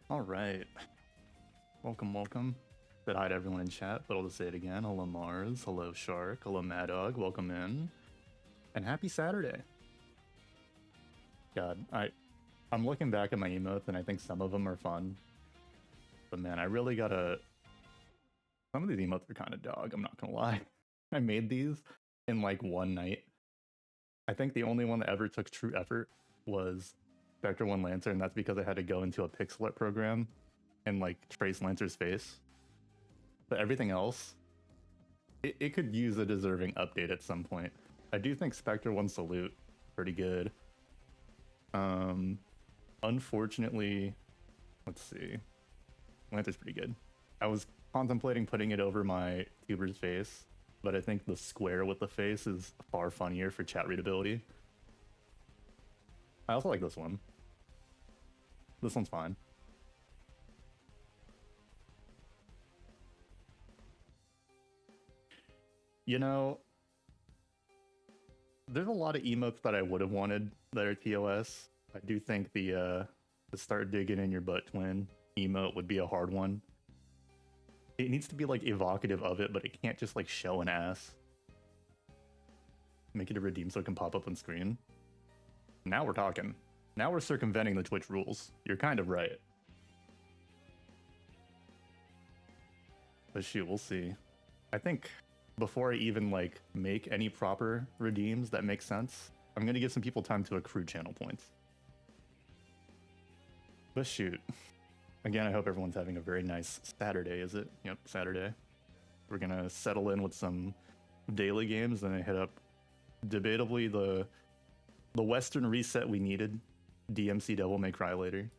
All right. Welcome, welcome. Said hi to everyone in chat, but I'll just say it again. Hello, Mars. Hello, Shark. Hello, Mad Dog. Welcome in. And happy Saturday. God, I'm looking back at my emotes and I think some of them are fun. But man, I really gotta... Some of these emotes are kind of dog, I'm not gonna lie. I made these in like one night. I think the only one that ever took true effort was Spectre 1 Lancer, and that's because I had to go into a pixel art program and like trace Lancer's face. But everything else, it could use a deserving update at some point. I do think Spectre 1 Salute pretty good. Unfortunately, let's see. Lancer's pretty good. I was contemplating putting it over my tuber's face, but I think the square with the face is far funnier for chat readability. I also like this one. This one's fine. You know, there's a lot of emotes that I would have wanted that are TOS. I do think the start digging in your butt twin emote would be a hard one. It needs to be like evocative of it, but it can't just like show an ass. Make it a redeem so it can pop up on screen. Now we're talking. Now we're circumventing the Twitch rules. You're kind of right. But shoot, we'll see. I think before I even like make any proper redeems that make sense, I'm gonna give some people time to accrue channel points. But shoot. Again, I hope everyone's having a very nice Saturday, is it? Yep, Saturday. We're gonna settle in with some daily games and I hit up debatably the Western reset we needed. DMC Devil May Cry later.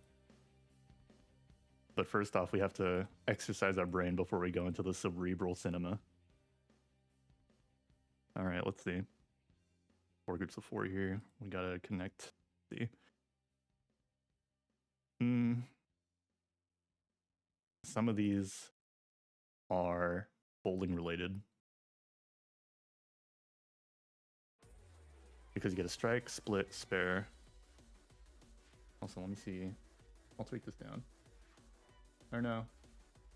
But first off, we have to exercise our brain before we go into the cerebral cinema. All right, let's see. 4 groups of 4 here. We gotta connect. Let's see. Some of these are bowling related. Because you get a strike, split, spare. Also, let me see. I'll tweak this down. Or no.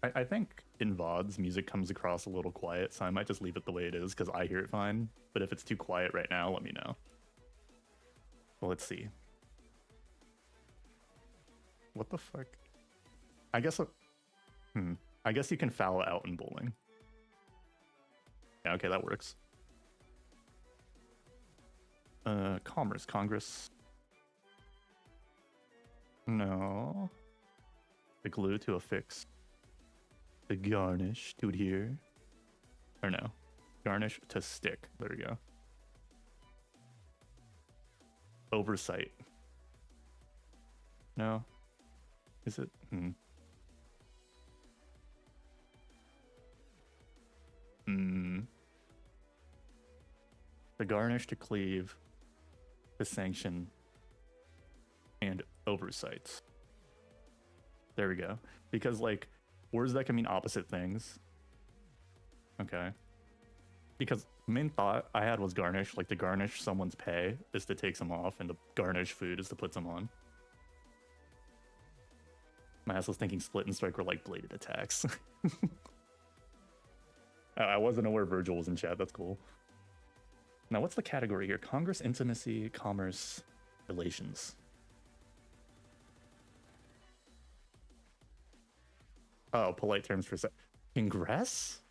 I think in VODs, music comes across a little quiet, so I might just leave it the way it is because I hear it fine. But if it's too quiet right now, let me know. Well, let's see. What the fuck? I guess... I guess you can foul out in bowling. Yeah, okay, that works. Commerce, Congress. No. The glue to affix. The garnish to adhere. Or no. Garnish to stick. There we go. Oversight. No. Is it? The garnish to cleave. The sanction. And oversight. There we go. Because, like, words that can mean opposite things. Okay. Because the main thought I had was garnish. Like, to garnish someone's pay is to take some off, and to garnish food is to put some on. My ass was thinking split and strike were like bladed attacks. I wasn't aware Virgil was in chat. That's cool. Now, what's the category here? Congress, intimacy, commerce, relations. Oh, polite terms for Congress?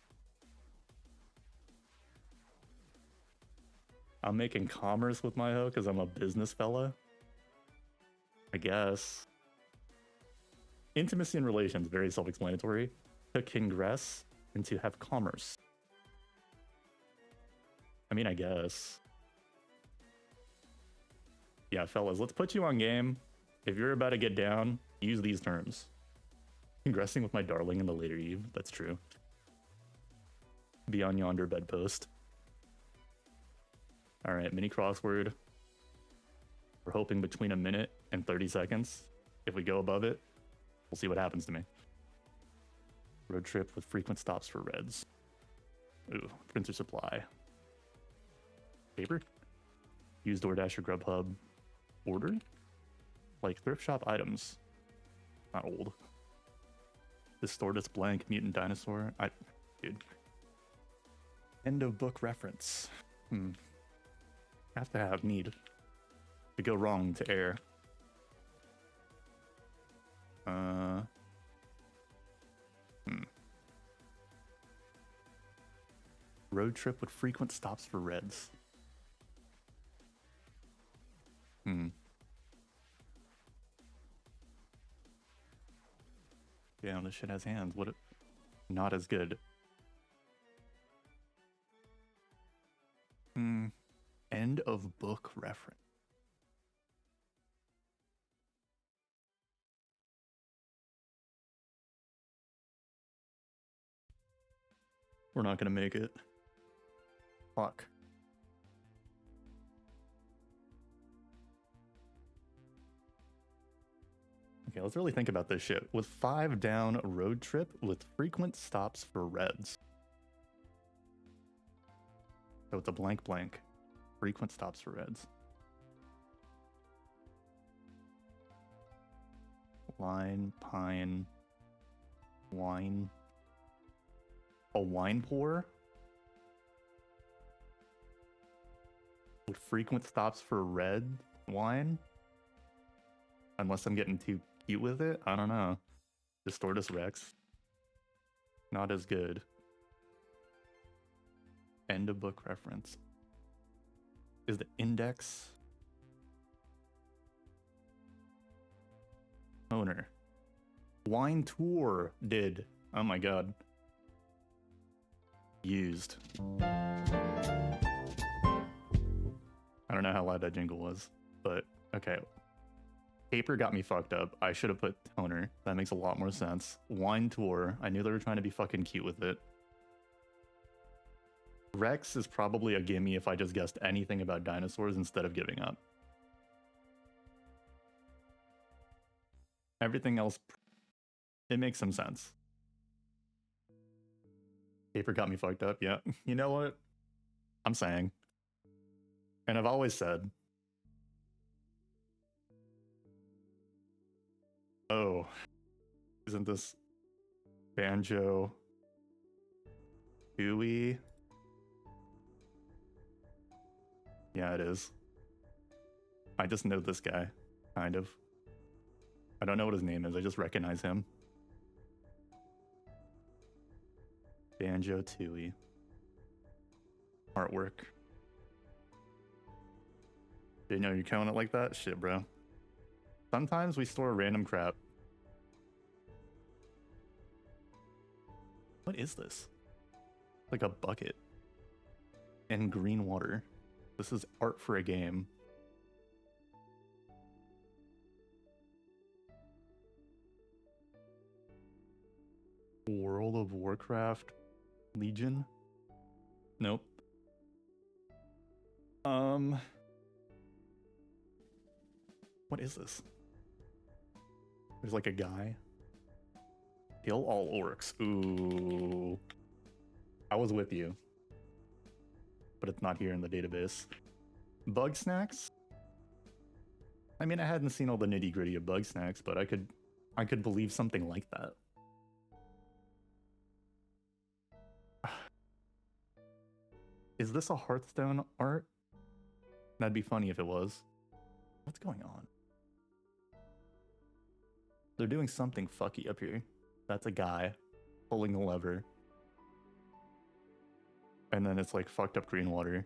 I'm making commerce with my hoe because I'm a business fella? I guess. Intimacy and relations, very self-explanatory. To congress and to have commerce. I mean, I guess. Yeah, fellas, let's put you on game. If you're about to get down, use these terms. Congressing with my darling in the later eve. That's true. Beyond yonder bedpost. All right, mini crossword. We're hoping between a minute and 30 seconds. If we go above it, we'll see what happens to me. Road trip with frequent stops for reds. Ooh, printer supply. Paper? Use DoorDash or Grubhub. Order? Like thrift shop items. Not old. Distortus blank mutant dinosaur. Dude. End of book reference. Have to have need to go wrong to air. Road trip with frequent stops for reds. Damn, this shit has hands. What? Not as good. End of book reference. We're not gonna make it. Fuck. Okay, let's really think about this shit. With 5 down, road trip with frequent stops for reds. So it's a blank blank. Frequent stops for reds. Line, pine, wine. A wine pour? With frequent stops for red wine? Unless I'm getting too cute with it? I don't know. Distortus Rex. Not as good. End of book reference. Is the index owner? Wine tour did. Oh my god. Used. I don't know how loud that jingle was, but okay. Paper got me fucked up. I should have put toner. That makes a lot more sense. Wine tour. I knew they were trying to be fucking cute with it. Rex is probably a gimme if I just guessed anything about dinosaurs instead of giving up. Everything else, it makes some sense. Paper got me fucked up, yeah. You know what? I'm saying. And I've always said. Oh. Isn't this Banjo Tooie? Yeah, it is. I just know this guy, kind of. I don't know what his name is, I just recognize him. Banjo Tooie. Artwork. Didn't know you're counting it like that? Shit, bro. Sometimes we store random crap. What is this? Like a bucket. And green water. This is art for a game. World of Warcraft Legion? Nope. What is this? There's like a guy. Kill all orcs. Ooh. I was with you. But it's not here in the database. Bug snacks? I mean, I hadn't seen all the nitty gritty of bug snacks, but I could believe something like that. Is this a Hearthstone art? That'd be funny if it was. What's going on? They're doing something fucky up here. That's a guy pulling the lever. And then it's like fucked up green water.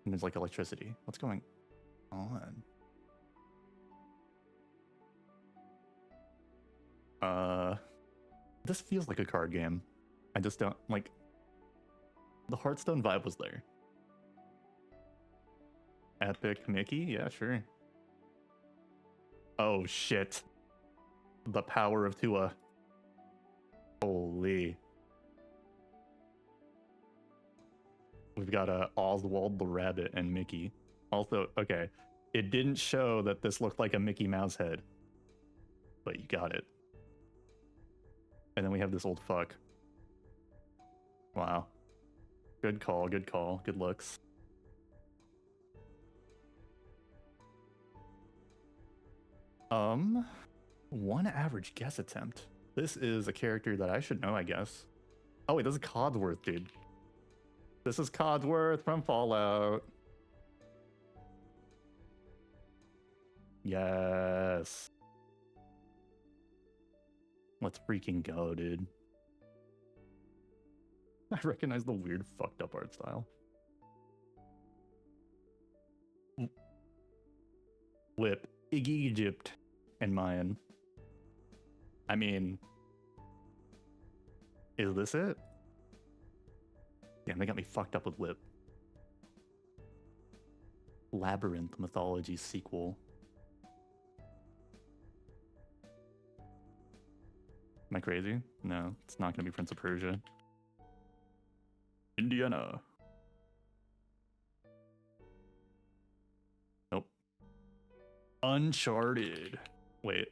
And there's like electricity. What's going on? This feels like a card game. I just don't like. The Hearthstone vibe was there. Epic Mickey? Yeah, sure. Oh shit. The power of Tua. Holy. We've got Oswald the Rabbit and Mickey. Also, okay, it didn't show that this looked like a Mickey Mouse head. But you got it. And then we have this old fuck. Wow. Good call, good call, good looks. One average guess attempt. This is a character that I should know, I guess. Oh wait, this is Codsworth, dude. This is Codsworth from Fallout. Yes. Let's freaking go, dude. I recognize the weird fucked up art style. Whip, Egypt, and Mayan. I mean, is this it? Damn, they got me fucked up with Whip. Labyrinth Mythology sequel. Am I crazy? No, it's not gonna be Prince of Persia. Indiana. Nope. Uncharted. Wait.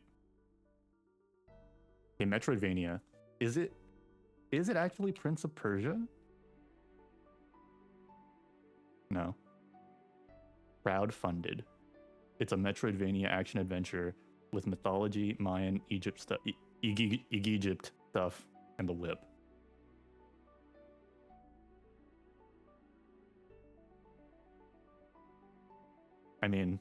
Okay, Metroidvania. Is it actually Prince of Persia? No. Crowdfunded. It's a Metroidvania action adventure with mythology, Mayan, Egypt stuff, Egypt stuff, and the whip. I mean,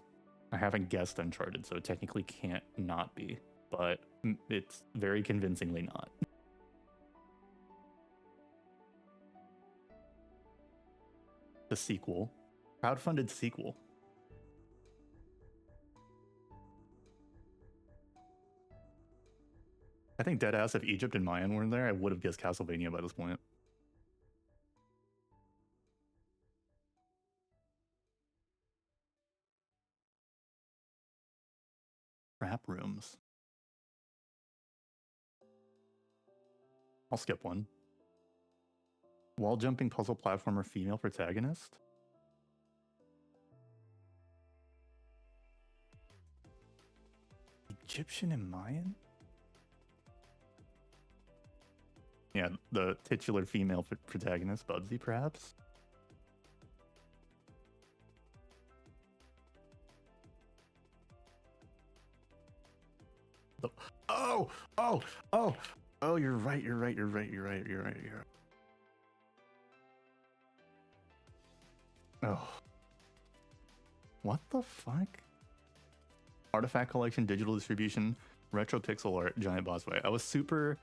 I haven't guessed Uncharted, so it technically can't not be, but it's very convincingly not. The sequel. Crowdfunded sequel. I think deadass if Egypt and Mayan weren't there, I would have guessed Castlevania by this point. Trap rooms. I'll skip one. Wall jumping puzzle platformer female protagonist? Egyptian and Mayan? Yeah, the titular female protagonist, Bubsy, perhaps? Oh, you're right. Oh. What the fuck? Artifact collection, digital distribution, retro pixel art, giant boss fight. I was super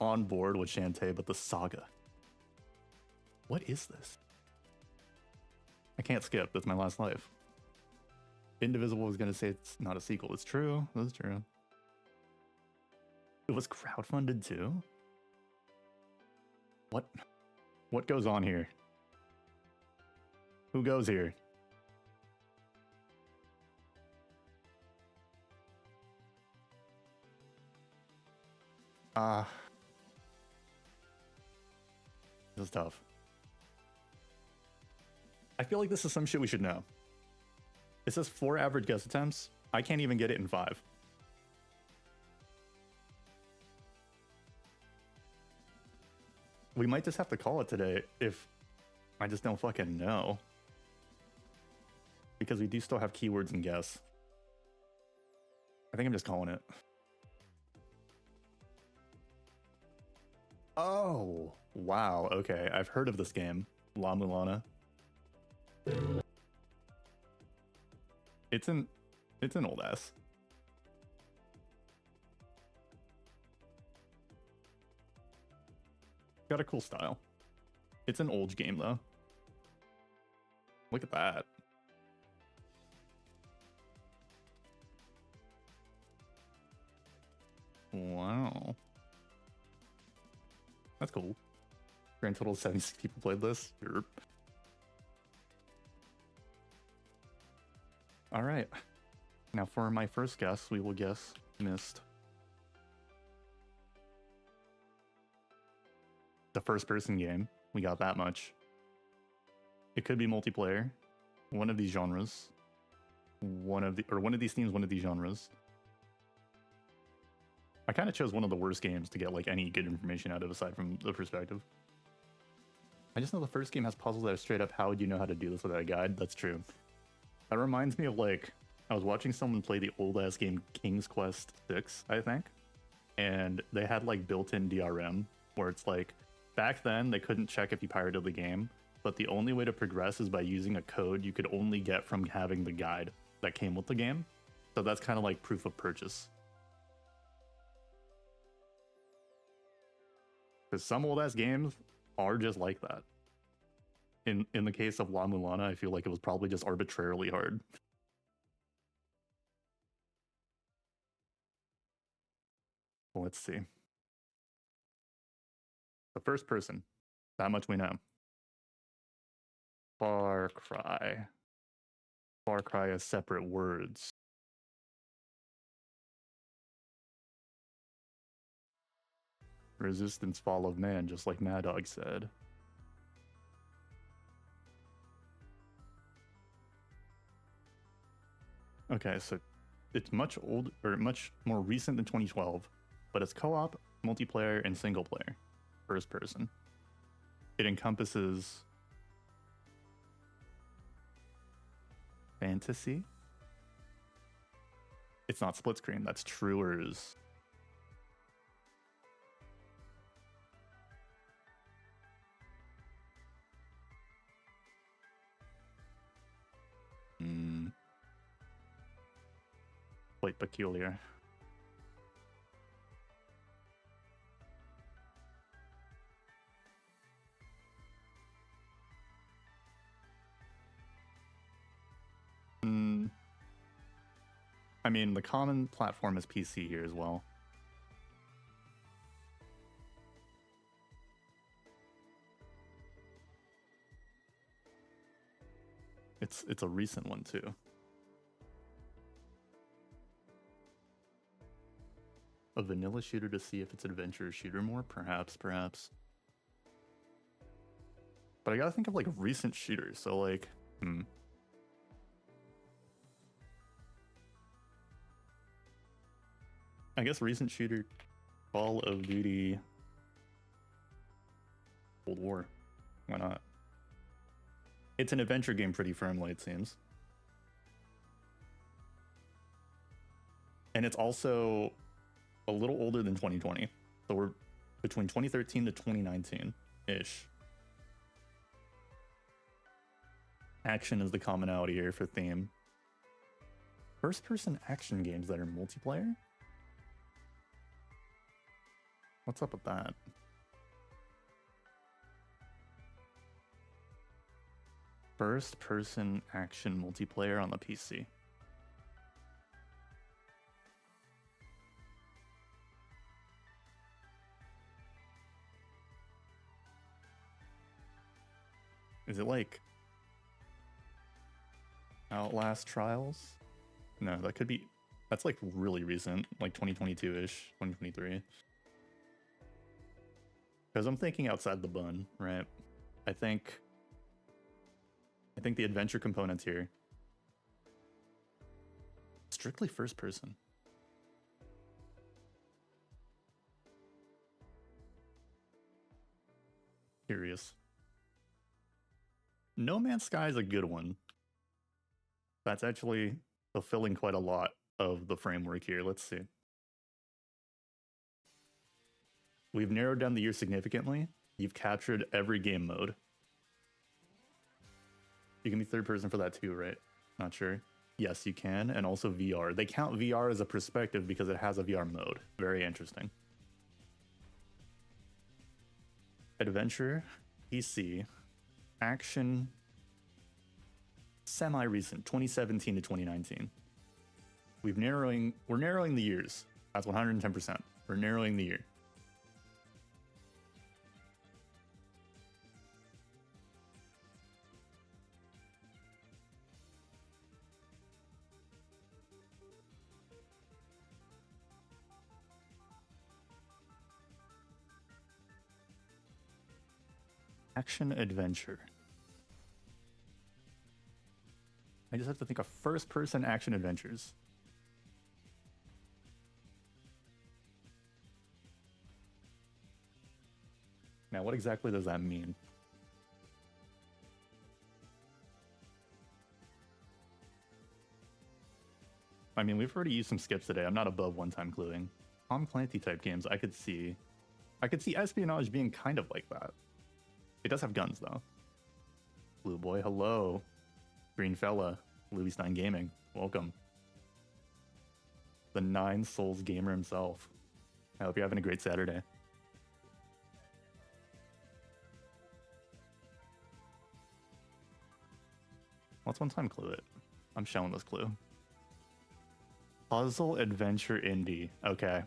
on board with Shantae, but the saga. What is this? I can't skip. That's my last life. Indivisible was gonna say it's not a sequel. It's true. That's true. It was crowdfunded too? What goes on here? Who goes here? This is tough. I feel like this is some shit we should know. It says 4 average guess attempts. I can't even get it in 5. We might just have to call it today if I just don't fucking know. Because we do still have keywords and guess. I think I'm just calling it. Oh, wow. Okay, I've heard of this game. La Mulana. It's an old ass. Got a cool style. It's an old game though. Look at that. Wow. That's cool. Grand total 76 people played this. Yerp. All right. Now for my first guess, we will guess Myst. The first person game. We got that much. It could be multiplayer. One of these genres. One of these themes, one of these genres. I kind of chose one of the worst games to get like any good information out of aside from the perspective. I just know the first game has puzzles that are straight up, how would you know how to do this without a guide? That's true. That reminds me of like, I was watching someone play the old ass game King's Quest 6, I think. and they had like built-in DRM where it's like back then they couldn't check if you pirated the game, but the only way to progress is by using a code you could only get from having the guide that came with the game. So that's kind of like proof of purchase. Because some old ass games are just like that. In the case of La Mulana, I feel like it was probably just arbitrarily hard. Let's see. The first person, that much we know. Far Cry. Far Cry as separate words. Resistance Fall of Man, just like Mad Dog said. Okay, so it's much old or much more recent than 2012, but it's co-op, multiplayer, and single player, first person. It encompasses fantasy. It's not split screen. That's Truers. Quite peculiar. I mean, the common platform is PC here as well. It's a recent one too. A vanilla shooter to see if it's adventure shooter more? Perhaps. But I gotta think of like recent shooters, so like, I guess recent shooter, Call of Duty, Cold War. Why not? It's an adventure game pretty firmly, it seems. And it's also a little older than 2020. So we're between 2013 to 2019-ish. Action is the commonality here for theme. First-person action games that are multiplayer? What's up with that? First-person action multiplayer on the PC. Is it like Outlast Trials? No, that could be... That's like really recent, like 2022-ish, 2023. Because I'm thinking outside the bun, right? I think the adventure components here. Strictly first person. Curious. No Man's Sky is a good one. That's actually fulfilling quite a lot of the framework here. Let's see. We've narrowed down the year significantly. You've captured every game mode. You can be third person for that too, right? Not sure. Yes, you can. And also VR. They count VR as a perspective because it has a VR mode. Very interesting. Adventure, PC, action, semi-recent, 2017 to 2019. We're narrowing the years. That's 110%. We're narrowing the year. Action adventure. I just have to think of first-person action adventures. Now, what exactly does that mean? I mean, we've already used some skips today. I'm not above one-time cluing. Tom Clancy type games, I could see espionage being kind of like that. It does have guns though. Blue Boy, hello. Green Fella, Louis Stein Gaming, welcome. The Nine Souls gamer himself. I hope you're having a great Saturday. What's one time clue it? I'm showing this clue. Puzzle adventure indie. Okay.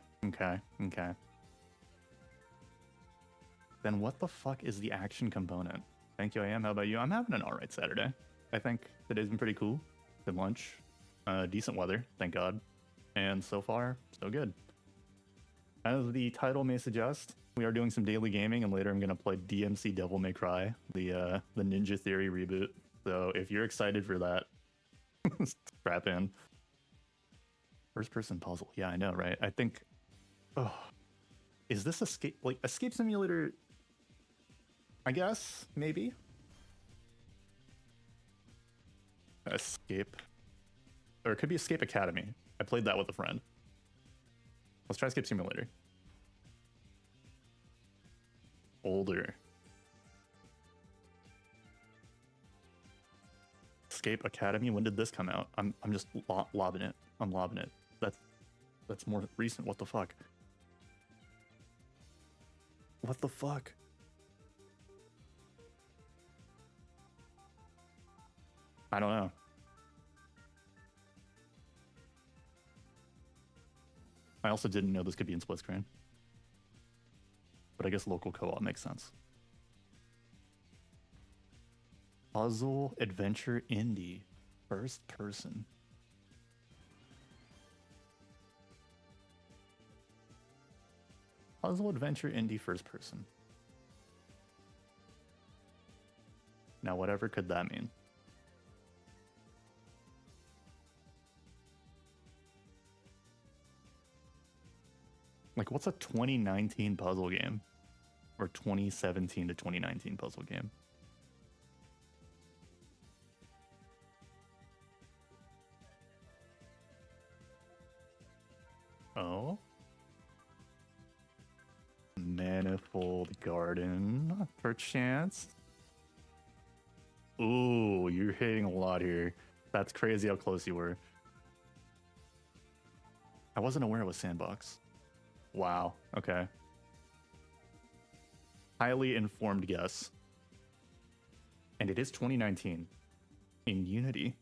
Then what the fuck is the action component? Thank you, I am. How about you? I'm having an alright Saturday. I think today's been pretty cool. Good lunch. Decent weather, thank God. And so far, so good. As the title may suggest, we are doing some daily gaming, and later I'm going to play DMC Devil May Cry, the Ninja Theory reboot. So if you're excited for that, strap in. First person puzzle. Yeah, I know, right? I think... Oh, is this Escape Simulator? I guess, maybe? Escape. Or it could be Escape Academy. I played that with a friend. Let's try Escape Simulator. Older. Escape Academy. When did this come out? I'm just lobbing it. I'm lobbing it. That's more recent. What the fuck? What the fuck? I don't know. I also didn't know this could be in split screen. But I guess local co-op makes sense. Puzzle adventure indie. First person. Puzzle adventure indie first person. Now whatever could that mean? Like, what's a 2019 puzzle game? Or 2017 to 2019 puzzle game? Oh? Manifold Garden, perchance? Ooh, you're hitting a lot here. That's crazy how close you were. I wasn't aware it was Sandbox. Wow, okay. Highly informed guess. And it is 2019. In Unity.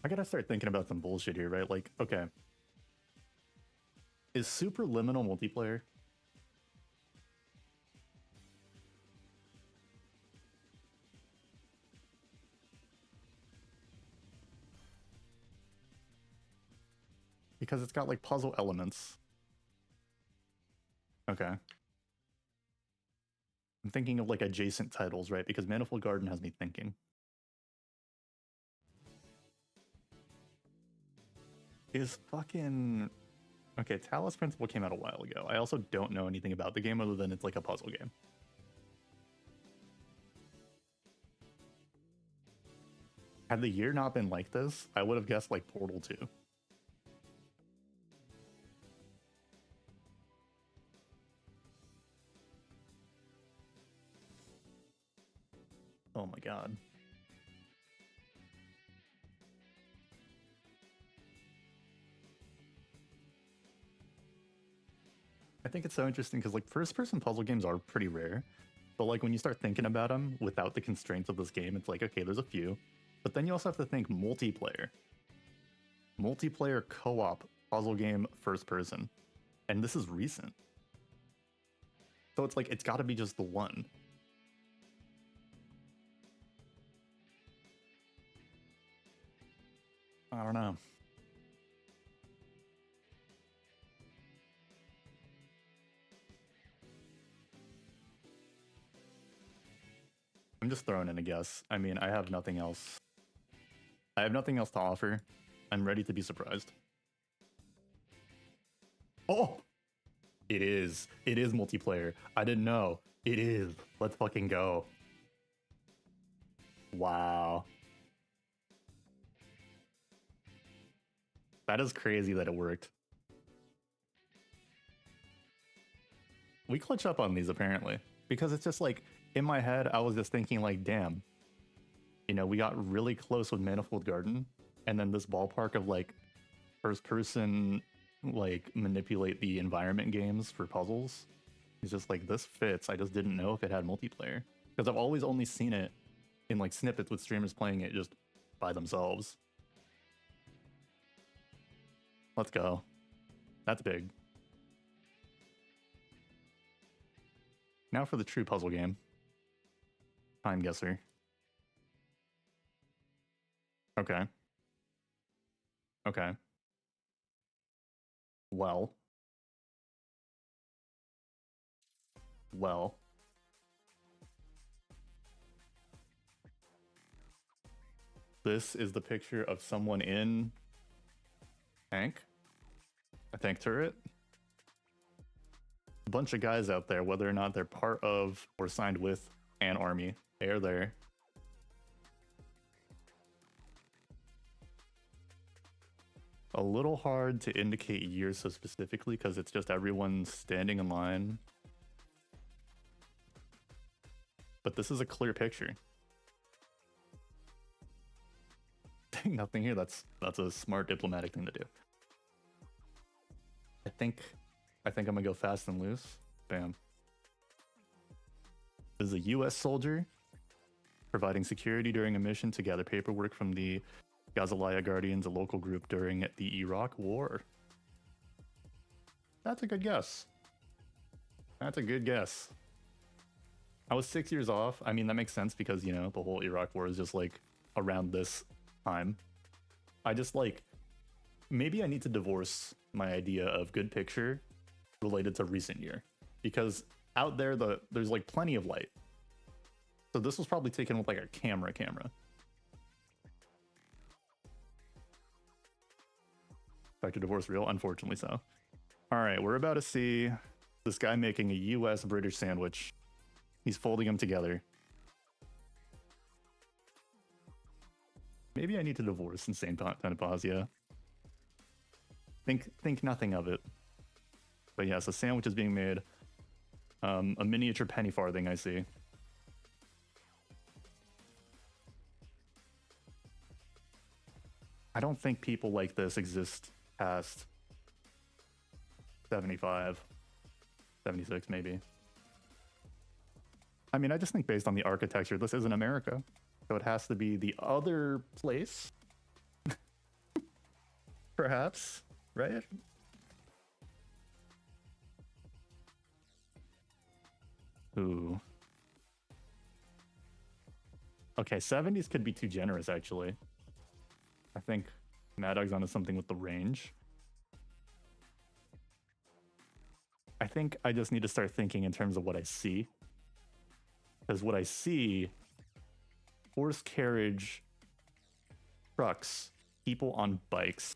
I gotta start thinking about some bullshit here, right? Like, okay. Is Superliminal multiplayer? Because it's got like puzzle elements. Okay. I'm thinking of like adjacent titles, right? Because Manifold Garden has me thinking. Is fucking... Okay, Talos Principle came out a while ago. I also don't know anything about the game other than it's like a puzzle game. Had the year not been like this, I would have guessed like Portal 2. Oh my god. I think it's so interesting because like first-person puzzle games are pretty rare, but like when you start thinking about them without the constraints of this game, it's like, okay, there's a few, but then you also have to think multiplayer. Multiplayer co-op puzzle game first-person, and this is recent. So it's like, it's got to be just the one. I don't know. I'm just throwing in a guess. I mean, I have nothing else. I have nothing else to offer. I'm ready to be surprised. Oh! It is. It is multiplayer. I didn't know. It is. Let's fucking go. Wow. That is crazy that it worked. We clutch up on these apparently, because it's just like in my head, I was just thinking like, damn, you know, we got really close with Manifold Garden, and then this ballpark of like first person, like manipulate the environment games for puzzles. It's just like, this fits. I just didn't know if it had multiplayer, because I've always only seen it in like snippets with streamers playing it just by themselves. Let's go. That's big. Now for the true puzzle game. Time guesser. Okay. Okay. Well. Well. This is the picture of someone in tank. A tank turret. A bunch of guys out there, whether or not they're part of or signed with an army, they are there. A little hard to indicate years so specifically because it's just everyone standing in line. But this is a clear picture. Nothing here. That's a smart diplomatic thing to do. I think I'm gonna go fast and loose. Bam. This is a US soldier providing security during a mission to gather paperwork from the Ghazalaya Guardians, a local group during the Iraq War. That's a good guess. That's a good guess. I was 6 years off. I mean, that makes sense because, you know, the whole Iraq War is just like around this time. I just like, maybe I need to divorce my idea of good picture related to recent year, because out there there's like plenty of light. So this was probably taken with like a camera. Spectre divorce real? Unfortunately so. All right, we're about to see this guy making a US British sandwich. He's folding them together. Maybe I need to divorce Insane Panapasia. Think nothing of it. But yes, a sandwich is being made. A miniature penny farthing, I see. I don't think people like this exist past 75, 76 maybe. I mean, I just think based on the architecture, this isn't America. So it has to be the other place. Perhaps, right? Ooh. Okay, 70s could be too generous, actually. I think Mad Dog's onto something with the range. I think I just need to start thinking in terms of what I see. Because what I see, horse carriage, trucks, people on bikes,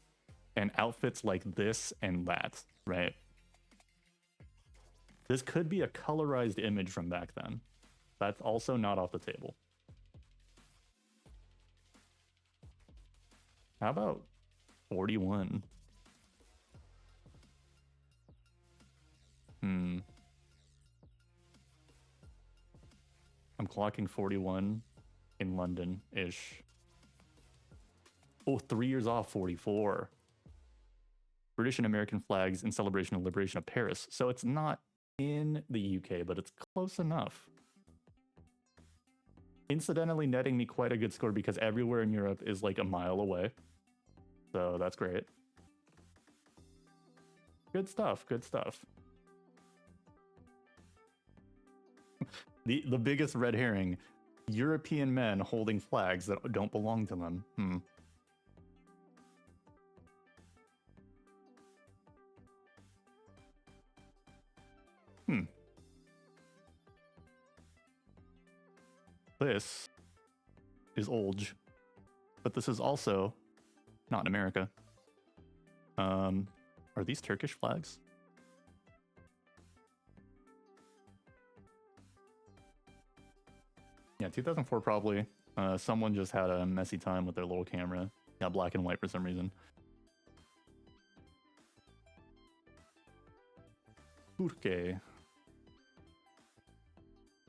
and outfits like this and that, right? This could be a colorized image from back then. That's also not off the table. How about 41? I'm clocking 41 in London-ish. Oh, 3 years off, 44. British and American flags in celebration of liberation of Paris. So it's not in the UK, but it's close enough. Incidentally netting me quite a good score because everywhere in Europe is like a mile away. So that's great. Good stuff, good stuff. The biggest red herring, European men holding flags that don't belong to them. This is Olge, but this is also not in America. Are these Turkish flags? Yeah, 2004 probably. Someone just had a messy time with their little camera. Got black and white for some reason. Turque.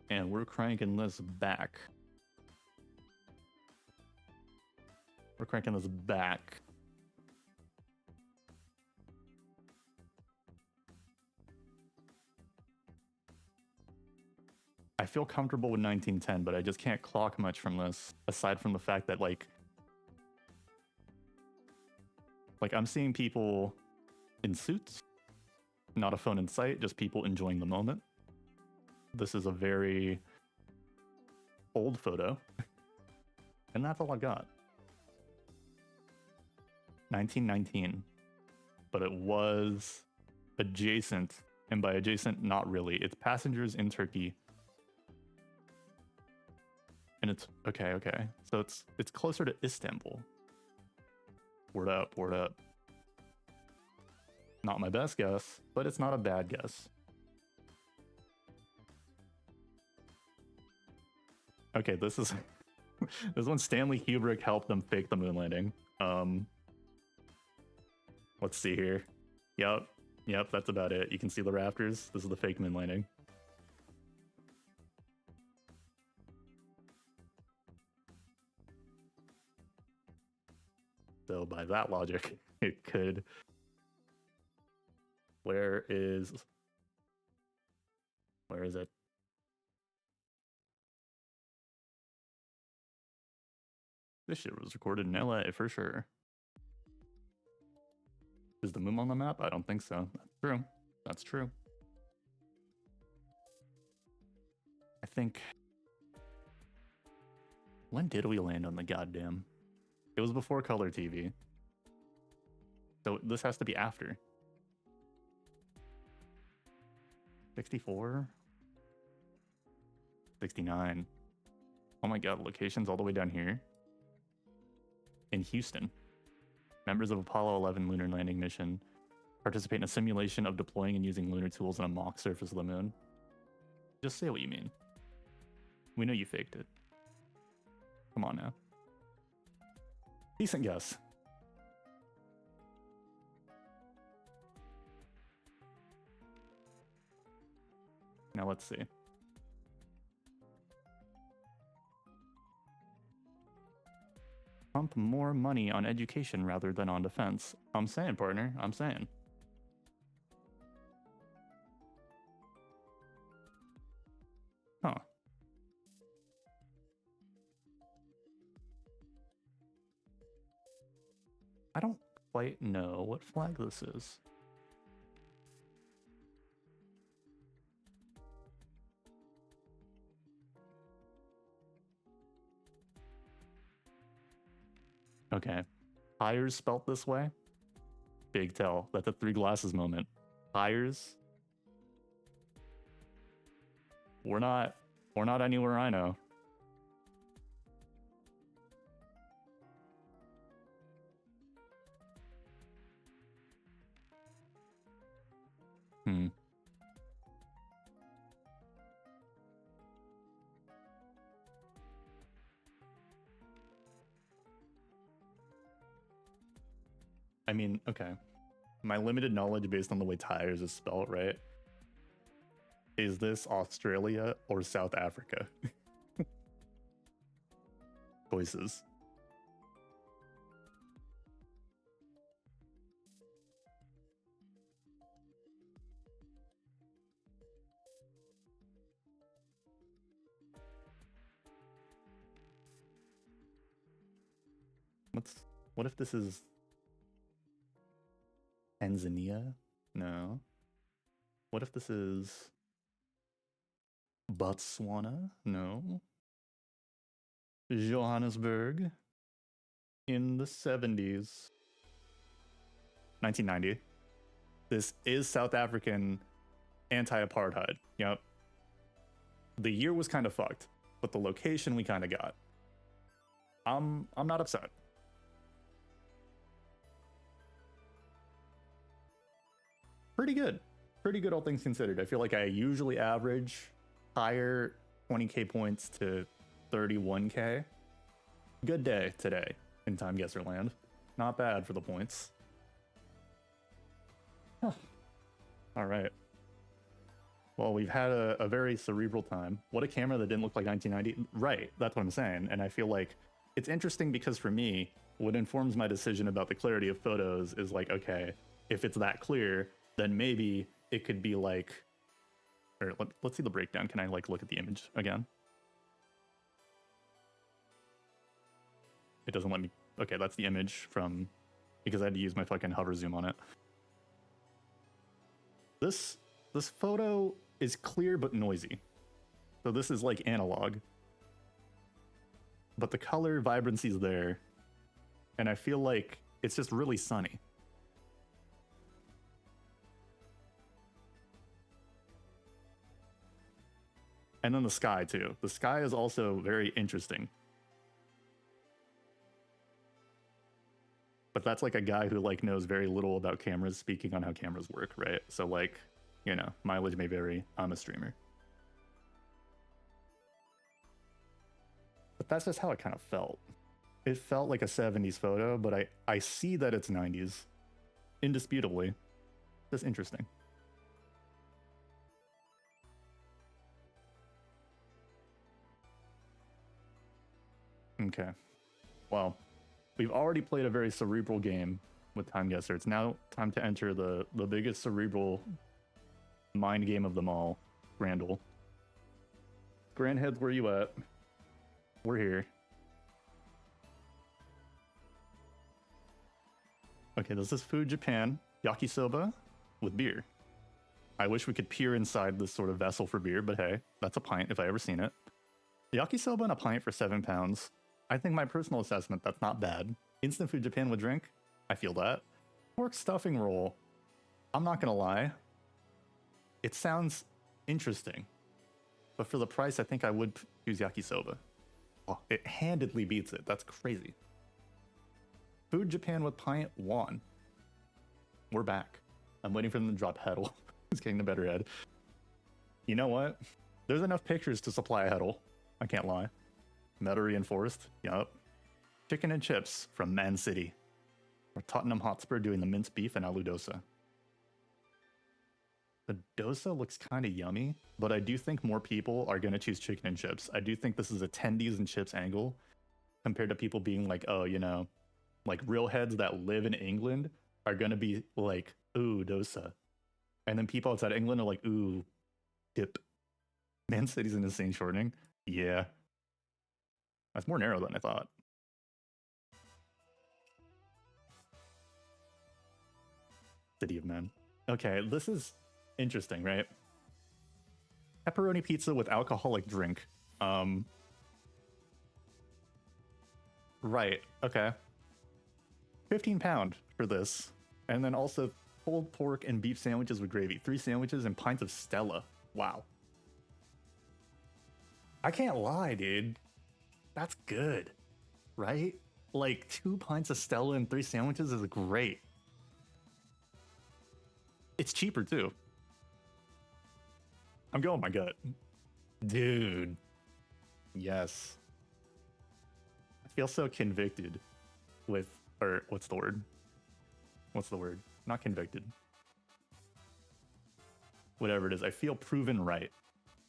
And we're cranking this back. We're cranking this back. I feel comfortable with 1910, but I just can't clock much from this, aside from the fact that, like I'm seeing people in suits, not a phone in sight, just people enjoying the moment. This is a very old photo, and that's all I got. 1919, but it was adjacent, and by adjacent, not really. It's passengers in Turkey. And it's okay. So it's closer to Istanbul. Word up. Not my best guess, but it's not a bad guess. Okay, this is this one. Stanley Kubrick helped them fake the moon landing. Let's see here. Yep, that's about it. You can see the rafters. This is the fake moon landing. So by that logic, it could... Where is it? This shit was recorded in LA for sure. Is the moon on the map? I don't think so. That's true. I think... When did we land on the goddamn... It was before color TV. So this has to be after. 64? 69. Oh my god, locations all the way down here. In Houston. Members of Apollo 11 lunar landing mission participate in a simulation of deploying and using lunar tools on a mock surface of the moon. Just say what you mean. We know you faked it. Come on now. Decent guess. Now let's see. Pump more money on education rather than on defense. I'm saying, partner. I'm saying. Huh. I don't quite know what flag this is. Okay. Tires spelt this way? Big tell. That's a three glasses moment. Tires? We're not anywhere I know. I mean, okay. My limited knowledge based on the way tires is spelled, right? Is this Australia or South Africa? Choices. What if this is Tanzania? No. What if this is Botswana? No. Johannesburg in the 70s. 1990. This is South African anti-apartheid. Yep. The year was kind of fucked, but the location we kind of got. I'm not upset. Pretty good. Pretty good, all things considered. I feel like I usually average higher 20k points to 31k. Good day today in Time Guesser Land. Not bad for the points. Huh. All right. Well, we've had a very cerebral time. What a camera that didn't look like 1990. Right, that's what I'm saying. And I feel like it's interesting because for me, what informs my decision about the clarity of photos is like, okay, if it's that clear, then maybe it could be like, or let's see the breakdown. Can I like look at the image again? It doesn't let me. Okay, that's the image from, because I had to use my fucking hover zoom on it. This photo is clear but noisy. So this is like analog. But the color vibrancy is there. And I feel like it's just really sunny. And then the sky too. The sky is also very interesting. But that's like a guy who like knows very little about cameras speaking on how cameras work, right? So like, you know, mileage may vary. I'm a streamer. But that's just how it kind of felt. It felt like a 70s photo, but I see that it's 90s. Indisputably. Just interesting. Okay. Well, we've already played a very cerebral game with Time Guesser. It's now time to enter the biggest cerebral mind game of them all, Randall. Grandheads, where you at? We're here. Okay, this is Food Japan, yakisoba with beer. I wish we could peer inside this sort of vessel for beer, but hey, that's a pint if I ever seen it. Yakisoba and a pint for £7. I think my personal assessment, that's not bad. Instant Food Japan with drink, I feel that. Pork stuffing roll, I'm not gonna lie. It sounds interesting. But for the price, I think I would choose yakisoba. Oh, it handedly beats it, that's crazy. Food Japan with pint, won. We're back. I'm waiting for them to drop Heddle. It's getting the better head. You know what? There's enough pictures to supply a Heddle. I can't lie. Metal reinforced. Yup. Chicken and chips from Man City. Or Tottenham Hotspur doing the minced beef and alu dosa. The dosa looks kind of yummy, but I do think more people are going to choose chicken and chips. I do think this is a tendies and chips angle compared to people being like, oh, you know, like real heads that live in England are going to be like, ooh, dosa. And then people outside England are like, ooh, dip. Man City's an insane shortening. Yeah. That's more narrow than I thought. City of Men. Okay, this is interesting, right? Pepperoni pizza with alcoholic drink. Right, okay. £15 for this. And then also pulled pork and beef sandwiches with gravy. 3 sandwiches and pints of Stella. Wow. I can't lie, dude. That's good, right? Like 2 pints of Stella and 3 sandwiches is great. It's cheaper too. I'm going my gut. Dude. Yes. I feel so convicted with, or what's the word? What's the word? Not convicted. Whatever it is, I feel proven right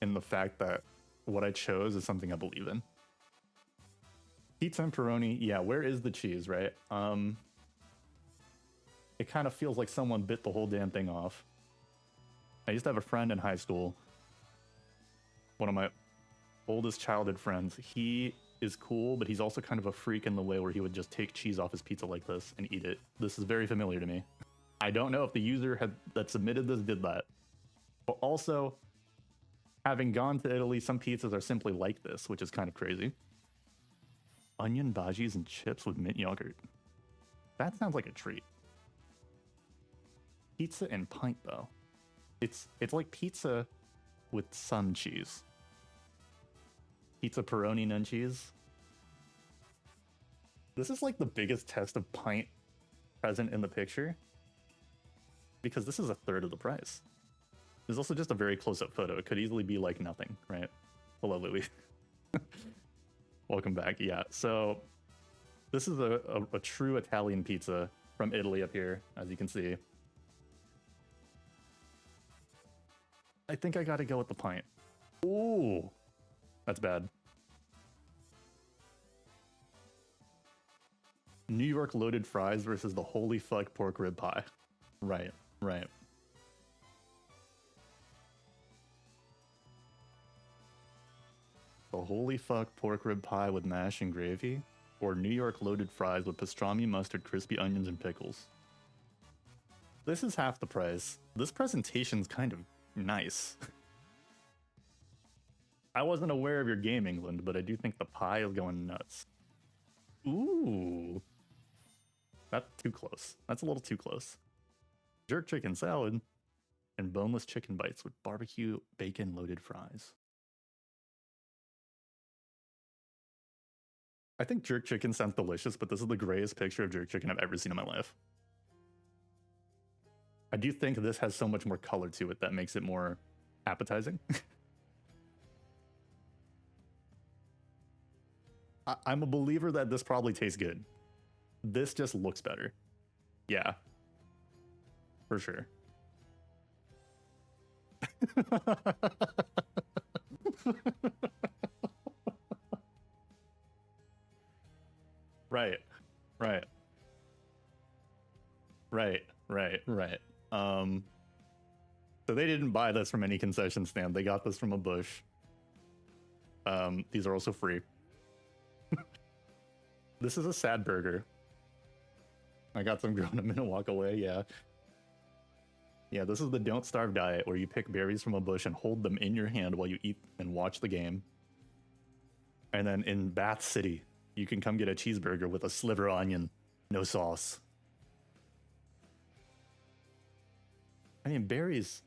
in the fact that what I chose is something I believe in. Pizza and pepperoni, yeah, where is the cheese, right? It kind of feels like someone bit the whole damn thing off. I used to have a friend in high school, one of my oldest childhood friends. He is cool, but he's also kind of a freak in the way where he would just take cheese off his pizza like this and eat it. This is very familiar to me. I don't know if the user that submitted this did that. But also, having gone to Italy, some pizzas are simply like this, which is kind of crazy. Onion bhajis and chips with mint yogurt. That sounds like a treat. Pizza and pint, though. It's like pizza with some cheese. Pizza pepperoni and cheese. This is like the biggest test of pint present in the picture, because this is a third of the price. There's also just a very close-up photo. It could easily be like nothing, right? Hello, Louis. Welcome back. Yeah, so this is a true Italian pizza from Italy up here, as you can see. I think I gotta go with the pint. Ooh, that's bad. New York loaded fries versus the holy fuck pork rib pie. Right, right. The holy fuck pork rib pie with mash and gravy, or New York loaded fries with pastrami, mustard, crispy onions, and pickles. This is half the price. This presentation's kind of nice. I wasn't aware of your game, England, but I do think the pie is going nuts. Ooh. That's too close. That's a little too close. Jerk chicken salad and boneless chicken bites with barbecue bacon loaded fries. I think jerk chicken sounds delicious, but this is the grayest picture of jerk chicken I've ever seen in my life. I do think this has so much more color to it that makes it more appetizing. I'm a believer that this probably tastes good. This just looks better. Yeah. For sure. Right. Right. Right. Right. Right. So they didn't buy this from any concession stand. They got this from a bush. These are also free. This is a sad burger. I got some grown up and walk away, yeah. Yeah, this is the don't starve diet where you pick berries from a bush and hold them in your hand while you eat and watch the game. And then in Bath City, you can come get a cheeseburger with a sliver of onion, no sauce. I mean, berries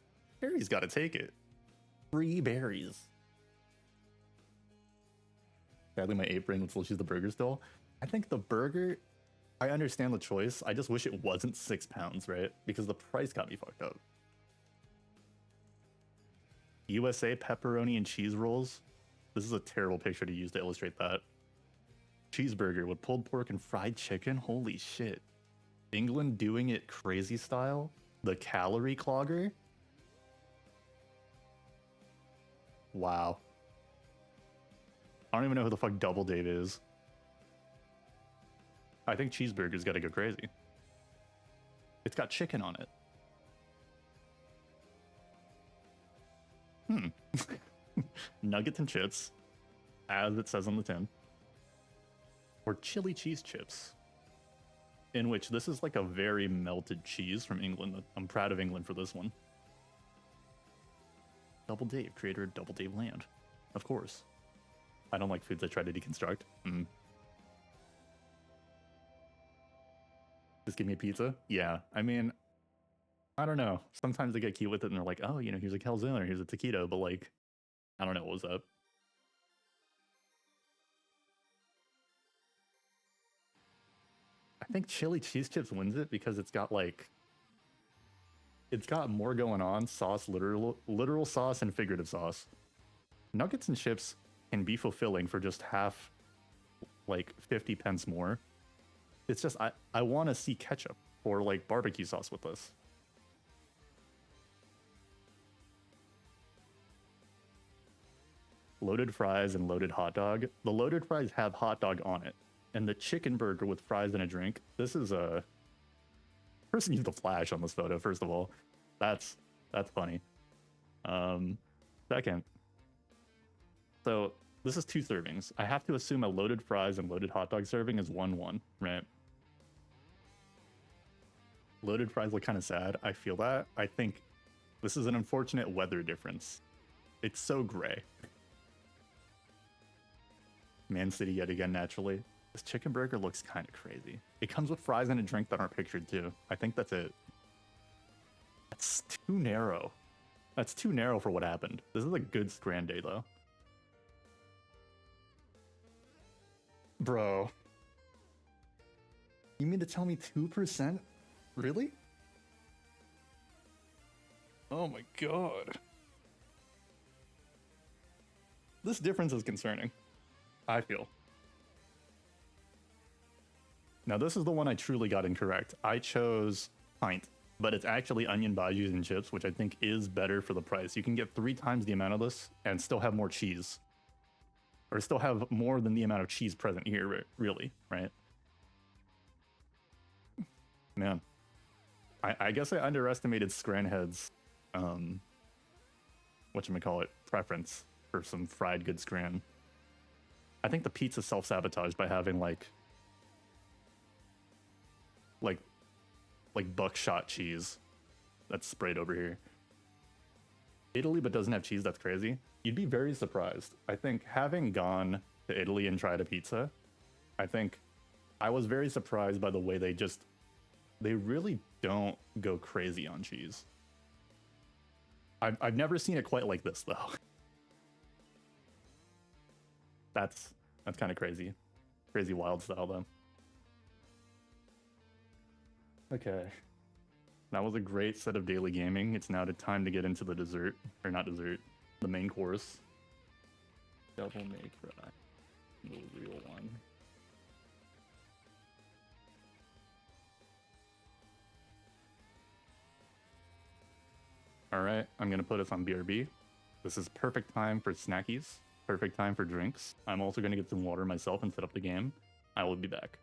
gotta take it. Free berries. Sadly, my ape brain would still choose the burger still. I think the burger, I understand the choice. I just wish it wasn't 6 pounds, right? Because the price got me fucked up. USA pepperoni and cheese rolls. This is a terrible picture to use to illustrate that. Cheeseburger with pulled pork and fried chicken. Holy shit. England doing it crazy style. The calorie clogger. Wow. I don't even know who the fuck Double Dave is. I think cheeseburger's gotta go crazy. It's got chicken on it. Nuggets and chips, as it says on the tin. Or chili cheese chips. In which this is like a very melted cheese from England. I'm proud of England for this one. Double Dave, creator of Double Dave Land. Of course. I don't like foods I try to deconstruct. Just give me a pizza? Yeah, I mean, I don't know. Sometimes they get cute with it and they're like, oh, you know, here's a calzone or here's a taquito, but like, I don't know what was up. I think chili cheese chips wins it because it's got like, it's got more going on. Sauce, literal sauce and figurative sauce. Nuggets and chips can be fulfilling for just half, like 50 pence more. It's just, I want to see ketchup or like barbecue sauce with this. Loaded fries and loaded hot dog. The loaded fries have hot dog on it. And the chicken burger with fries and a drink. This is a person used a flash on this photo, first of all. That's funny. Second. So this is 2 servings. I have to assume a loaded fries and loaded hot dog serving is 1-1, right? Loaded fries look kind of sad. I feel that. I think this is an unfortunate weather difference. It's so gray. Man City yet again, naturally. This chicken burger looks kind of crazy. It comes with fries and a drink that aren't pictured too. I think that's it. That's too narrow. That's too narrow for what happened. This is a good Grande though. Bro. You mean to tell me 2%? Really? Oh my god. This difference is concerning, I feel. Now this is the one I truly got incorrect. I chose pint. but it's actually onion baijius and chips, which I think is better for the price. You can get 3 times the amount of this and still have more cheese, or still have more than the amount of cheese present here, really, right? Man, I guess I underestimated Scranhead's whatchamacallit, preference for some fried good Scran. I think the pizza self-sabotaged by having like buckshot cheese that's sprayed over here. Italy but doesn't have cheese, that's crazy. You'd be very surprised. I think having gone to Italy and tried a pizza, I think I was very surprised by the way they really don't go crazy on cheese. I've never seen it quite like this though. That's kind of crazy. Crazy wild style though. Okay. That was a great set of daily gaming. It's now the time to get into the dessert. Or not dessert. The main course. Double make fry. The real one. Alright, I'm gonna put us on BRB. This is perfect time for snackies. Perfect time for drinks. I'm also gonna get some water myself and set up the game. I will be back.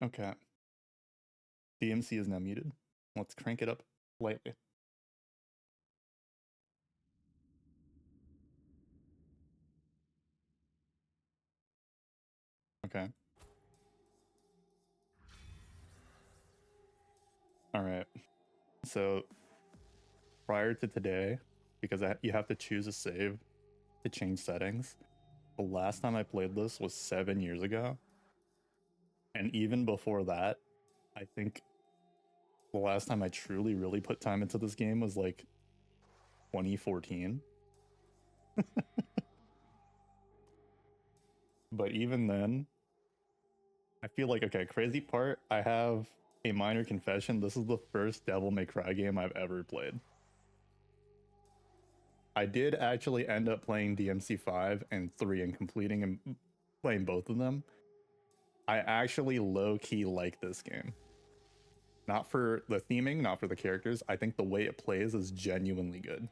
Okay. DMC is now muted. Let's crank it up slightly. Okay. All right. So prior to today, because you have to choose a save to change settings, the last time I played this was 7 years ago. And even before that, I think the last time I truly, really put time into this game was like 2014. But even then, I feel like, okay, crazy part, I have a minor confession. This is the first Devil May Cry game I've ever played. I did actually end up playing DMC 5 and 3 and completing and playing both of them. I actually low-key like this game. Not for the theming, not for the characters. I think the way it plays is genuinely good.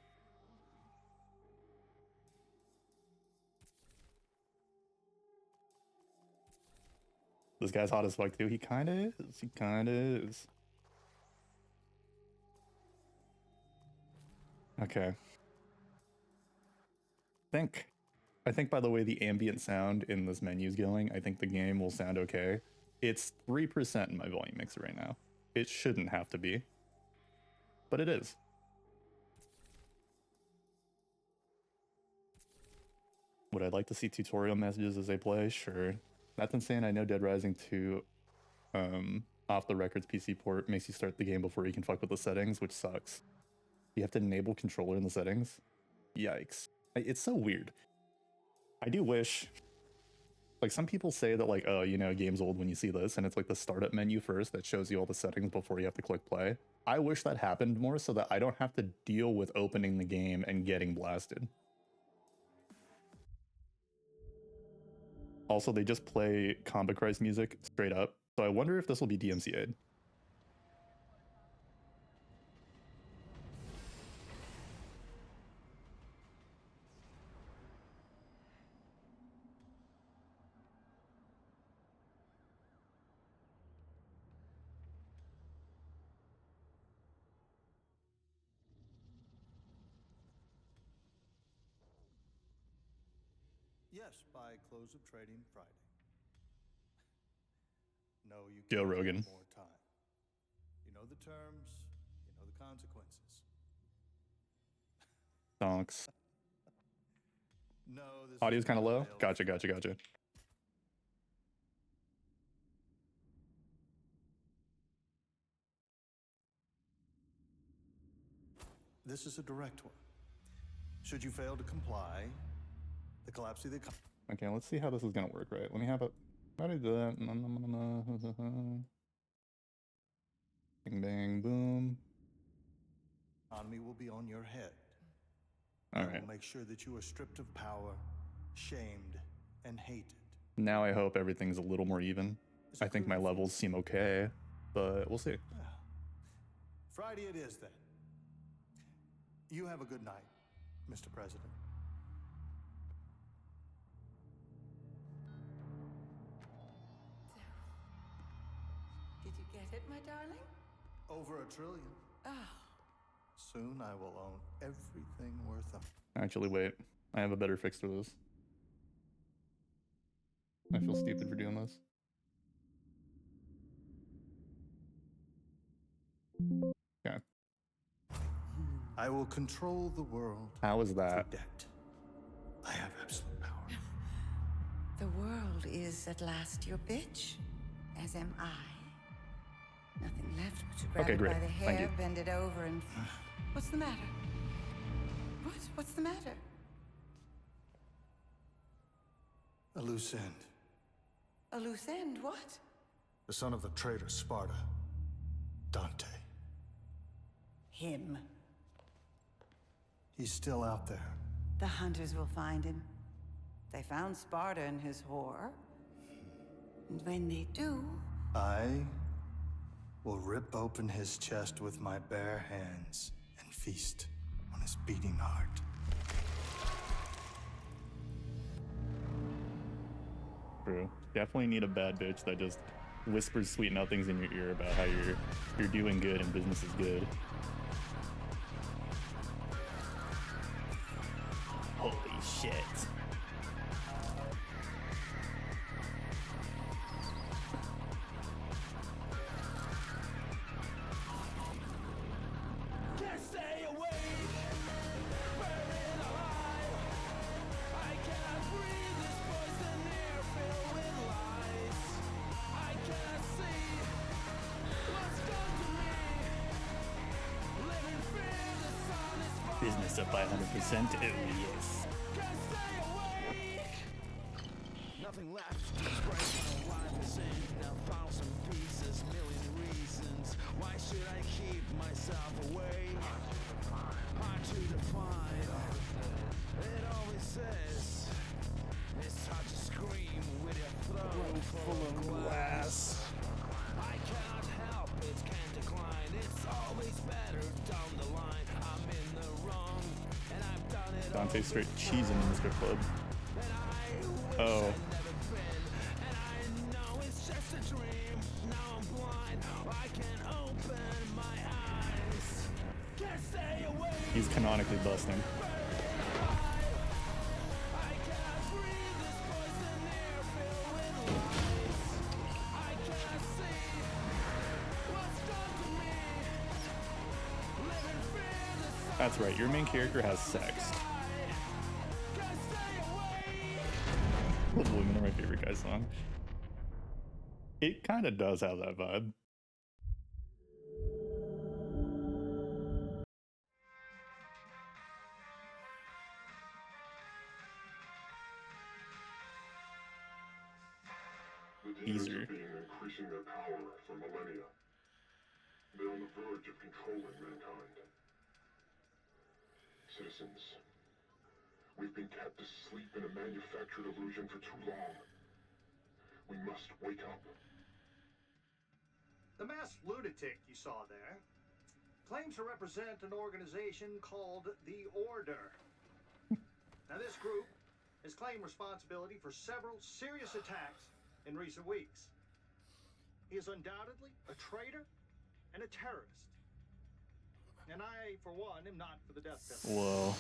This guy's hot as fuck too. He kind of is. He kind of is. Okay. I think by the way the ambient sound in this menu is going, I think the game will sound okay. It's 3% in my volume mixer right now. It shouldn't have to be, but it is. Would I like to see tutorial messages as I play? Sure. Nothing saying I know Dead Rising 2 off the records PC port makes you start the game before you can fuck with the settings, which sucks. You have to enable controller in the settings. Yikes. It's so weird. I do wish, like, some people say that, like, oh, you know, game's old when you see this, and it's like the startup menu first that shows you all the settings before you have to click play. I wish that happened more so that I don't have to deal with opening the game and getting blasted. Also, they just play Combat Christ music straight up, so I wonder if this will be DMCA'd. Yes, by close of trading Friday. No, you Joe can't Rogan. have more time. You know the terms, you know the consequences. Donks. No, this Audio's is kind of not low. available. Gotcha. This is a direct one. Should you fail to comply, the collapse of the Okay, let's see how this is gonna work, right? Let me have a... How do I do that? Bing, bang, boom. economy will be on your head. All I right. will make sure that you are stripped of power, shamed, and hated. Now I hope everything's a little more even. I think my levels seem okay, but we'll see. Friday it is then. You have a good night, Mr. President. Did you get it, my darling? Over $1 trillion. Oh. Soon I will own everything worth them. Actually, wait. I have a better fix for this. I feel stupid for doing this. Okay. I will control the world. How is that? Through debt. I have absolute power. The world is at last your bitch, as am I. Nothing left but to grab Okay, it great. by the Thank hair, you. bend it over, and... What's the matter? What's the matter? A loose end. A loose end, what? The son of the traitor Sparta. Dante. Him. He's still out there. The hunters will find him. They found Sparta and his whore. And when they do... I will rip open his chest with my bare hands and feast on his beating heart. True. Definitely need a bad bitch that just whispers sweet nothings in your ear about how you're doing good and business is good. Holy shit. Business up by 100%. Oh yes. Nothing left. Break my life is in 1,000 pieces, million reasons. Why should I keep myself away? Hard to define. It always says it's hard to scream with your throat full of glass. I cannot help it, can't decline. It's always better down the line. I'm in the wrong, and I've done it. Dante straight cheesing in the strip club. Oh. And I know it's just a dream. Now I'm blind. I can't open my eyes. Can't stay away. He's canonically busting. I can't breathe this poison air filled with lies. I can't see what's done to me. Living fear the sun. That's right, your main character has sex. Can't stay away. Women are my favorite guy's song. It kind of does have that vibe. The demons Easier. have been increasing their power for millennia. They're on the verge of controlling mankind. Citizens, we've been kept asleep in a manufactured illusion for too long. We must wake up. The masked lunatic you saw there claims to represent an organization called the Order. Now, this group has claimed responsibility for several serious attacks in recent weeks. He is undoubtedly a traitor and a terrorist. And I, for one, am not for the death penalty. Whoa.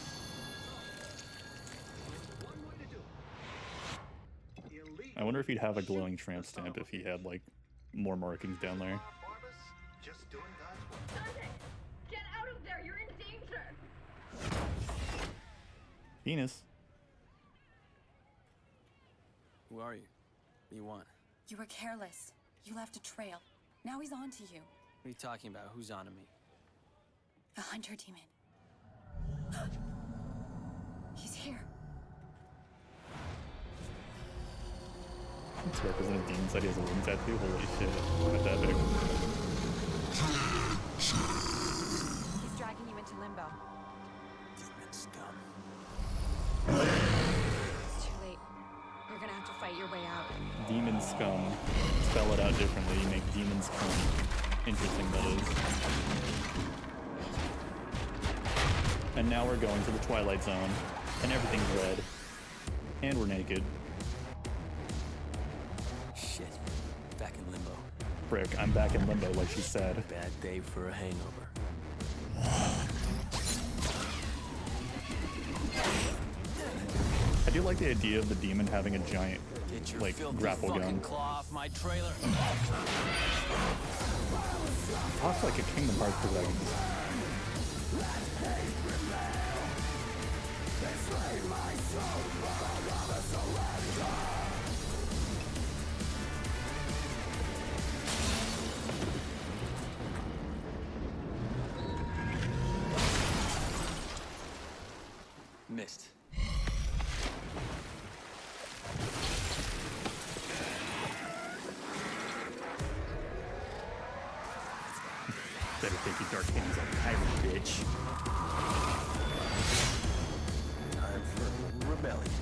One way to do it. Illegal. I wonder if he'd have a glowing tramp stamp if he had, like, more markings down there. Barbas, just doing God's work. Dante, get out of there! You're in danger! Penis. Who are you? What do you want? You were careless. You left a trail. Now he's on to you. What are you talking about? Who's on to me? A hunter demon. He's here. It's represented demon side. He has a wing tattoo. Holy shit. Not that big. He's dragging you into limbo. Demon scum. It's too late. You're gonna have to fight your way out. Demon scum. Spell it out differently. You make demons come. Interesting, that is. And now we're going to the Twilight Zone. And everything's red. And we're naked. Shit. Back in limbo. Frick, I'm back in limbo like she said. Bad day for a hangover. I do like the idea of the demon having a giant, Get your like, filthy grapple fucking gun. claw off my trailer. Talks like a Kingdom Hearts protagonist. Missed. Better take your dark hands off the pirate, bitch. Time for rebellion.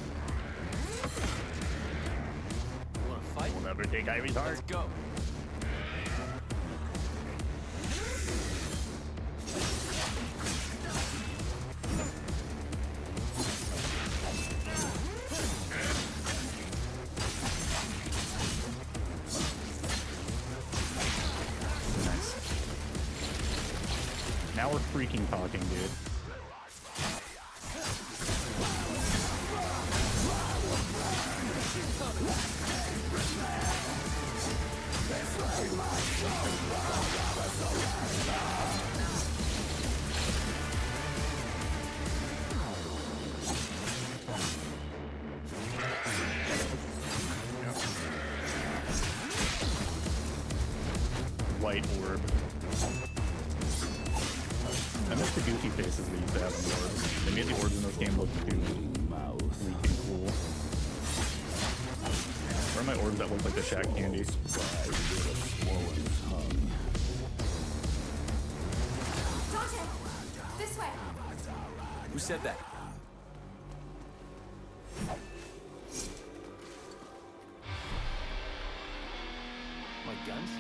You wanna fight? We'll never take Ivy's heart. Let's go. Now we're freaking talking, dude. White orb. I miss the goofy faces we used to have in the orbs. They made the orbs in this game look too sleek and cool. Where are my orbs that look like the Shaq candy? Dante! This way! Who said that? My guns?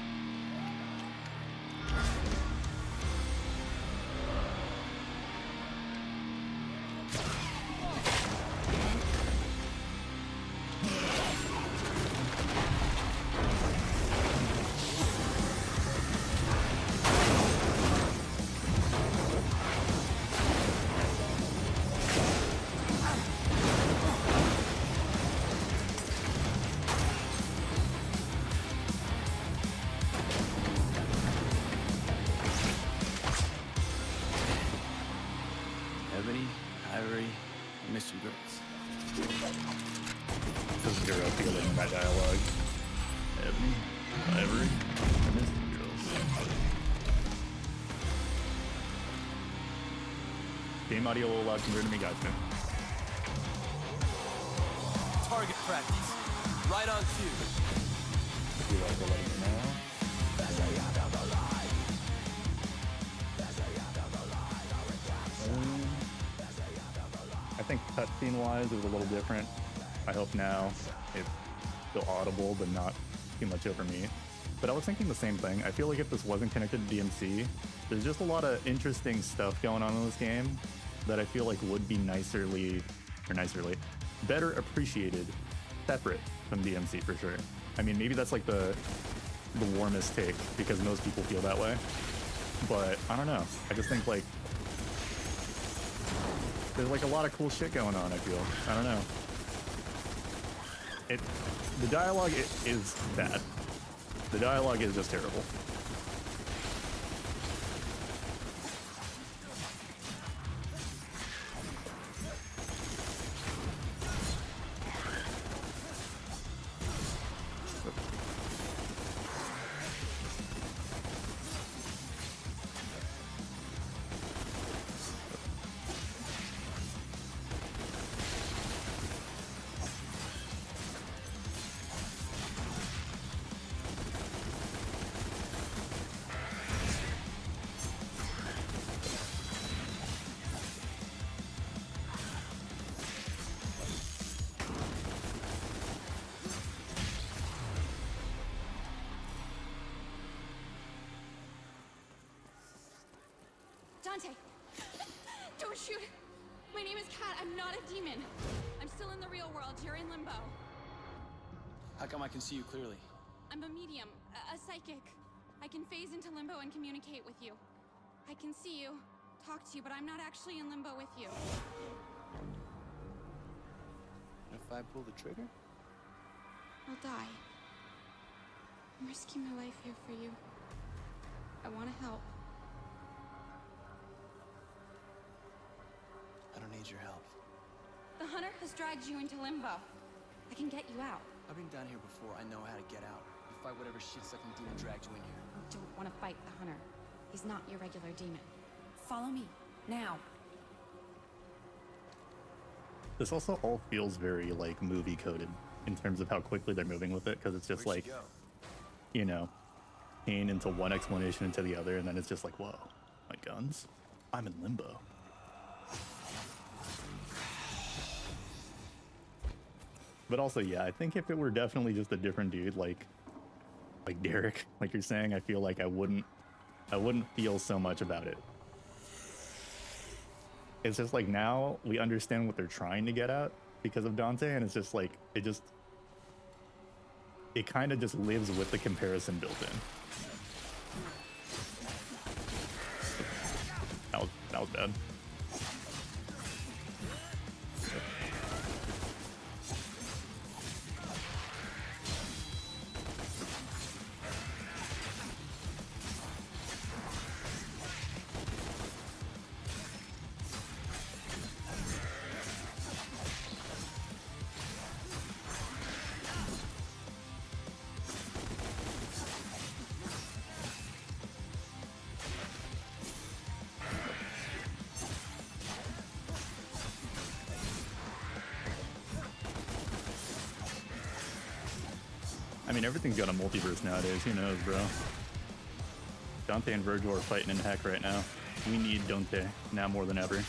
Ebony, Ivory, I miss you girls. This is Zero feeling in that dialogue. Ebony, Ivory, I miss you girls. Game audio a little loud compared to me, guys. Target practice. Right on cue. You like to let me know? I think cutscene wise it was a little different. I hope now it's still audible but not too much over me. But I was thinking the same thing. I feel like if this wasn't connected to DMC, there's just a lot of interesting stuff going on in this game that I feel like would be better appreciated separate from DMC for sure. I mean, maybe that's like the warmest take because most people feel that way. But I don't know. I just think like there's like a lot of cool shit going on, I feel. I don't know. The dialogue is bad. The dialogue is just terrible. Dante! Don't shoot! My name is Kat. I'm not a demon. I'm still in the real world. You're in limbo. How come I can see you clearly? I'm a medium, a psychic. I can phase into limbo and communicate with you. I can see you, talk to you, but I'm not actually in limbo with you. If I pull the trigger? I'll die. I'm risking my life here for you. I want to help. I don't need your help. The hunter has dragged you into limbo. I can get you out. I've been down here before. I know how to get out. You fight whatever shit-sucking demon dragged you in here. You don't want to fight the hunter. He's not your regular demon. Follow me, now. This also all feels very like movie coded in terms of how quickly they're moving with it, because it's just Where'd she like, go? you know, pain into one explanation into the other, and then it's just like, whoa, my guns? I'm in limbo. But also, yeah, I think if it were definitely just a different dude, like Derek, like you're saying, I feel like I wouldn't feel so much about it. It's just like now we understand what they're trying to get at because of Dante, and it's just like it kind of just lives with the comparison built in. That was bad. I mean, everything's got a multiverse nowadays. Who knows, bro? Dante and Virgil are fighting in heck right now. We need Dante now more than ever.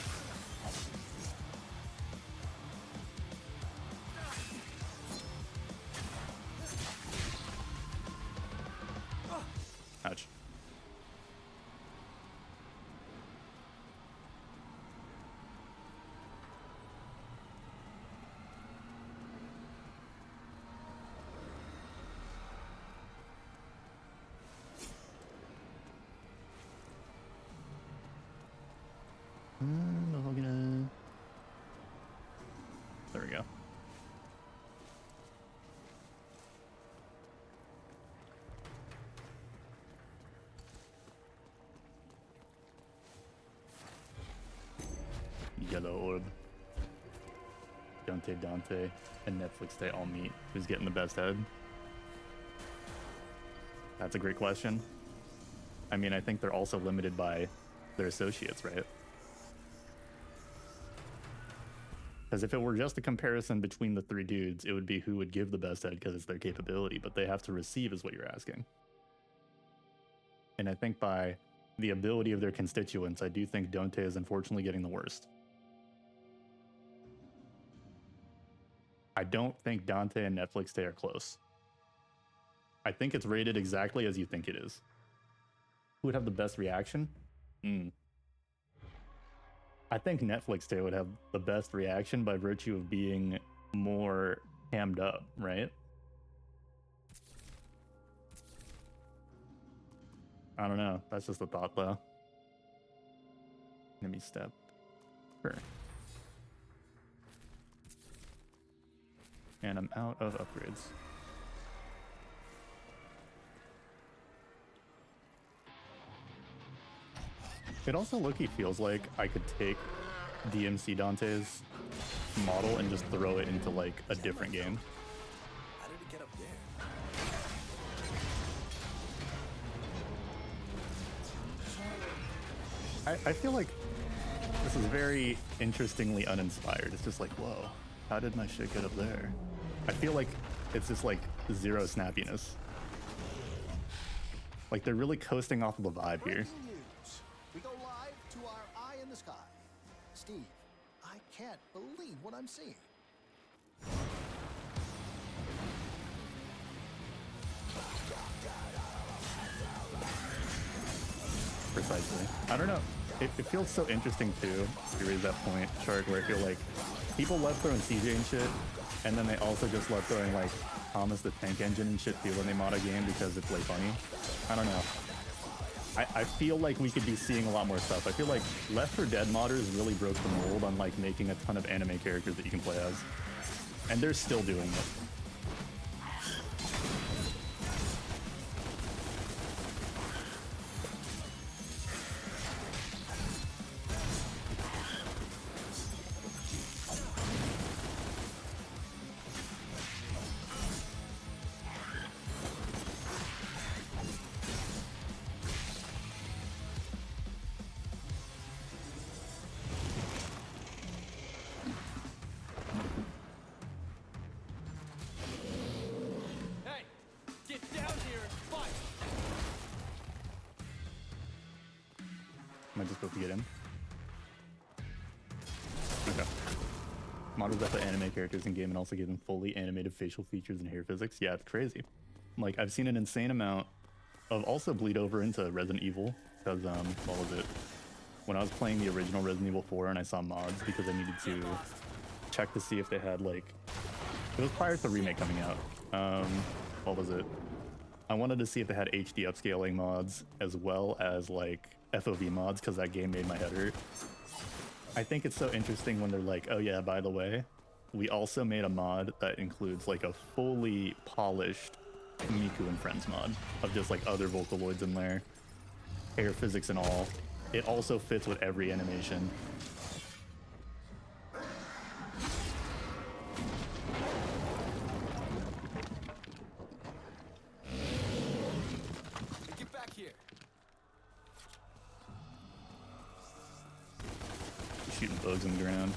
Ouch. There we go. Yellow orb. Dante, and Netflix, they all meet. Who's getting the best head? That's a great question. I mean, I think they're also limited by their associates, right? Because if it were just a comparison between the three dudes, it would be who would give the best head because it's their capability, but they have to receive is what you're asking. And I think by the ability of their constituents, I do think Dante is unfortunately getting the worst. I don't think Dante and Netflix Day are close. I think it's rated exactly as you think it is. Who would have the best reaction? I think Netflix Day would have the best reaction by virtue of being more hammed up, right? I don't know. That's just a thought, though. Enemy step. Sure. And I'm out of upgrades. It also low-key feels like I could take DMC Dante's model and just throw it into like a different game. How did it get up there? I feel like this is very interestingly uninspired. It's just like, whoa, how did my shit get up there? I feel like it's just like zero snappiness. Like they're really coasting off of the vibe here. We go live to our eye in the sky. Steve, I can't believe what I'm seeing. Precisely. I don't know. It feels so interesting too, to raise that point, Shark, where I feel like people love throwing CJ and shit, and then they also just love throwing like Thomas the Tank Engine and shit too when they mod a game because it's like funny. I don't know. I feel like we could be seeing a lot more stuff. I feel like Left 4 Dead modders really broke the mold on like making a ton of anime characters that you can play as. And they're still doing it. Am I just supposed to get him? Okay. Modders that put anime characters in game and also give them fully animated facial features and hair physics. Yeah, it's crazy. Like, I've seen an insane amount of also bleed over into Resident Evil, because, what was it? When I was playing the original Resident Evil 4 and I saw mods because I needed to check to see if they had, like... It was prior to the remake coming out. What was it? I wanted to see if they had HD upscaling mods, as well as, like, FOV mods because that game made my head hurt. I think it's so interesting when they're like, oh yeah, by the way, we also made a mod that includes like a fully polished Miku and Friends mod of just like other Vocaloids in there, hair physics and all. It also fits with every animation. Get back here. Shooting bugs in the ground.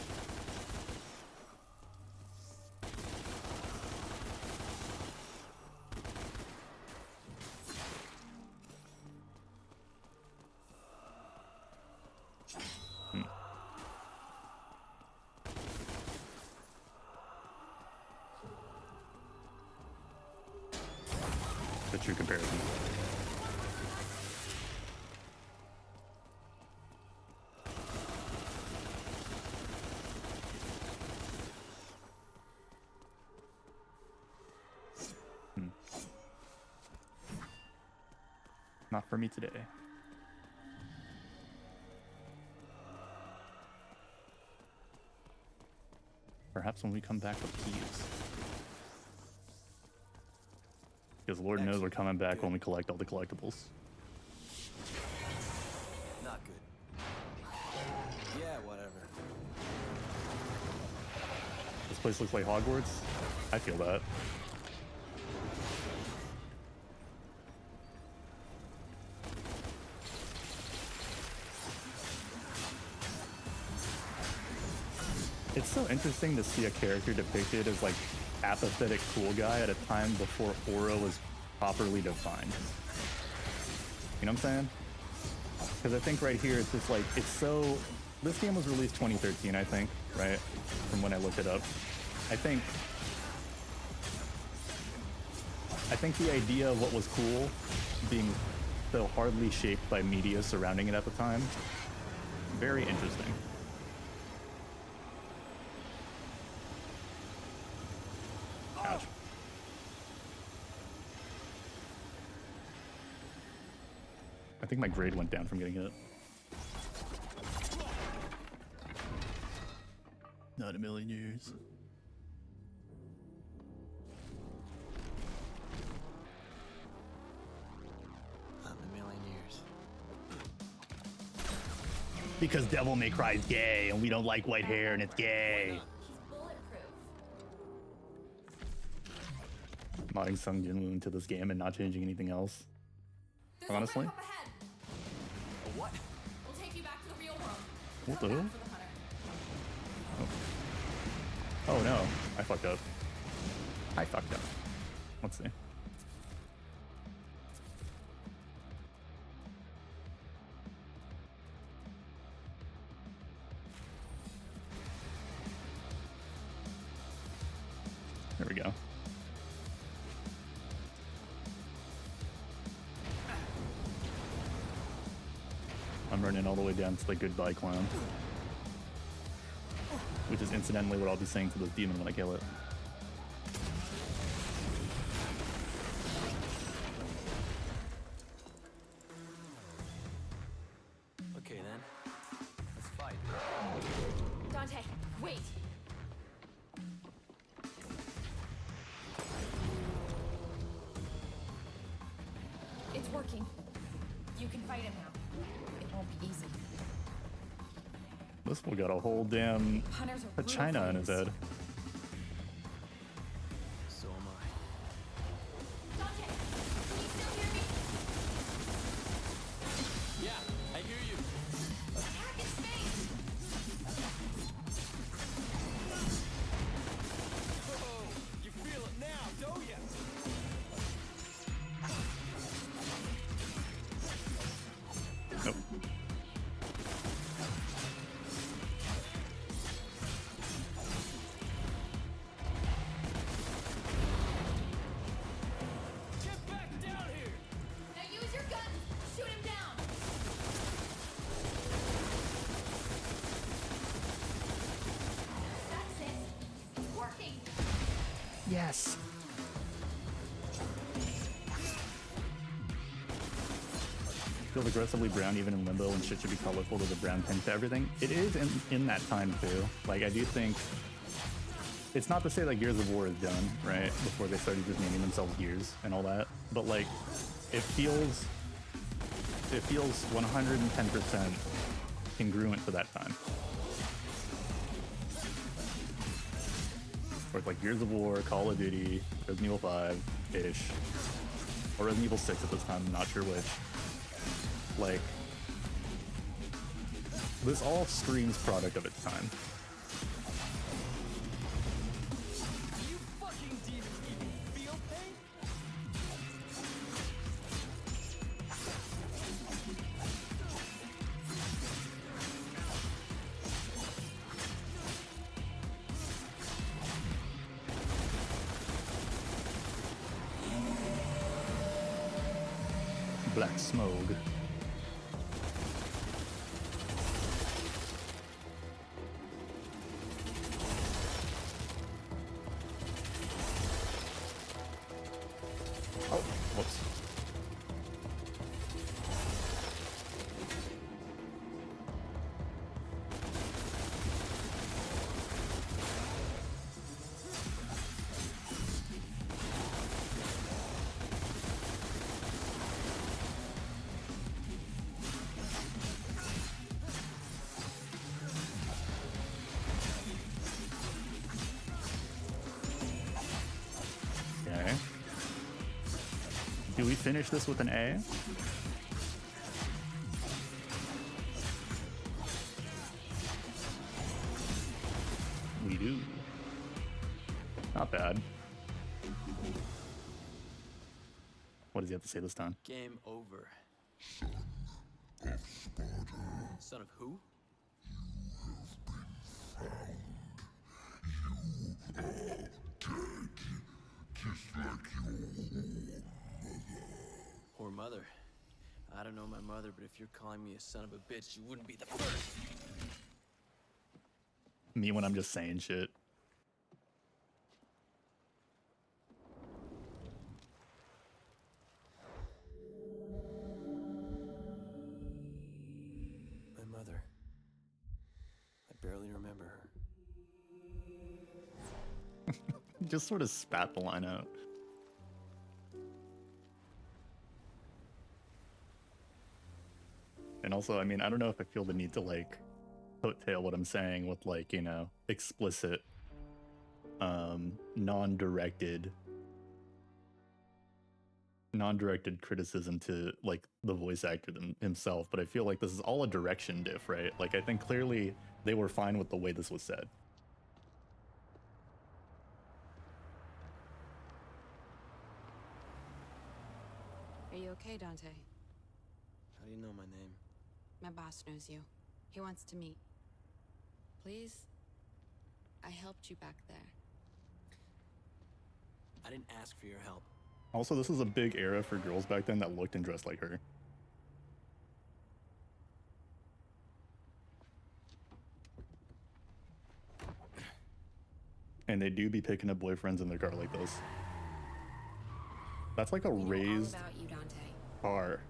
The true comparison. Not for me today. Perhaps when we come back with keys. Because Lord knows we're coming back when we collect all the collectibles. Not good. Yeah, whatever. This place looks like Hogwarts. I feel that. It's so interesting to see a character depicted as like apathetic cool guy at a time before aura was properly defined. You know what I'm saying? Because I think right here it's just like, it's so, this game was released 2013, I think, right? From when I looked it up. I think the idea of what was cool being so hardly shaped by media surrounding it at the time, very interesting. Ouch. I think my grade went down from getting hit. Not a million years. Not in a million years. Because Devil May Cry is gay and we don't like white hair and it's gay. Modding Sung Jinwoo into this game and not changing anything else. Honestly. What? We'll take you back to the real world. What the hell? Oh no, I fucked up. I fucked up. Let's see. There we go. I'm running all the way down to the goodbye clown. Which is incidentally what I'll be saying to this demon when I kill it. Okay then. Let's fight. Dante, wait. It's working. You can fight him now. It won't be easy. This fool got a whole damn China in his head. So am I. Dante, can you still hear me? Yeah, I hear you. Attack his face! Oh, you feel it now, don't ya? Nope. Get back down here! Now use your gun! Shoot him down! That's it! It's working! Yes. feels aggressively brown even in Limbo, and shit should be colorful to the brown tint to everything. It is in that time too. Like, I do think it's not to say that Gears of War is done, right? Before they started just naming themselves Gears and all that, but like, it feels 110% congruent to that time. Or it's like Gears of War, Call of Duty, Resident Evil 5-ish, or Resident Evil 6 at this time, I'm not sure which. Like, this all screams product of its time. You fucking demons even feel pain? Black Smoke. Oh, whoops. Okay. Do we finish this with an A? We do. Not bad. What does he have to say this time? Game over. Son of who? Or mother. I don't know my mother, but if you're calling me a son of a bitch, you wouldn't be the first. Me when I'm just saying shit. My mother. I barely remember her. Just sort of spat the line out. And also, I mean, I don't know if I feel the need to like coattail what I'm saying with like, you know, explicit, non-directed criticism to like the voice actor himself, but I feel like this is all a direction diff, right? Like, I think clearly they were fine with the way this was said. Are you okay, Dante? How do you know my name? My boss knows you. He wants to meet. Please? I helped you back there. I didn't ask for your help. Also, this was a big era for girls back then that looked and dressed like her. And they do be picking up boyfriends in their car like this. That's like a raised car.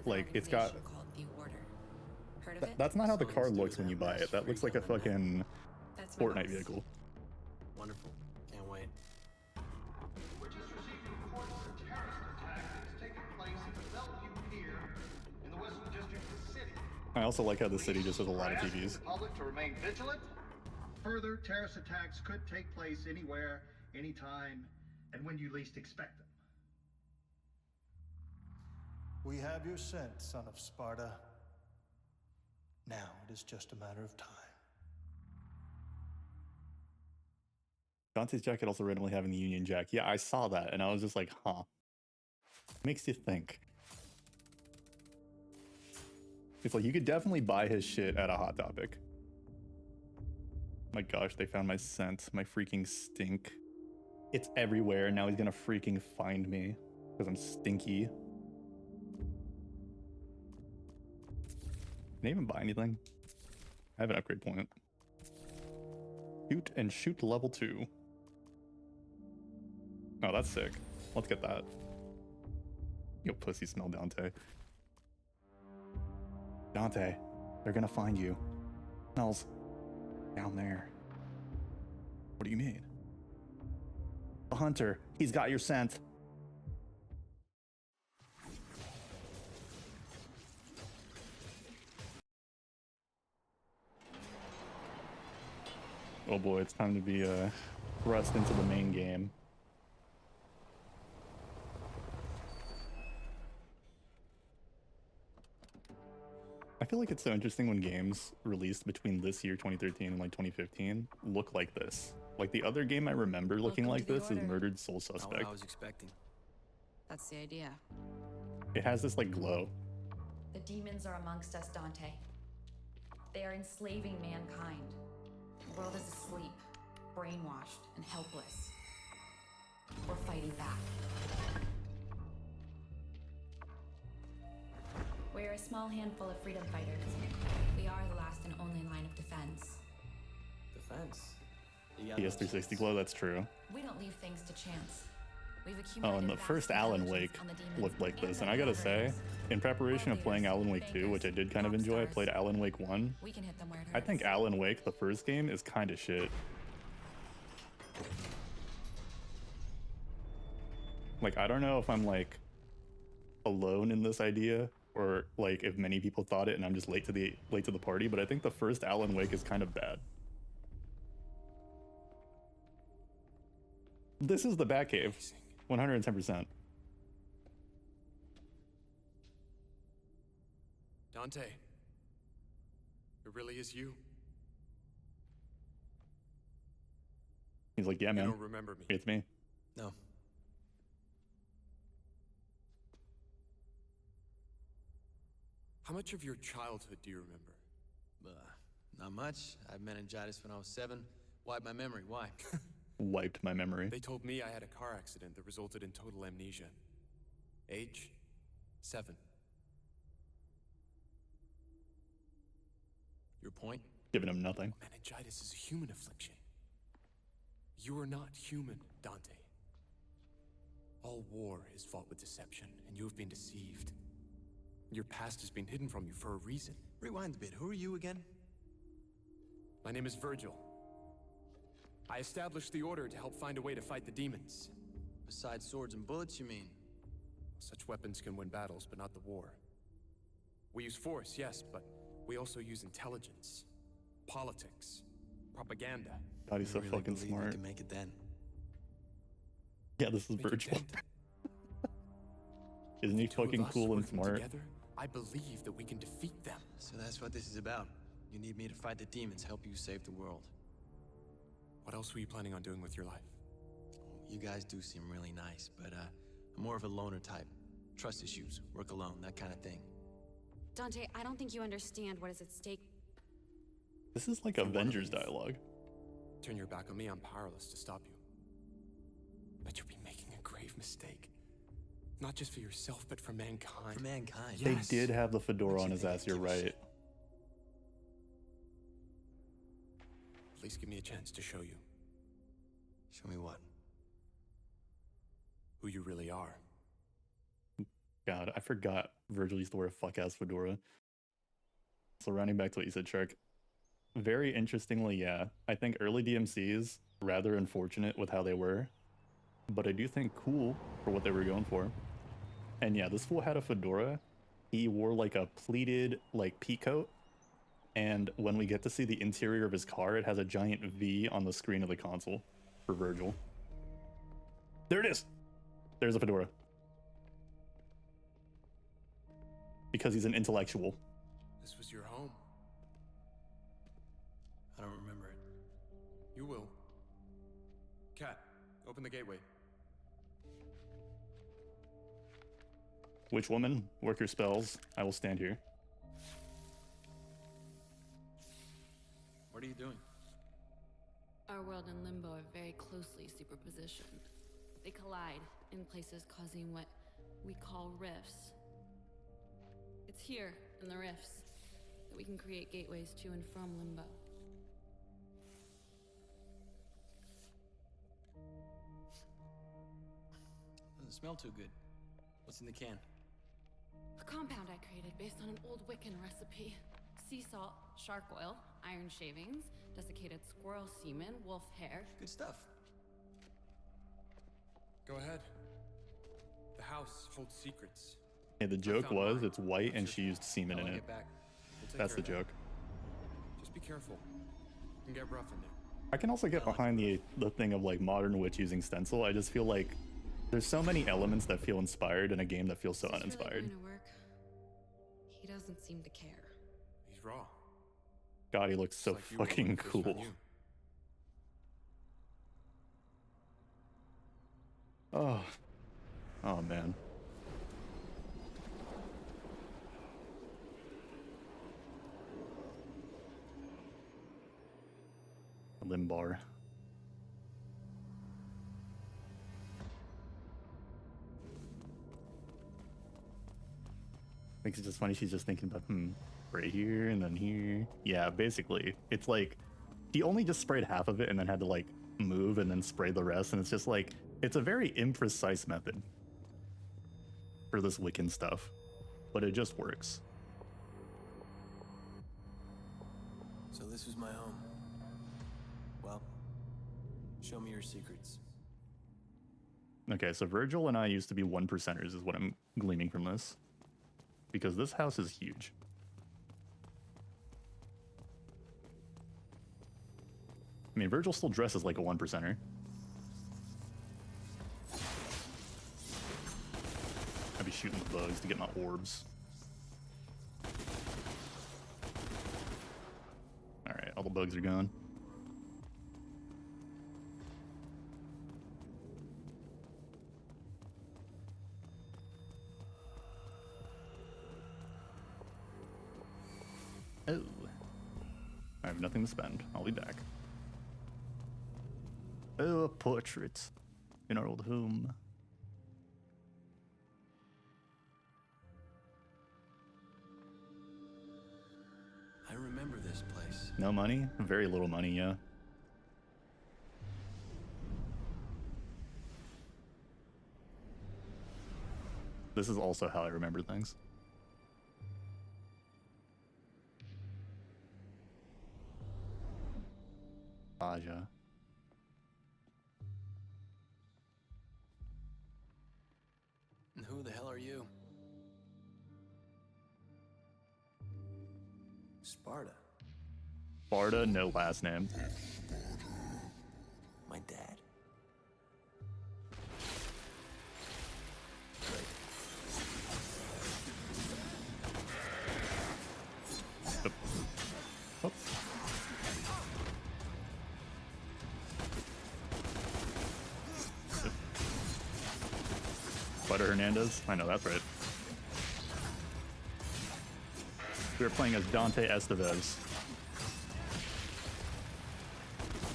Like, it's got... That's not how the car looks when you buy it. That looks like a fucking Fortnite vehicle. Wonderful. Can't wait. We're just receiving reports of a terrorist attack that's taken place at the Bellevue Pier in the Western District of the city. I also like how the city just has a lot of TVs. The public to remain vigilant. Further terrorist attacks could take place anywhere, anytime, and when you least expect them. We have your scent, son of Sparta. Now it is just a matter of time. Dante's jacket also randomly having the Union Jack. Yeah, I saw that, and I was just like, huh. Makes you think. It's like, you could definitely buy his shit at a Hot Topic. My gosh, they found my scent. My freaking stink. It's everywhere, and now he's gonna freaking find me. Because I'm stinky. Can I even buy anything? I have an upgrade point. Shoot and shoot level 2. Oh, that's sick. Let's get that. Yo, pussy smell, Dante. Dante, they're gonna find you. Nels, down there. What do you mean? The hunter, he's got your scent. Oh boy, it's time to be thrust into the main game. I feel like it's so interesting when games released between this year, 2013, and like 2015, look like this. Like the other game I remember looking like this is Murdered Soul Suspect. Not what I was expecting. That's the idea. It has this like glow. The demons are amongst us, Dante. They are enslaving mankind. The world is asleep, brainwashed, and helpless. We're fighting back. We're a small handful of freedom fighters. We are the last and only line of defense. Defense? PS360 glow, that's true. We don't leave things to chance. We've Oh, accumulated and the vast first Alan Wake intelligence on the demons looked like this, and their I gotta say, collaborators. in preparation of World playing leaders, Alan Wake 2, which I did kind of bankers, enjoy, I pop played stars. Alan Wake 1. We can hit them where it hurts. I think Alan Wake, the first game, is kind of shit. Like, I don't know if I'm like alone in this idea, or like if many people thought it and I'm just late to the party, but I think the first Alan Wake is kind of bad. This is the Batcave, 110%. Dante, it really is you. He's like, yeah, man. You don't remember me. It's me. No. How much of your childhood do you remember? Not much. I had meningitis when I was 7. Wiped my memory. Why? Wiped my memory. They told me I had a car accident that resulted in total amnesia. Age? 7. Your point? Giving him nothing. Meningitis is a human affliction. You are not human, Dante. All war is fought with deception, and you have been deceived. Your past has been hidden from you for a reason. Rewind a bit. Who are you again? My name is Virgil. I established the Order to help find a way to fight the demons. Besides swords and bullets, you mean? Such weapons can win battles, but not the war. We use force, yes, but we also use intelligence, politics, propaganda. God, he's so really fucking believe smart. We can make it then. Yeah, this is Make it Virgil. then. Isn't he Two of fucking us cool and working smart? Together, I believe that we can defeat them. So that's what this is about. You need me to fight the demons, help you save the world. What else were you planning on doing with your life? You guys do seem really nice, but I'm more of a loner type. Trust issues, work alone, that kind of thing. Dante, I don't think you understand what is at stake. This is like Avengers dialogue. Turn your back on me, I'm powerless to stop you. But you'll be making a grave mistake. Not just for yourself, but for mankind. For mankind? They Yes. did have the fedora But on you his think I ass, you're give a right. shit? Please give me a chance to show you Show me what? who you really are. God, I forgot Virgil used to wear a fuck-ass fedora. So rounding back to what you said, Shark. Very interestingly, yeah, I think early DMCs, rather unfortunate with how they were, but I do think cool for what they were going for. And yeah, this fool had a fedora. He wore like a pleated like pea coat. And when we get to see the interior of his car, it has a giant V on the screen of the console for Virgil. There it is. There's a fedora. Because he's an intellectual. This was your home. I don't remember it. You will. Cat, open the gateway. Witch woman, work your spells. I will stand here. What are you doing? Our world and Limbo are very closely superpositioned. They collide in places causing what we call rifts. It's here, in the rifts, that we can create gateways to and from Limbo. Doesn't smell too good. What's in the can? A compound I created based on an old Wiccan recipe. Sea salt, shark oil, iron shavings, desiccated squirrel semen, wolf hair. Good stuff. Go ahead. The house holds secrets. Hey, the joke was it's white and she used semen in it. That's the joke. Just be careful. It can get rough in there. I can also get behind the thing of like modern witch using stencil. I just feel like there's so many elements that feel inspired in a game that feels so uninspired. Really going to work? He doesn't seem to care. He's raw. God, he looks so Like you were when fucking he first found cool. you. Oh man. Limbar. Makes it just funny. She's just thinking about right here and then here. Yeah, basically, it's like he only just sprayed half of it and then had to like move and then spray the rest, and it's just like it's a very imprecise method for this Wiccan stuff, but it just works. So this was my home. Well, show me your secrets. Okay, so Virgil and I used to be 1%ers is what I'm gleaming from this. Because this house is huge. I mean, Virgil still dresses like a 1%er. I'd be shooting the bugs to get my orbs. Alright, all the bugs are gone. Oh. I have nothing to spend. I'll be back. Oh, a portrait in our old home. I remember this place. No money? Very little money, yeah. This is also how I remember things. Aja. And who the hell are you? Sparta. Sparta, no last name. My dad. Oh. Butter Hernandez? I know that's right. We were playing as Dante Estevez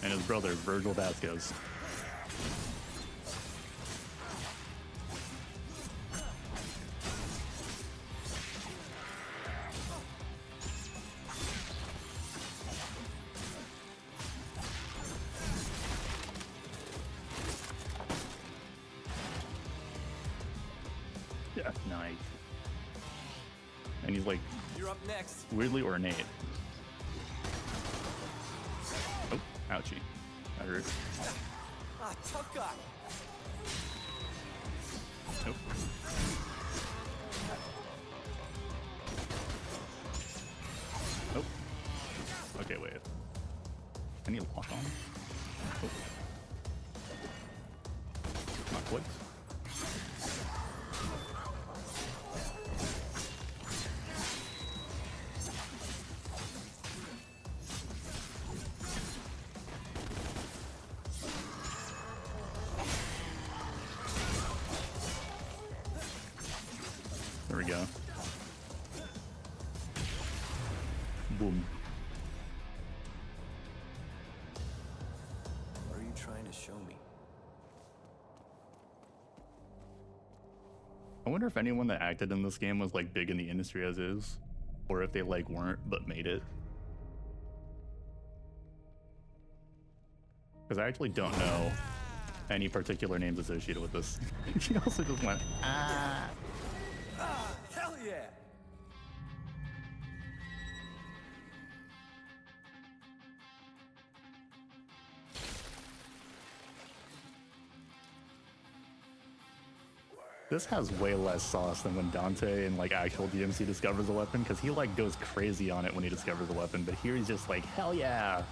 and his brother Virgil Vasquez. Yeah, nice. And he's like You're up next. weirdly ornate. Oh, ouchie. That hurt. Ah, tough guy. Nope. Nope. Okay, wait. I need lock on. Oh. Not quite. There we go. Boom. What are you trying to show me? I wonder if anyone that acted in this game was like big in the industry as is, or if they like weren't but made it. Because I actually don't know any particular names associated with this. She also just went, ah. Ah, hell yeah! This has way less sauce than when Dante in like actual DMC discovers a weapon, because he like goes crazy on it when he discovers a weapon, but here he's just like, hell yeah.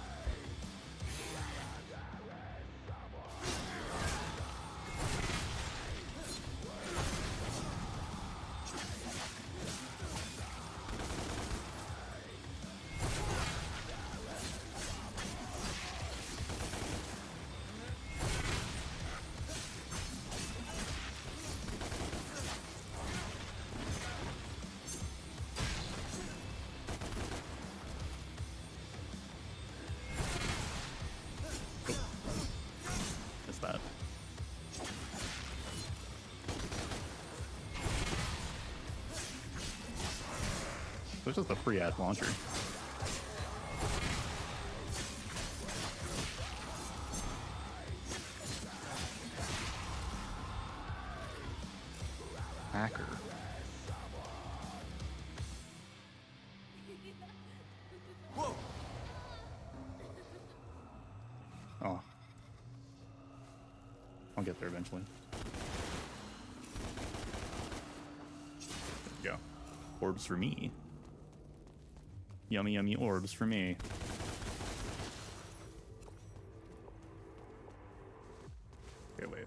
That. It's just a free ass launcher. Hacker. Whoa. Oh. I'll get there eventually. There we go. Orbs for me. Yummy, yummy orbs for me. Okay, wait.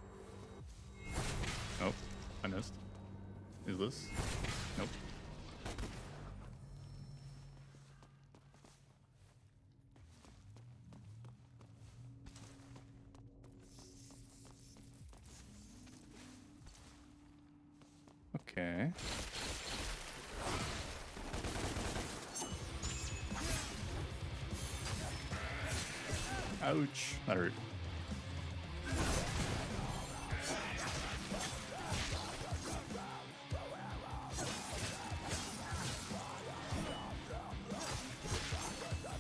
Nope. I missed. Is this? Nope. Okay. Ouch. That hurt.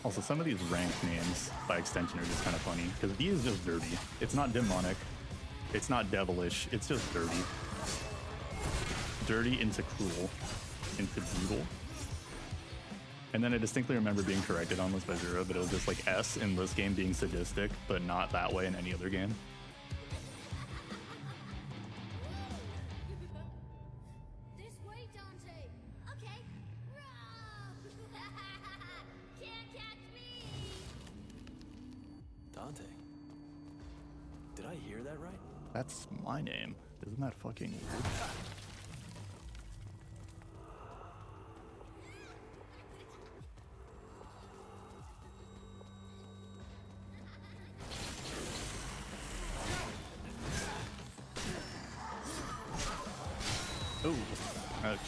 Also, some of these ranked names, by extension, are just kind of funny, because V is just dirty. It's not demonic. It's not devilish. It's just dirty. Dirty into cruel. Into brutal. And then I distinctly remember being corrected on this by Zero, but it was just like S in this game being sadistic, but not that way in any other game. This way, Dante. Okay. Can't catch me. Dante. Did I hear that right? That's my name. Isn't that fucking weird? Oh, ouch.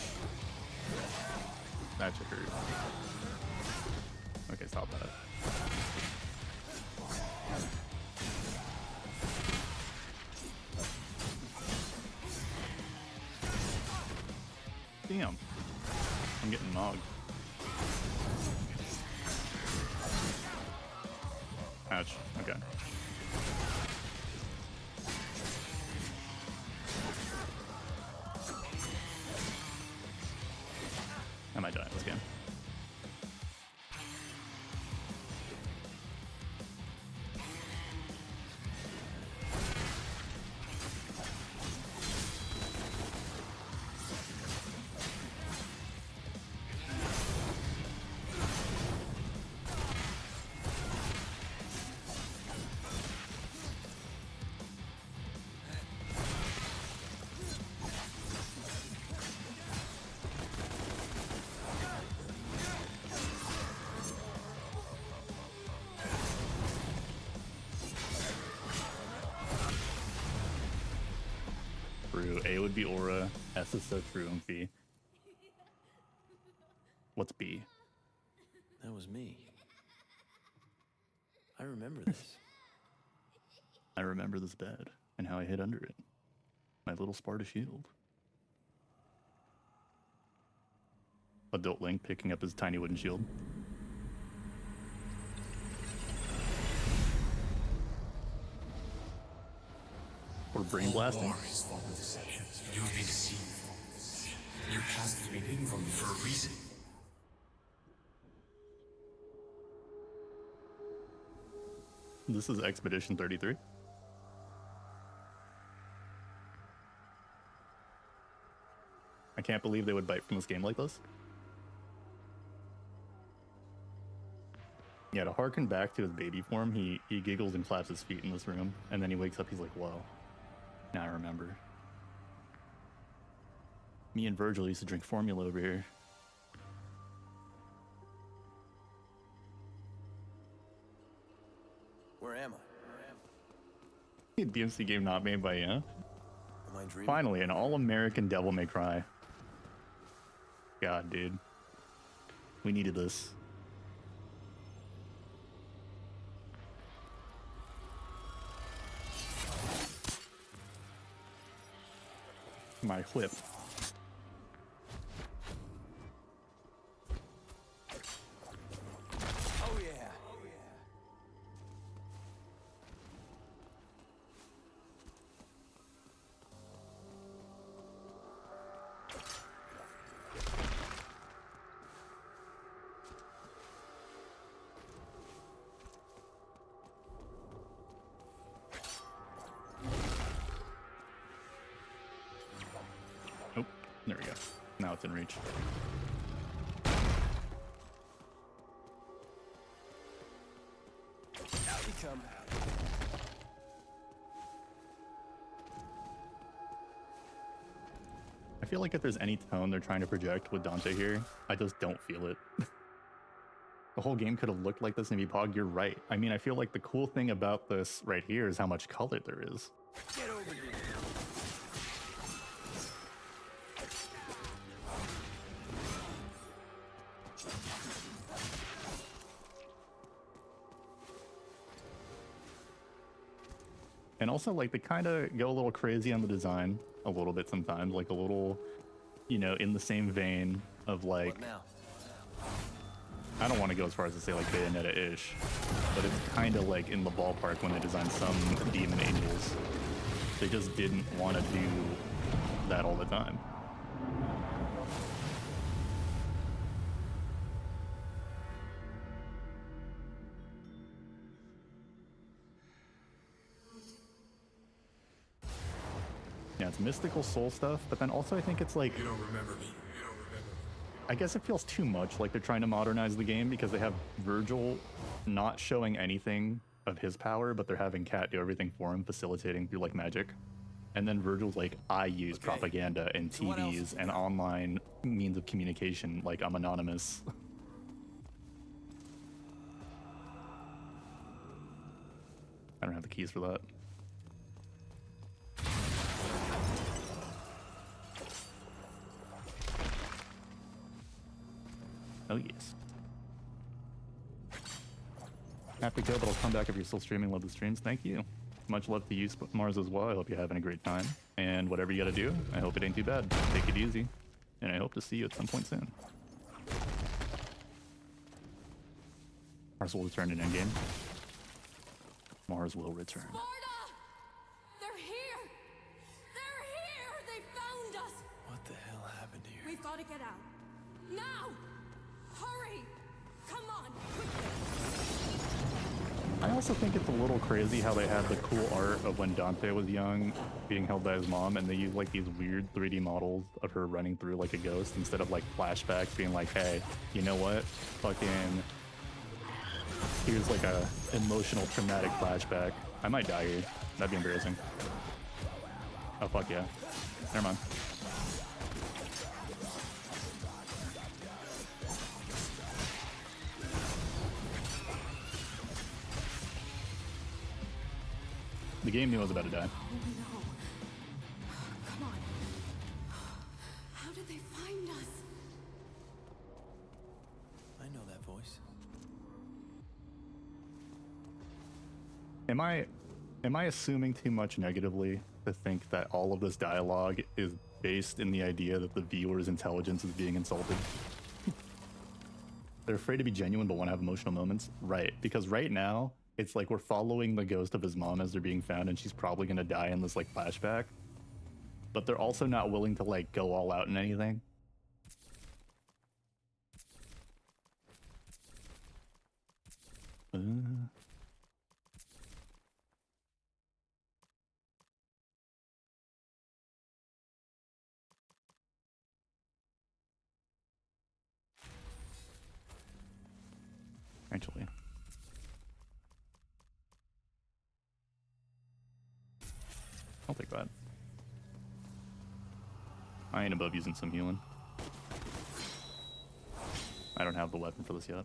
That should hurt. Okay, stop that. Damn. I'm getting mogged. Ouch. Okay. I might die in this game. A would be Aura, S is so true, and V. What's B? That was me. I remember this. I remember this bed and how I hid under it. My little Sparta shield. Adult Link picking up his tiny wooden shield. Or brain blasting. War is fought with deception. You've been deceived. Your past has been hidden from you for a reason. This is Expedition 33. I can't believe they would bite from this game like this. Yeah, to harken back to his baby form, he giggles and claps his feet in this room, and then he wakes up, he's like, whoa, now I remember. Me and Virgil used to drink formula over here. Where am I? DMC game not made by Am I dreaming? Finally, an all-American Devil May Cry. God, dude. We needed this. My whip. Oh yeah. Oh, there we go. Now it's in reach. Out we come. I feel like if there's any tone they're trying to project with Dante here, I just don't feel it. The whole game could have looked like this in Pog, you're right. I mean, I feel like the cool thing about this right here is how much color there is. Get over here. And also, like, they kind of go a little crazy on the design a little bit sometimes, like a little, you know, in the same vein of like, What now? I don't want to go as far as to say like Bayonetta-ish, but it's kind of like in the ballpark when they designed some demon angels. They just didn't want to do that all the time. Yeah, it's mystical soul stuff, but then also I think it's like, You don't remember me. You don't remember me. I guess it feels too much like they're trying to modernize the game because they have Virgil not showing anything of his power, but they're having Kat do everything for him, facilitating through like magic. And then Virgil's like, I use propaganda and So what else? TVs and online means of communication, like I'm anonymous. I don't have the keys for that. Oh yes. Have to go, but I'll come back if you're still streaming. Love the streams. Thank you. Much love to you, Mars, as well. I hope you're having a great time. And whatever you gotta do, I hope it ain't too bad. Take it easy. And I hope to see you at some point soon. Mars will return in endgame. Mars will return. Sparta! They're here! They're here! They found us! What the hell happened here? We've got to get out. Now! Hurry! Come on, quickly! I also think it's a little crazy how they had the cool art of when Dante was young, being held by his mom, and they use like these weird 3D models of her running through like a ghost instead of like flashbacks being like, hey, you know what? Fucking, here's like a emotional traumatic flashback. I might die here. That'd be embarrassing. Oh, fuck yeah. Never mind. The game knew I was about to die. Oh no. Come on. How did they find us? I know that voice. Am I assuming too much negatively to think that all of this dialogue is based in the idea that the viewer's intelligence is being insulted? They're afraid to be genuine but want to have emotional moments? Right, because right now, it's like we're following the ghost of his mom as they're being found and she's probably gonna die in this like flashback. But they're also not willing to like go all out in anything. Actually. I'll take that. I ain't above using some healing. I don't have the weapon for this yet.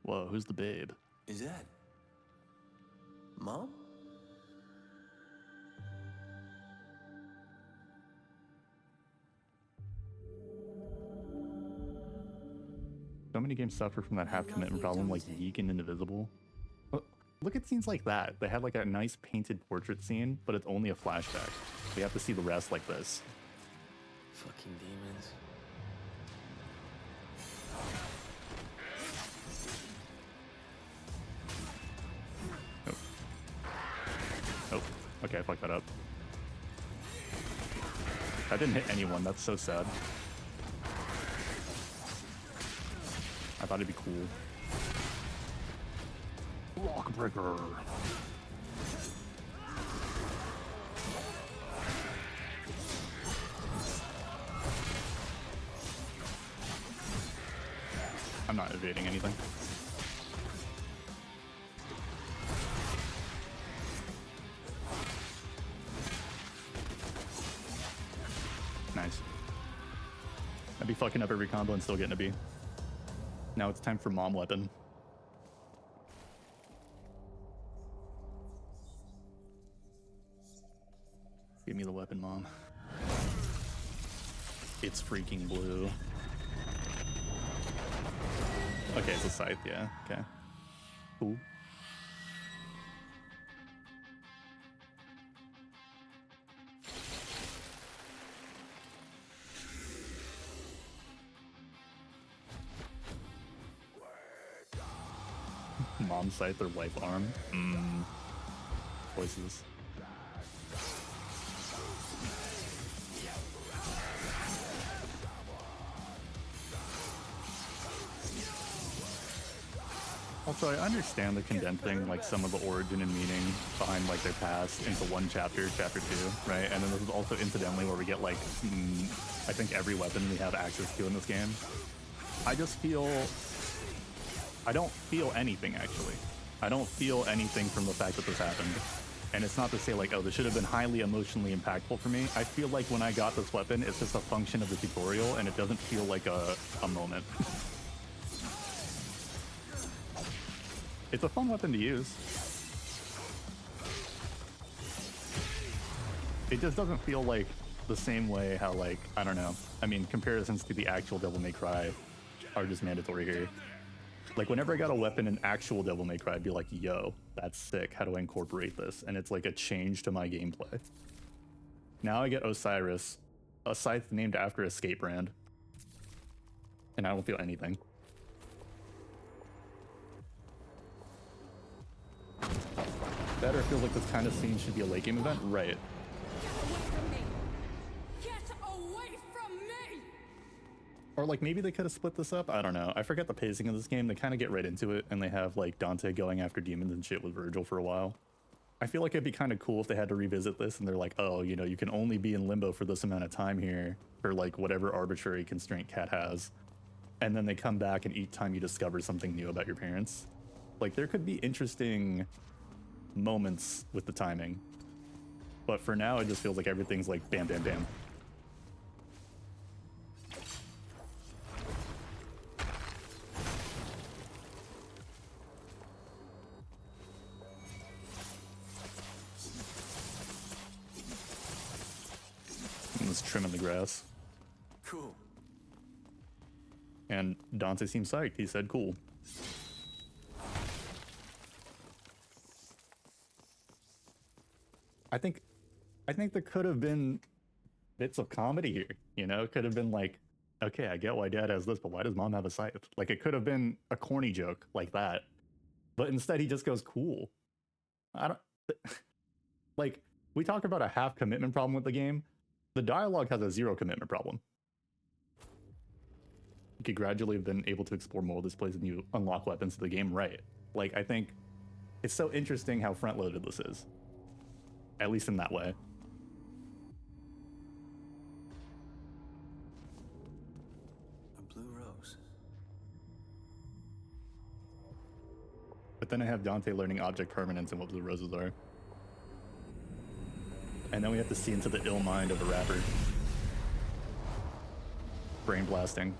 Whoa, who's the babe? Is that Mom? So many games suffer from that half commitment problem, like Yeek and Indivisible. Look at scenes like that. They had like a nice painted portrait scene, but it's only a flashback. We have to see the rest like this. Fucking demons. Oh, okay, I fucked that up. That didn't hit anyone, that's so sad. I thought it'd be cool. Rockbreaker. I'm not evading anything. Nice. I'd be fucking up every combo and still getting a B. Now it's time for mom weapon. Give me the weapon, Mom. It's freaking blue. Okay, it's a scythe, yeah. Okay. Cool. Mom scythe or wife arm? Voices. Also, I understand the condensing like some of the origin and meaning behind like their past into one chapter, chapter 2, right? And then this is also incidentally where we get like, I think every weapon we have access to in this game. I just feel, I don't feel anything actually. I don't feel anything from the fact that this happened. And it's not to say like, oh, this should have been highly emotionally impactful for me. I feel like when I got this weapon, it's just a function of the tutorial and it doesn't feel like a moment. It's a fun weapon to use. It just doesn't feel like the same way how like, I don't know. I mean, comparisons to the actual Devil May Cry are just mandatory here. Like whenever I got a weapon in actual Devil May Cry, I'd be like, yo, that's sick. How do I incorporate this? And it's like a change to my gameplay. Now I get Osiris, a scythe named after a skate brand. And I don't feel anything. Better feels like this kind of scene should be a late game event, right? Get away from me! Get away from me! Or like maybe they could have split this up. I don't know. I forget the pacing of this game. They kind of get right into it, and they have like Dante going after demons and shit with Virgil for a while. I feel like it'd be kind of cool if they had to revisit this, and they're like, oh, you know, you can only be in limbo for this amount of time here, for like whatever arbitrary constraint Cat has, and then they come back, and each time you discover something new about your parents, like there could be interesting moments with the timing, but for now it just feels like everything's like bam bam bam. Let's trim in the grass. Cool. And Dante seems psyched. He said cool. I think there could have been bits of comedy here, you know? It could have been like, okay, I get why dad has this, but why does mom have a scythe? Like it could have been a corny joke like that. But instead he just goes cool. I don't like we talk about a half commitment problem with the game. The dialogue has a 0 commitment problem. You could gradually have been able to explore more of this place and you unlock weapons to the game, right? Like I think it's so interesting how front loaded this is. At least in that way. But then I have Dante learning object permanence and what the roses are. And then we have to see into the ill mind of a rapper. Brain blasting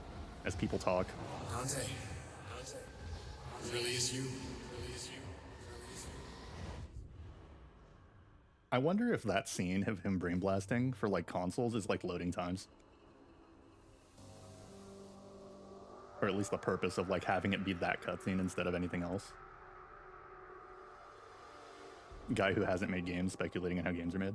as people talk. Dante. It really is you. I wonder if that scene of him brain blasting for like consoles is like loading times. Or at least the purpose of like having it be that cutscene instead of anything else. Guy who hasn't made games speculating on how games are made.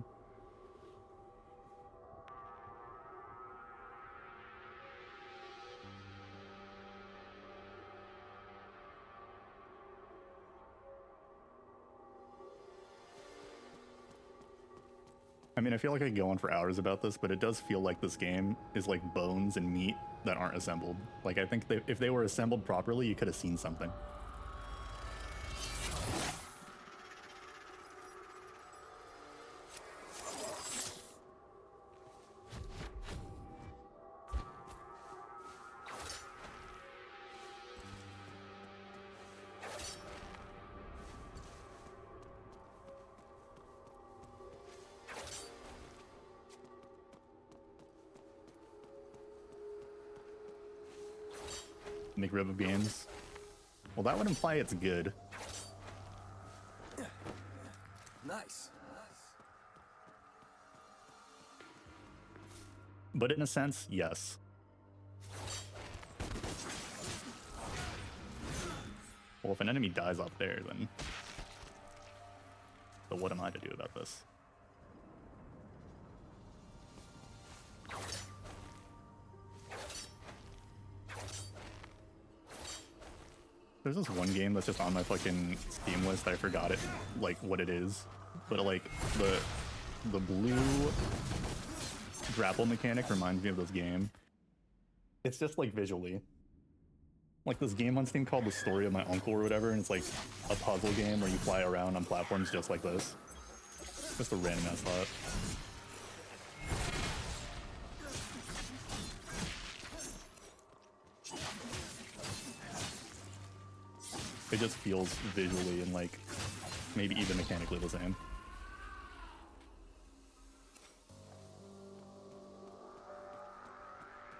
I mean, I feel like I could go on for hours about this, but it does feel like this game is like bones and meat that aren't assembled. Like, I think if they were assembled properly, you could have seen something. McRib of games. Well, that would imply it's good. Nice. But in a sense, yes. Well, if an enemy dies up there, then... So what am I to do about this? There's this one game that's just on my fucking Steam list. I forgot it, like, what it is. But, like, the blue grapple mechanic reminds me of this game. It's just, like, visually. Like, this game on Steam called The Story of My Uncle or whatever, and it's, like, a puzzle game where you fly around on platforms just like this. Just a random ass thought. It just feels visually and like maybe even mechanically the same.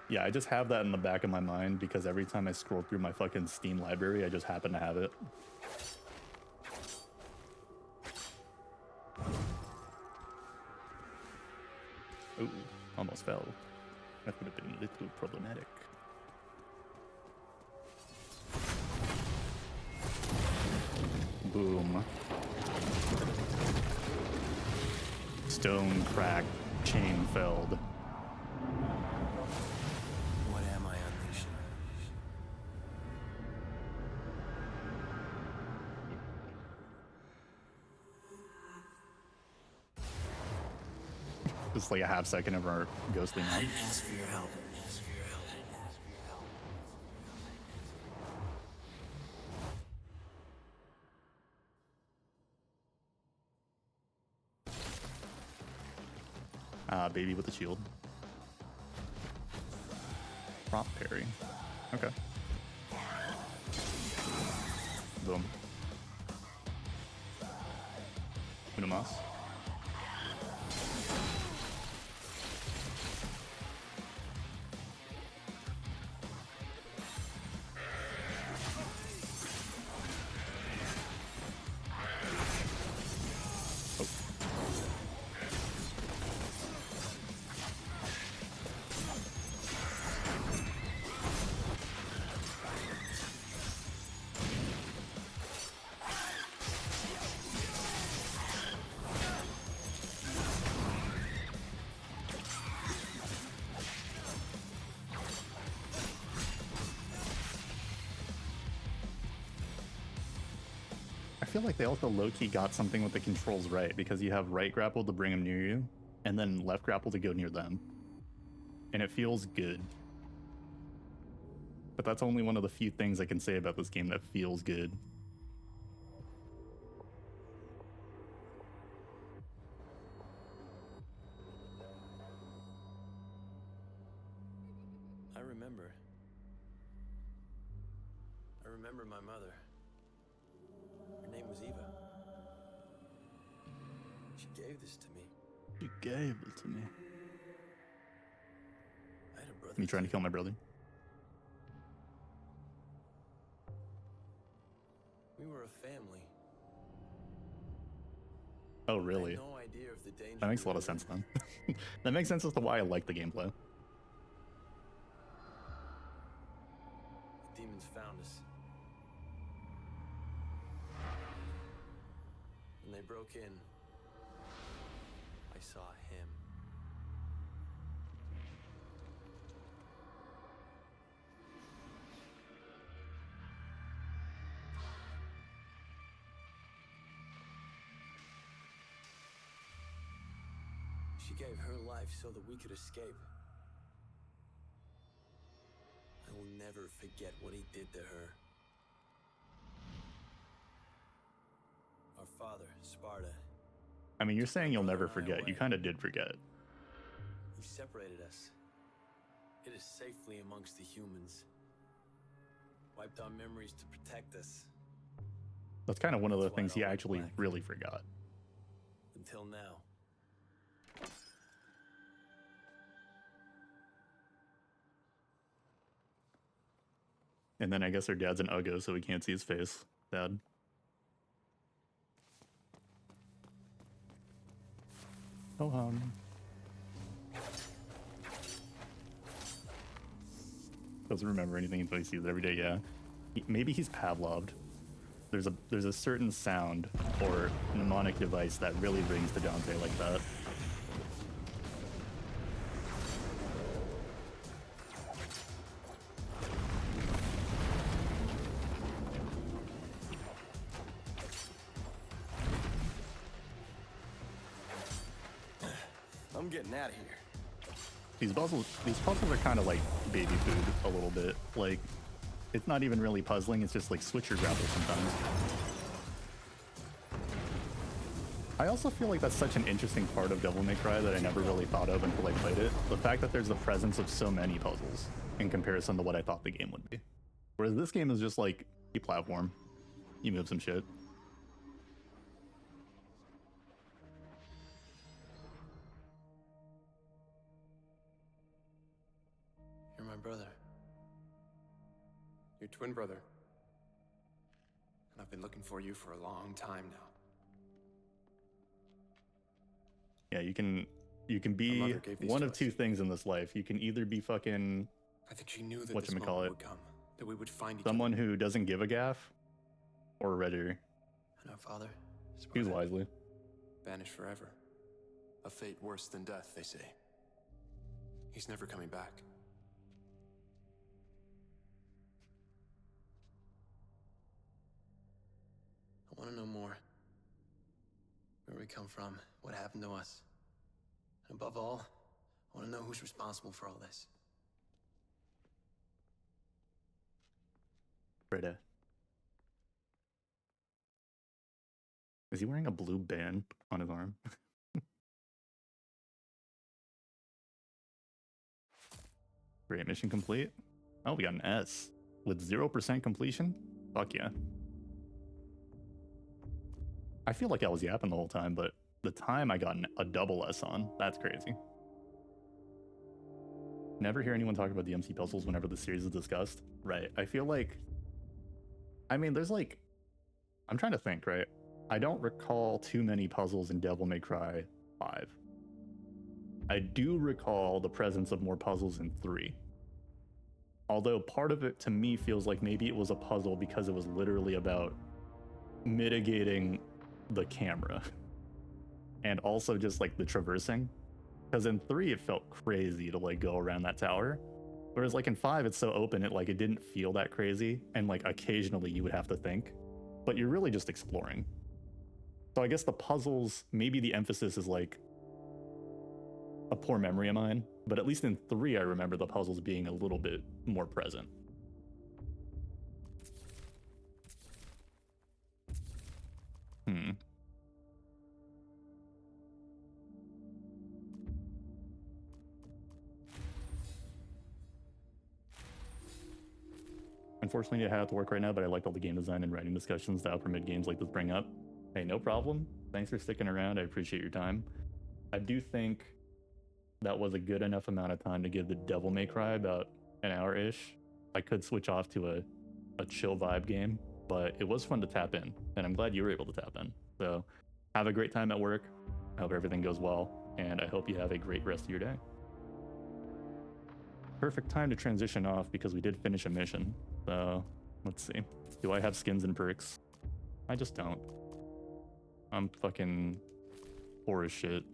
Yeah, I just have that in the back of my mind because every time I scroll through my fucking Steam library, I just happen to have it. Ooh, almost fell. That would have been a little problematic. Boom. Stone cracked, chain felled. What am I unleashing? Just like a half second of our ghostly mouth. Ask for your help. Baby with the shield. Prop parry. Okay. Boom. Uno más. I feel like they also low-key got something with the controls right, because you have right grapple to bring them near you, and then left grapple to go near them. And it feels good. But that's only one of the few things I can say about this game that feels good. I remember my mother. name was Eva. She gave this to me. You gave it to me. I had a brother. You trying to kill my brother? We were a family. Oh, really? I had no idea of the danger. That makes a lot of sense then. That makes sense as to why I like the gameplay. The demons found us. When they broke in, I saw him. She gave her life so that we could escape. I will never forget what he did to her. Our father, Sparta. I mean, you're saying you'll never forget. You kind of did forget. He separated us. Hid us safely amongst the humans. Wiped our memories to protect us. That's kind of one of the things he actually really forgot. Until now. And then I guess her dad's an Uggo, so we can't see his face. Dad. Oh, doesn't remember anything until he sees it every day. Yeah, maybe he's Pavloved. There's a certain sound or mnemonic device that really rings to Dante like that. I'm getting out of here. These puzzles are kind of like baby food a little bit. Like, it's not even really puzzling. It's just like switch your grapple sometimes. I also feel like that's such an interesting part of Devil May Cry that I never really thought of until I played it. The fact that there's the presence of so many puzzles in comparison to what I thought the game would be. Whereas this game is just like, you platform, you move some shit. You're my brother. Your twin brother. And I've been looking for you for a long time now. Yeah, you can be one of two things in this life. You can either be fucking, I think she knew that this moment would come, that we would find each someone who doesn't give a gaff, or Redder. And our father, choose wisely. Banished forever. A fate worse than death, they say. He's never coming back. I want to know more. Where we come from, what happened to us. And above all, I want to know who's responsible for all this. Redder. Is he wearing a blue band on his arm? Great, mission complete. Oh, we got an S with 0% completion. Fuck yeah. I feel like I was yapping the whole time, but the time I got a double S on, that's crazy. Never hear anyone talk about DMC puzzles whenever the series is discussed. Right. I feel like, I mean, there's like, I'm trying to think, right? I don't recall too many puzzles in Devil May Cry 5. I do recall the presence of more puzzles in 3. Although part of it to me feels like maybe it was a puzzle because it was literally about mitigating the camera and also just like the traversing, because in 3 it felt crazy to like go around that tower, whereas like in 5 it's so open it didn't feel that crazy, and like occasionally you would have to think, but you're really just exploring. So I guess the puzzles, maybe the emphasis is like a poor memory of mine, but at least in 3 I remember the puzzles being a little bit more present. In unfortunately, I have to work right now, but I liked all the game design and writing discussions that upper mid games like this bring up. Hey, no problem. Thanks for sticking around. I appreciate your time. I do think that was a good enough amount of time to give the Devil May Cry about an hour-ish. I could switch off to a chill vibe game, but it was fun to tap in, and I'm glad you were able to tap in. So have a great time at work. I hope everything goes well, and I hope you have a great rest of your day. Perfect time to transition off because we did finish a mission. So let's see. Do I have skins and perks? I just don't. I'm fucking poor as shit.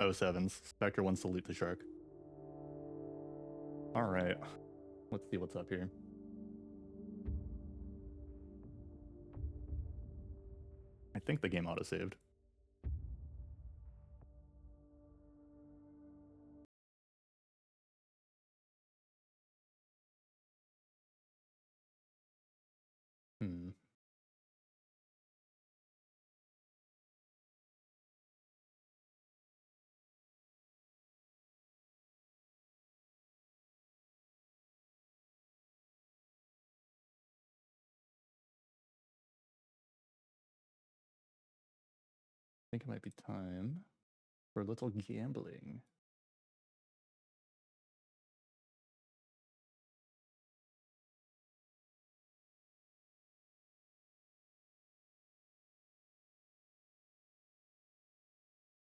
07s. Spectre wants to loot the shark. Alright. Let's see what's up here. I think the game auto-saved. I think it might be time for a little gambling.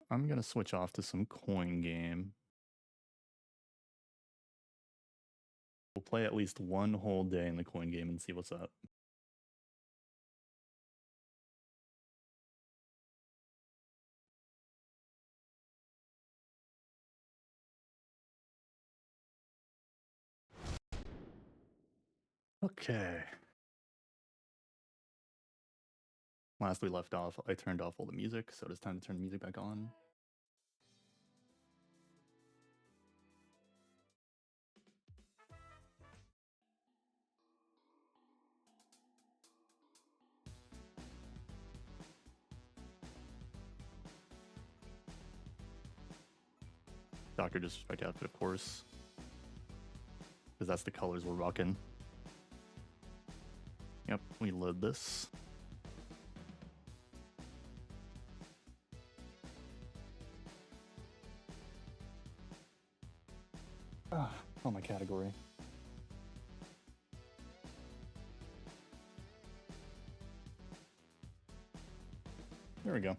I'm gonna switch off to some coin game. We'll play at least one whole day in the coin game and see what's up. Okay. Last we left off, I turned off all the music, so it's time to turn the music back on. Dr. Disrespect outfit, of course. Because that's the colors we're rocking. Yep, we load this. Oh, my category. There we go.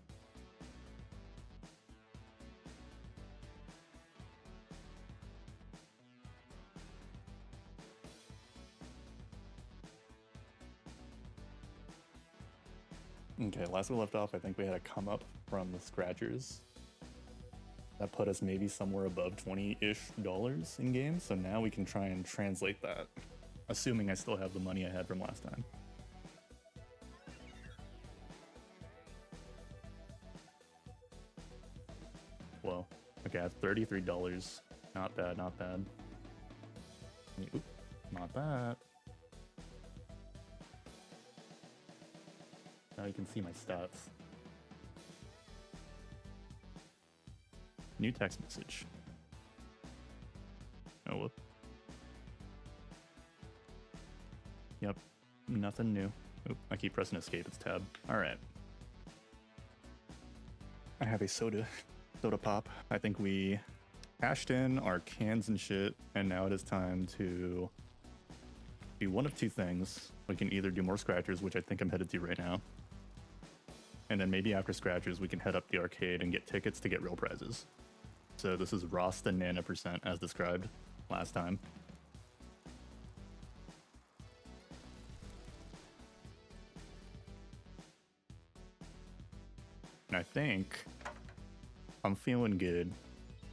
Okay, last we left off, I think we had a come up from the scratchers. That put us maybe somewhere above $20-ish in game, so now we can try and translate that, assuming I still have the money I had from last time. Whoa. Okay, I have $33. Not bad, not bad. Oop, not that. Now you can see my stats. New text message. Oh, whoop. Yep, nothing new. Oop, I keep pressing escape, it's tab. Alright. I have a soda pop. I think we cashed in our cans and shit, and now it is time to do one of two things. We can either do more scratchers, which I think I'm headed to right now, and then maybe after scratchers we can head up the arcade and get tickets to get real prizes. So this is Rasta Nana % as described last time. And I think I'm feeling good.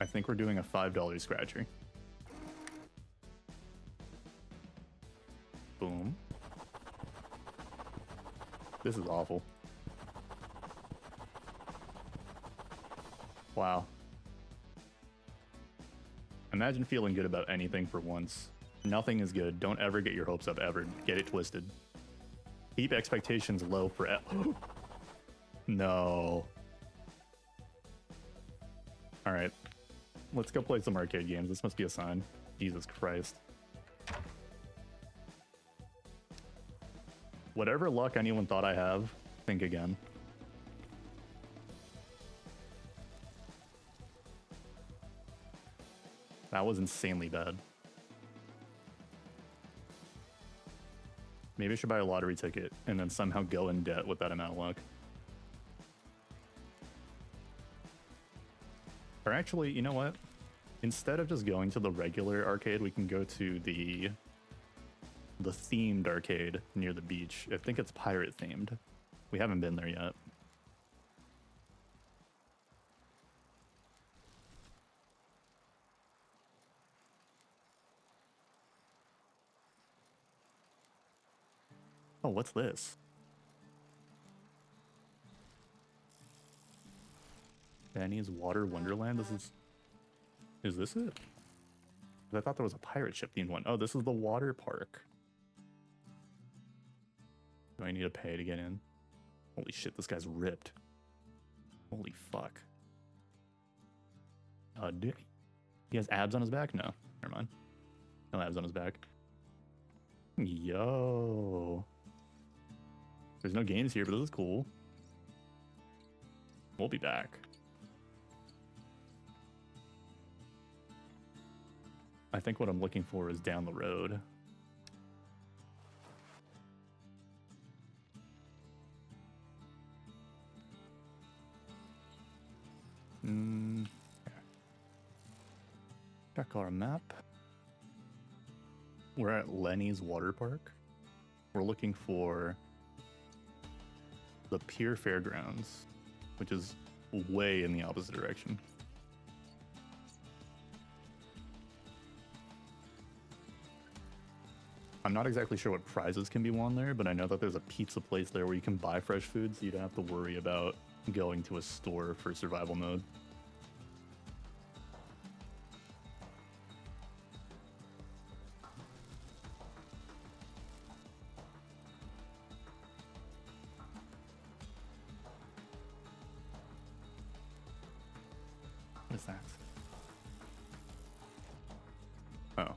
I think we're doing a $5 scratcher. Boom. This is awful. Wow. Imagine feeling good about anything for once. Nothing is good. Don't ever get your hopes up ever. Get it twisted. Keep expectations low for No. Alright. Let's go play some arcade games. This must be a sign. Jesus Christ. Whatever luck anyone thought I have, think again. That was insanely bad. Maybe I should buy a lottery ticket and then somehow go in debt with that amount of luck. Or actually, you know what? Instead of just going to the regular arcade, we can go to the themed arcade near the beach. I think it's pirate themed. We haven't been there yet. Oh, what's this? Benny's Water Wonderland? Is this it? I thought there was a pirate ship themed one. Oh, this is the water park. Do I need to pay to get in? Holy shit, this guy's ripped. Holy fuck. He has abs on his back? No, never mind. No abs on his back. Yo. There's no games here, but this is cool. We'll be back. I think what I'm looking for is down the road. Check our map. We're at Lenny's Water Park. We're looking for the Pier Fairgrounds, which is way in the opposite direction. I'm not exactly sure what prizes can be won there, but I know that there's a pizza place there where you can buy fresh food, so you don't have to worry about going to a store for survival mode. What is that? Oh.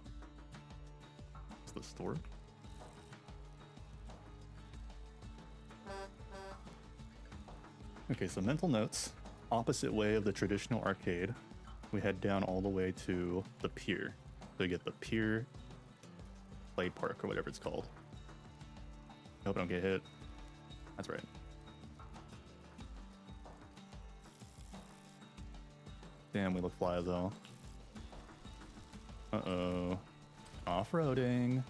It's the store? Okay, so mental notes. Opposite way of the traditional arcade. We head down all the way to the pier. So you get the pier play park or whatever it's called. I hope I don't get hit. That's right. Damn, we look fly as hell. Uh-oh. Off-roading.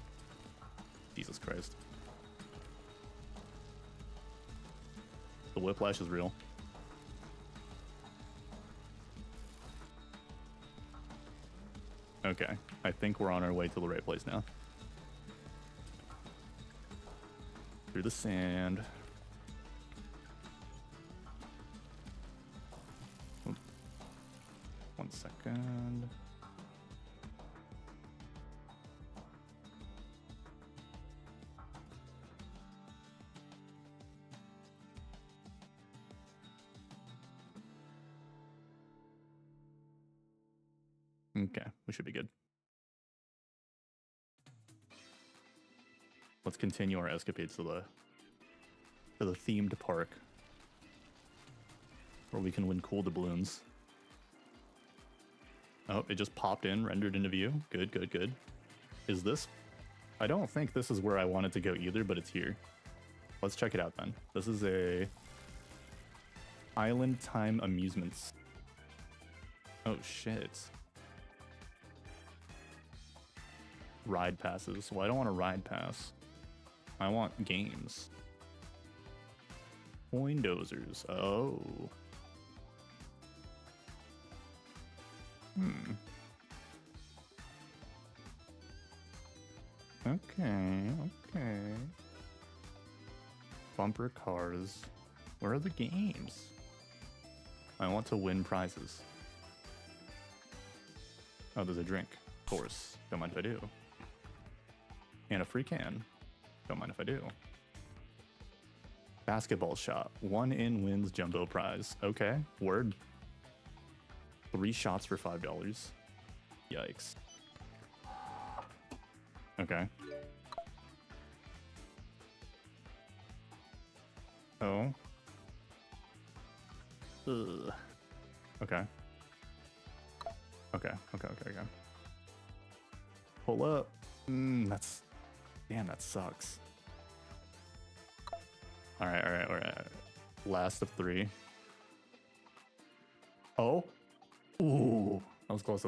Jesus Christ. The whiplash is real. Okay, I think we're on our way to the right place now. Through the sand. Oop. 1 second. Okay, we should be good. Let's continue our escapades to the themed park, where we can win cool doubloons. Oh, it just popped in, rendered into view. Good, good, good. Is this? I don't think this is where I wanted to go either, but it's here. Let's check it out then. This is a Island Time Amusements. Oh shit. Ride passes. Well, I don't want a ride pass. I want games. Coin dozers. Oh. Okay, okay. Bumper cars. Where are the games? I want to win prizes. Oh, there's a drink. Of course. Don't mind if I do. And a free can. Don't mind if I do. Basketball shop. 1 in wins jumbo prize. Okay, word. 3 shots for $5. Yikes. Okay. Oh. Ugh. Okay. Okay. Pull up. That's... Damn, that sucks. Alright. Last of 3. Oh. Ooh. That was close.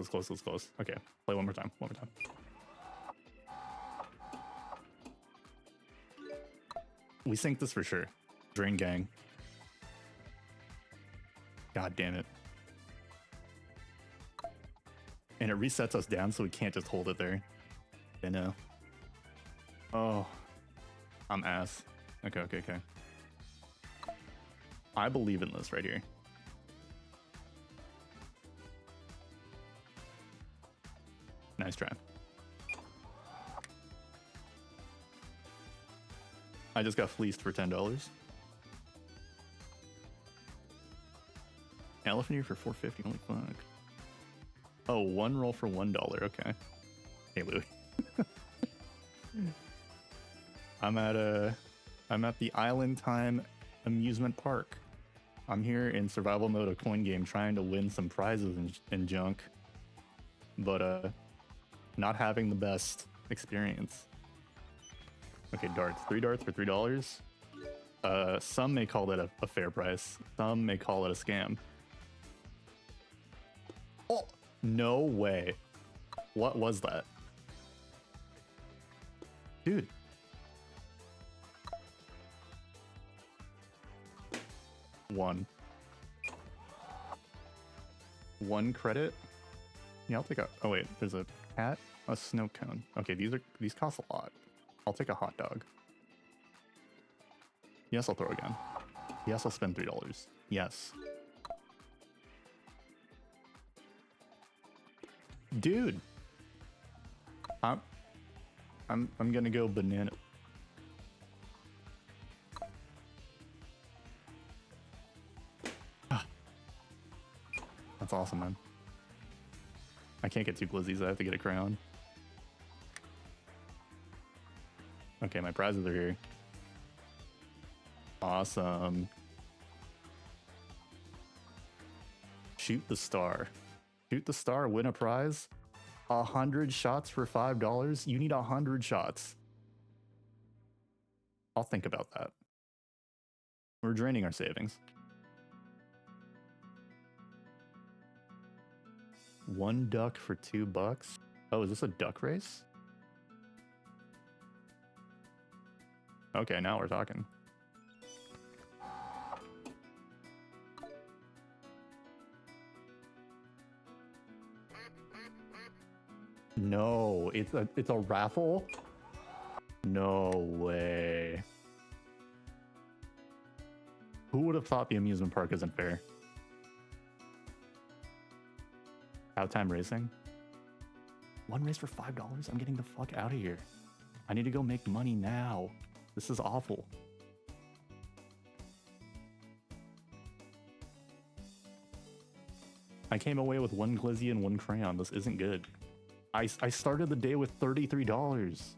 Okay. Play one more time. We sync this for sure. Drain gang. God damn it. And it resets us down so we can't just hold it there. I know. Oh. I'm ass. Okay. I believe in this right here. Nice try. I just got fleeced for $10. Elephant ear for $4.50. Holy fuck. Oh, 1 roll for $1. Okay. Hey, Louis. I'm at the Island Time amusement park. I'm here in survival mode, a coin game, trying to win some prizes and junk, but not having the best experience. Okay, darts. 3 darts for $3. Some may call that a fair price. Some may call it a scam. Oh, no way. What was that? Dude. One credit. Yeah, I'll take a... Oh wait, there's a hat, a snow cone. Okay, these cost a lot. I'll take a hot dog. Yes, I'll throw again. Yes, I'll spend $3. Yes. Dude. I'm gonna go banana. That's awesome, man. I can't get 2 glizzies, I have to get a crayon. Okay, my prizes are here. Awesome. Shoot the star. Shoot the star, win a prize. 100 shots for $5. You need 100 shots. I'll think about that. We're draining our savings. 1 duck for $2. Oh, is this a duck race? Okay, now we're talking. No, it's a raffle? No way. Who would have thought the amusement park isn't fair? Outtime racing? 1 race for $5? I'm getting the fuck out of here. I need to go make money now. This is awful. I came away with 1 glizzy and 1 crayon. This isn't good. I started the day with $33.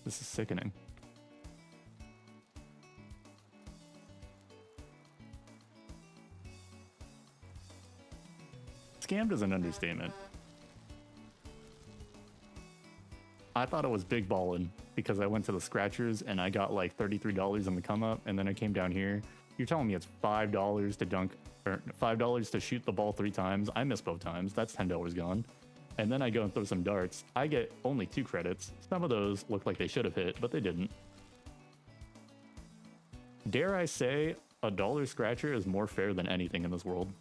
This is sickening. Scammed is an understatement. I thought it was big ballin' because I went to the scratchers and I got like $33 on the come up, and then I came down here. You're telling me it's $5 to dunk, or $5 to shoot the ball 3 times. I missed both times. That's $10 gone. And then I go and throw some darts. I get only 2 credits. Some of those look like they should have hit, but they didn't. Dare I say, a dollar scratcher is more fair than anything in this world.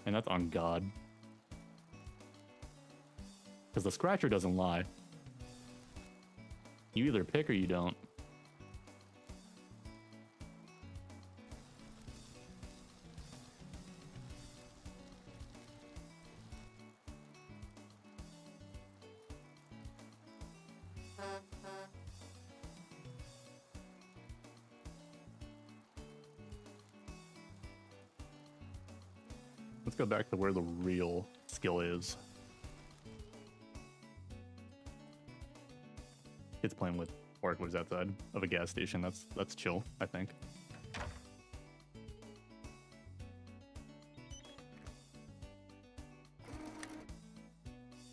And that's on God. Because the scratcher doesn't lie. You either pick or you don't. go back to where the real skill is. Kids playing with sparklers outside of a gas station. That's chill, I think.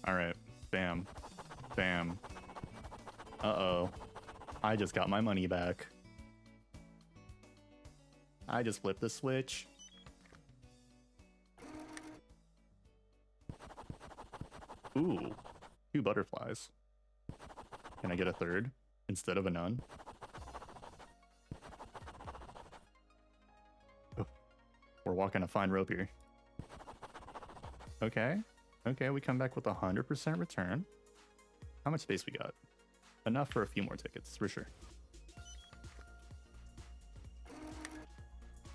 Alright. Bam. Bam. Uh-oh. I just got my money back. I just flipped the switch. Ooh. 2 butterflies. Can I get a third instead of a none? Oh, we're walking a fine rope here. Okay. Okay, we come back with 100% return. How much space we got? Enough for a few more tickets, for sure.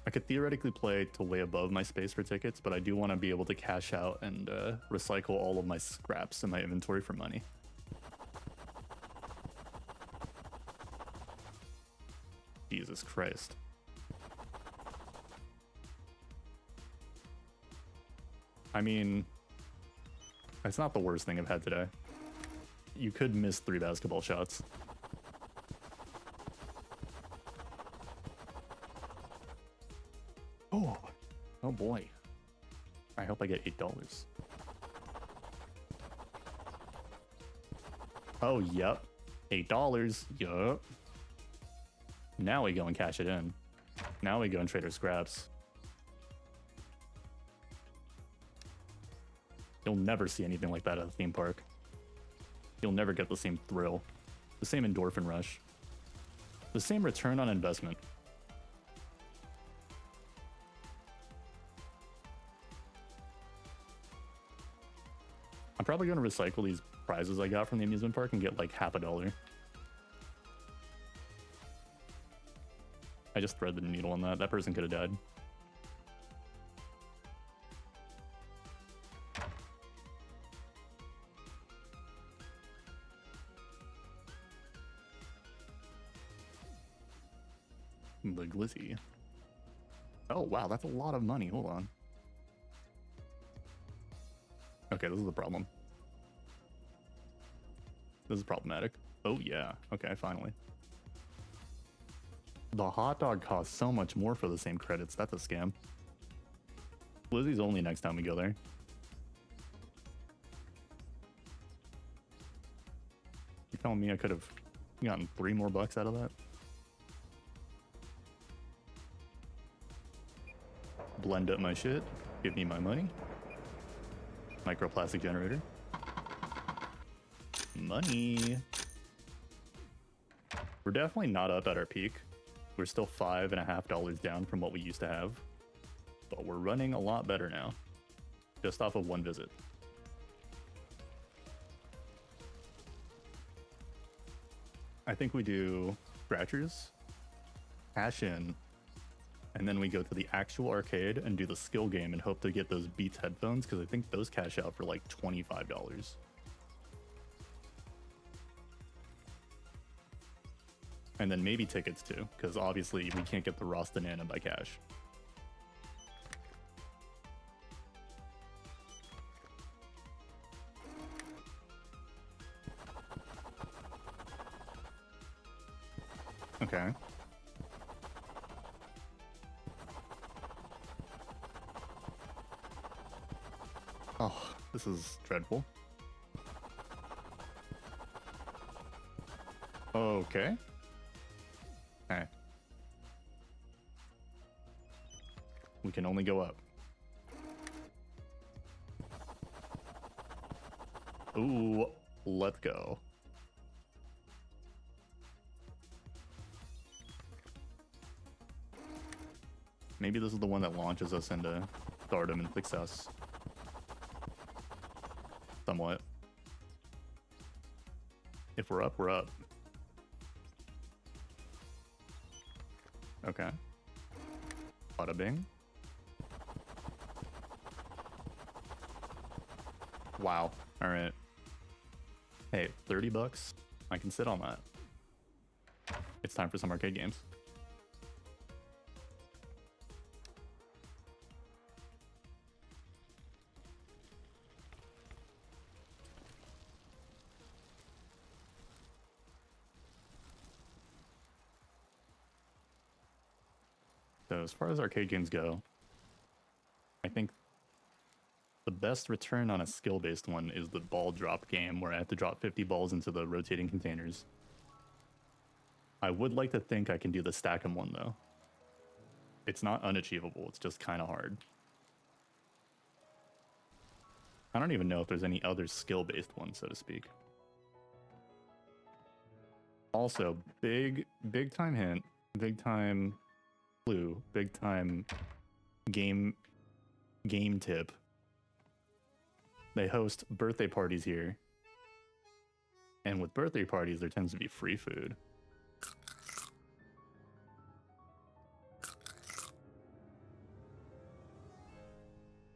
I could theoretically play to way above my space for tickets, but I do want to be able to cash out and recycle all of my scraps in my inventory for money. Jesus Christ. I mean, it's not the worst thing I've had today. You could miss 3 basketball shots. Oh, oh boy. I hope I get $8. Oh, yep. $8. Yup. Now we go and cash it in. Now we go and trade our scraps. You'll never see anything like that at a theme park. You'll never get the same thrill, the same endorphin rush, the same return on investment. I'm probably going to recycle these prizes I got from the amusement park and get like half $1. I just thread the needle on that. That person could have died. The glizzy. Oh, wow, that's a lot of money. Hold on. Okay, this is the problem. This is problematic. Oh, yeah. Okay, finally. The hot dog costs so much more for the same credits. That's a scam. Glizzy's only next time we go there. You telling me I could have gotten 3 more bucks out of that? Blend up my shit. Give me my money. Microplastic generator. Money. We're definitely not up at our peak. We're still $5.50 down from what we used to have. But we're running a lot better now. Just off of 1 visit. I think we do scratchers, cash in, and then we go to the actual arcade and do the skill game and hope to get those Beats headphones, because I think those cash out for like $25. And then maybe tickets too, because obviously we can't get the Rostanana by cash. Okay. Oh, this is dreadful. Okay. Okay. We can only go up. Ooh, let's go. Maybe this is the one that launches us into stardom and success. Somewhat. If we're up, we're up. Okay. Bada bing. Wow. All right. Hey, 30 bucks. I can sit on that. It's time for some arcade games. So as far as arcade games go, I think the best return on a skill-based one is the ball drop game, where I have to drop 50 balls into the rotating containers. I would like to think I can do the stack 'em one, though. It's not unachievable, it's just kind of hard. I don't even know if there's any other skill-based ones, so to speak. Also, big time hint, big time clue, big time game tip. They host birthday parties here. And with birthday parties, there tends to be free food.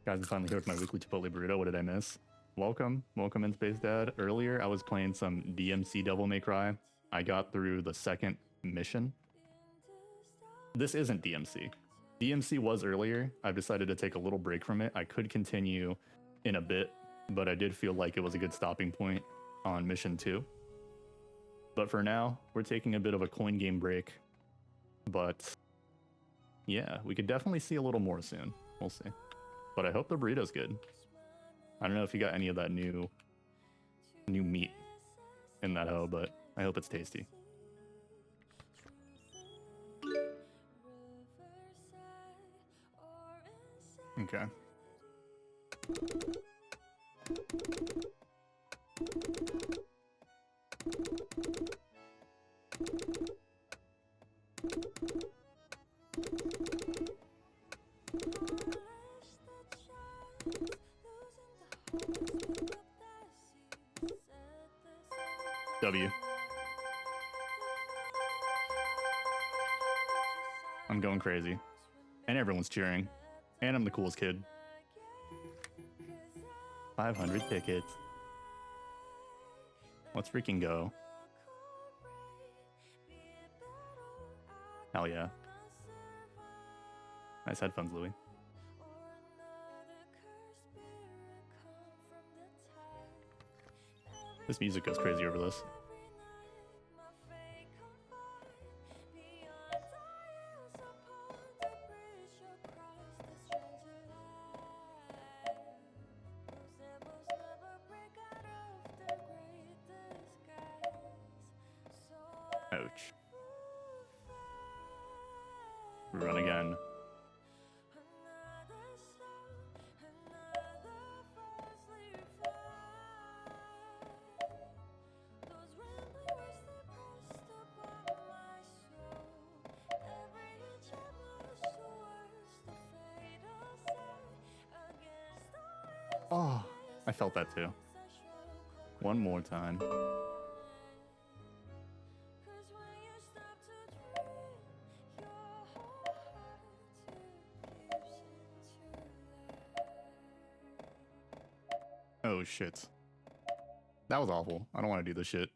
Guys, I'm finally here with my weekly Chipotle burrito. What did I miss? Welcome in Space Dad. Earlier, I was playing some DMC Devil May Cry. I got through the second mission. This isn't DMC. DMC was earlier. I've decided to take a little break from it. I could continue in a bit, but I did feel like it was a good stopping point on mission 2. But for now, we're taking a bit of a coin game break. But yeah, we could definitely see a little more soon. We'll see. But I hope the burrito's good. I don't know if you got any of that new meat in that hoe, but I hope it's tasty. Okay. W. I'm going crazy. And everyone's cheering. And I'm the coolest kid. 500 tickets. Let's freaking go. Hell yeah. Nice headphones, Louis. This music goes crazy over this. Ouch. Run again. Oh, I felt that too. One more time. Oh shit. That was awful. I don't want to do this shit.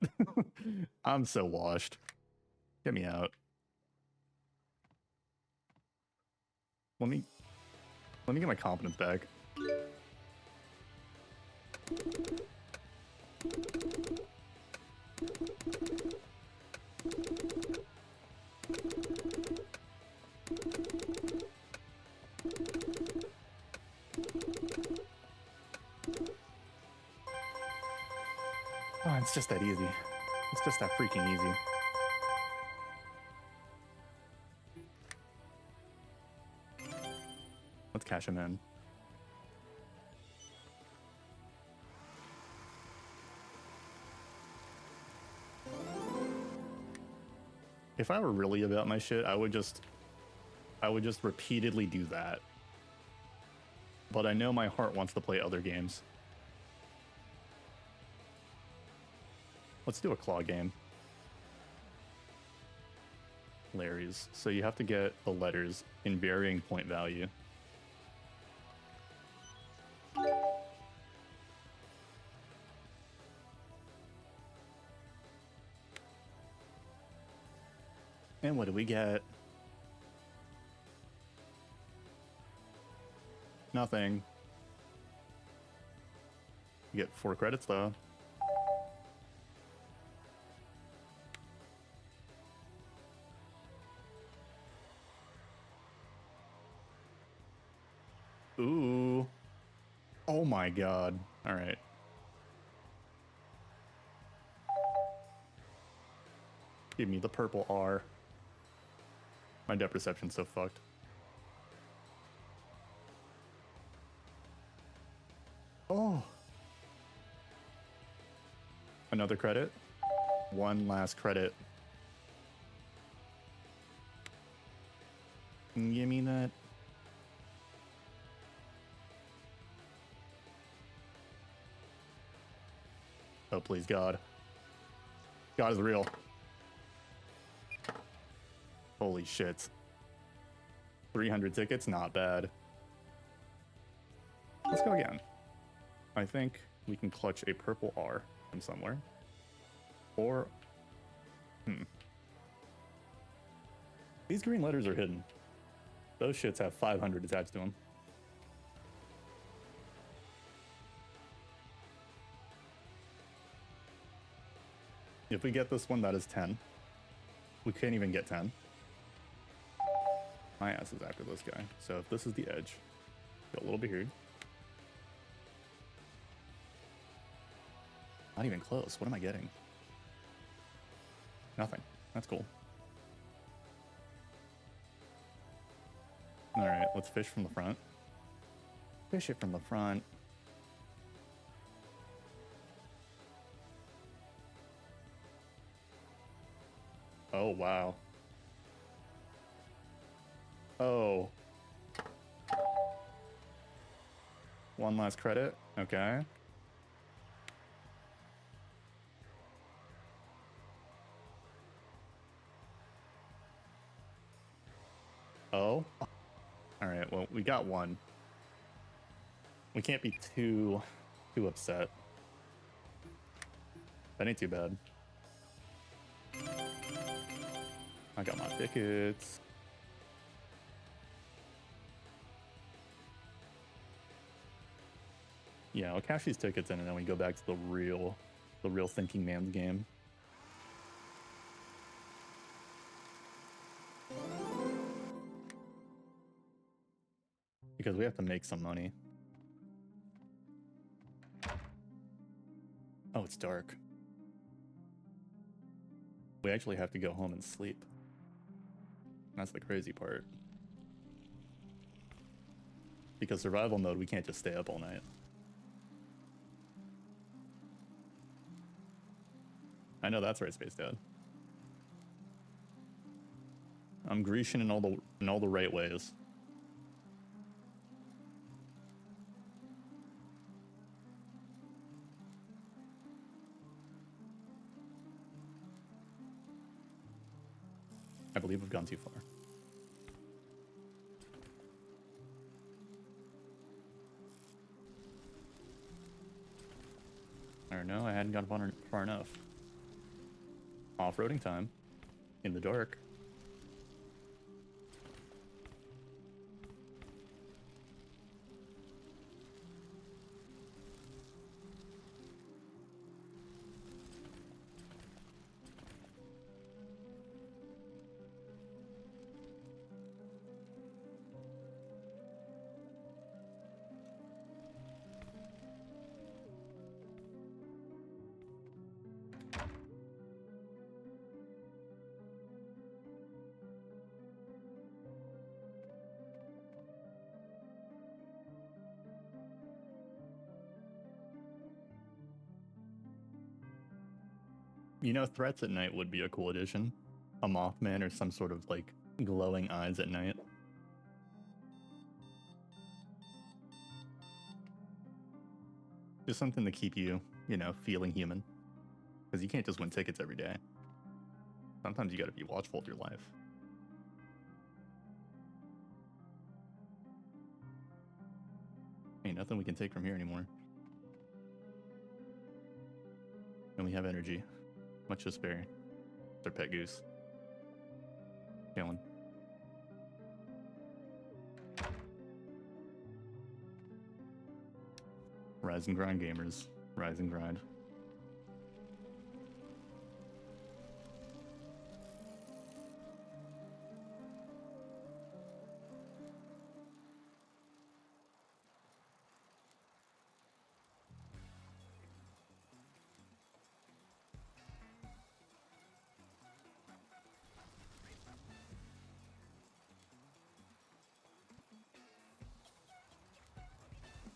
I'm so washed. Get me out. Let me get my confidence back. Oh, it's just that easy. It's just that freaking easy. Let's cash him in. If I were really about my shit, I would just repeatedly do that. But I know my heart wants to play other games. Let's do a claw game. Larry's. So you have to get the letters in varying point value. And what do we get? Nothing. You get 4 credits though. Ooh. Oh my god. Alright. Give me the purple R. My depth perception's so fucked. Oh. Another credit. One last credit. Give me that. Oh, please, God. God is real. Holy shit. 300 tickets, not bad. Let's go again. I think we can clutch a purple R from somewhere. Or... These green letters are hidden. Those shits have 500 attached to them. If we get this one, that is 10. We can't even get 10. My ass is after this guy. So if this is the edge, go a little bit here. Not even close. What am I getting? Nothing. That's cool. Alright, let's fish from the front. Fish it from the front. Oh, wow. Oh. One last credit. Okay. Oh. Alright, well, we got one. We can't be too upset. That ain't too bad. I got my tickets. Yeah, I'll cash these tickets in and then we go back to the real thinking man's game. Because we have to make some money. Oh, it's dark. We actually have to go home and sleep. That's the crazy part. Because survival mode, we can't just stay up all night. I know that's right, Space Dad. I'm Grecian in all the right ways. I believe we've gone too far. I don't know, I hadn't gone far enough. Off-roading time. In the dark. You know, threats at night would be a cool addition. A Mothman or some sort of, like, glowing eyes at night. Just something to keep you, you know, feeling human. Because you can't just win tickets every day. Sometimes you gotta be watchful of your life. Ain't nothing we can take from here anymore. And we have energy. Much to spare. It's our pet goose. Killing. Rise and grind, gamers. Rise and grind.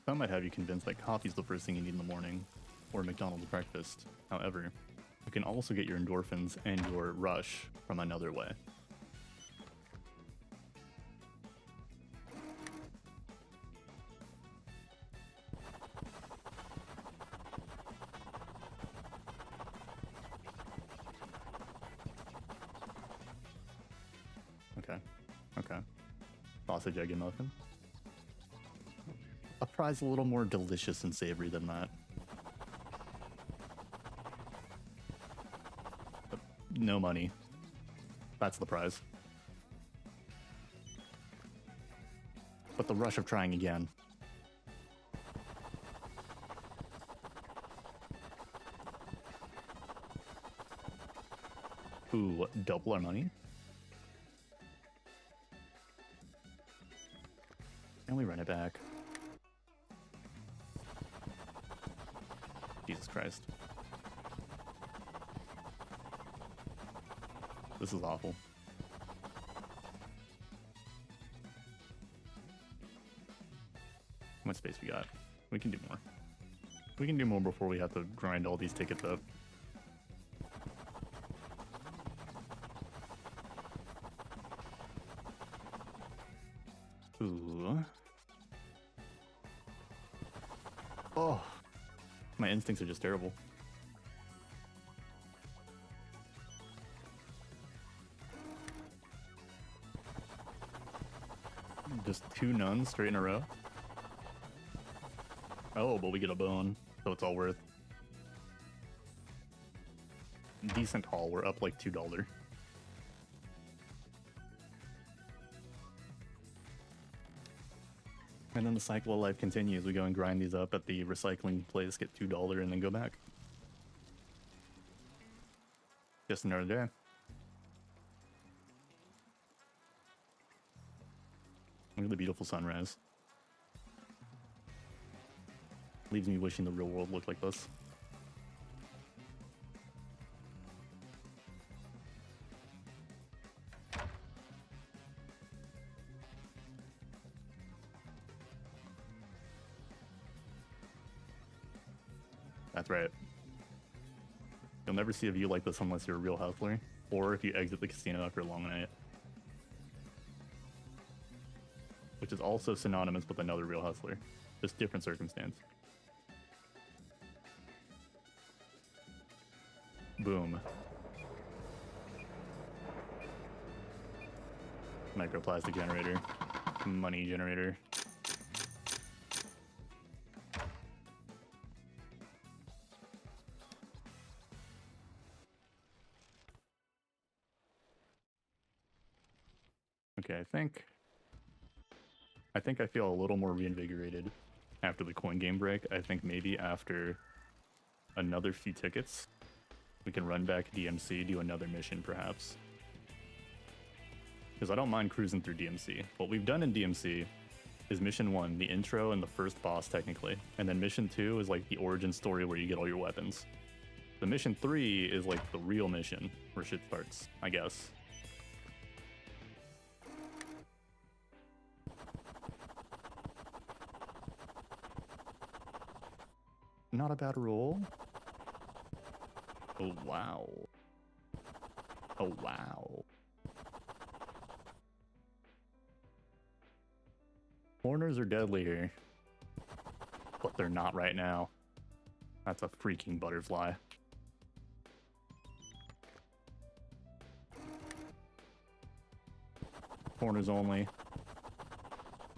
Some might have you convinced that coffee's the first thing you need in the morning, or McDonald's breakfast. However, you can also get your endorphins and your rush from another way. Okay, okay. Sausage, egg, and muffin. A prize a little more delicious and savory than that. But no money. That's the prize. But the rush of trying again. Ooh, double our money? And we run it back. Jesus Christ. This is awful. How much space we got? We can do more. We can do more before we have to grind all these tickets up. Ooh. Oh. My instincts are just terrible. Just 2 nuns straight in a row. Oh, but we get a bone, so it's all worth. Decent haul, we're up like $2. And then the cycle of life continues. We go and grind these up at the recycling place, get $2, and then go back. Just another day. Look at the beautiful sunrise. Leaves me wishing the real world looked like this. That's right. You'll never see a view like this unless you're a real hustler, or if you exit the casino after a long night. Which is also synonymous with another real hustler. Just different circumstance. Boom. Microplastic generator. Money generator. Okay, I think I feel a little more reinvigorated after the coin game break. I think maybe after another few tickets, we can run back DMC, do another mission perhaps. Because I don't mind cruising through DMC. What we've done in DMC is mission 1, the intro and the first boss technically. And then mission 2 is like the origin story where you get all your weapons. The mission 3 is like the real mission where shit starts, I guess. Not a bad roll. Oh, wow. Oh, wow. Corners are deadly here. But they're not right now. That's a freaking butterfly. Corners only.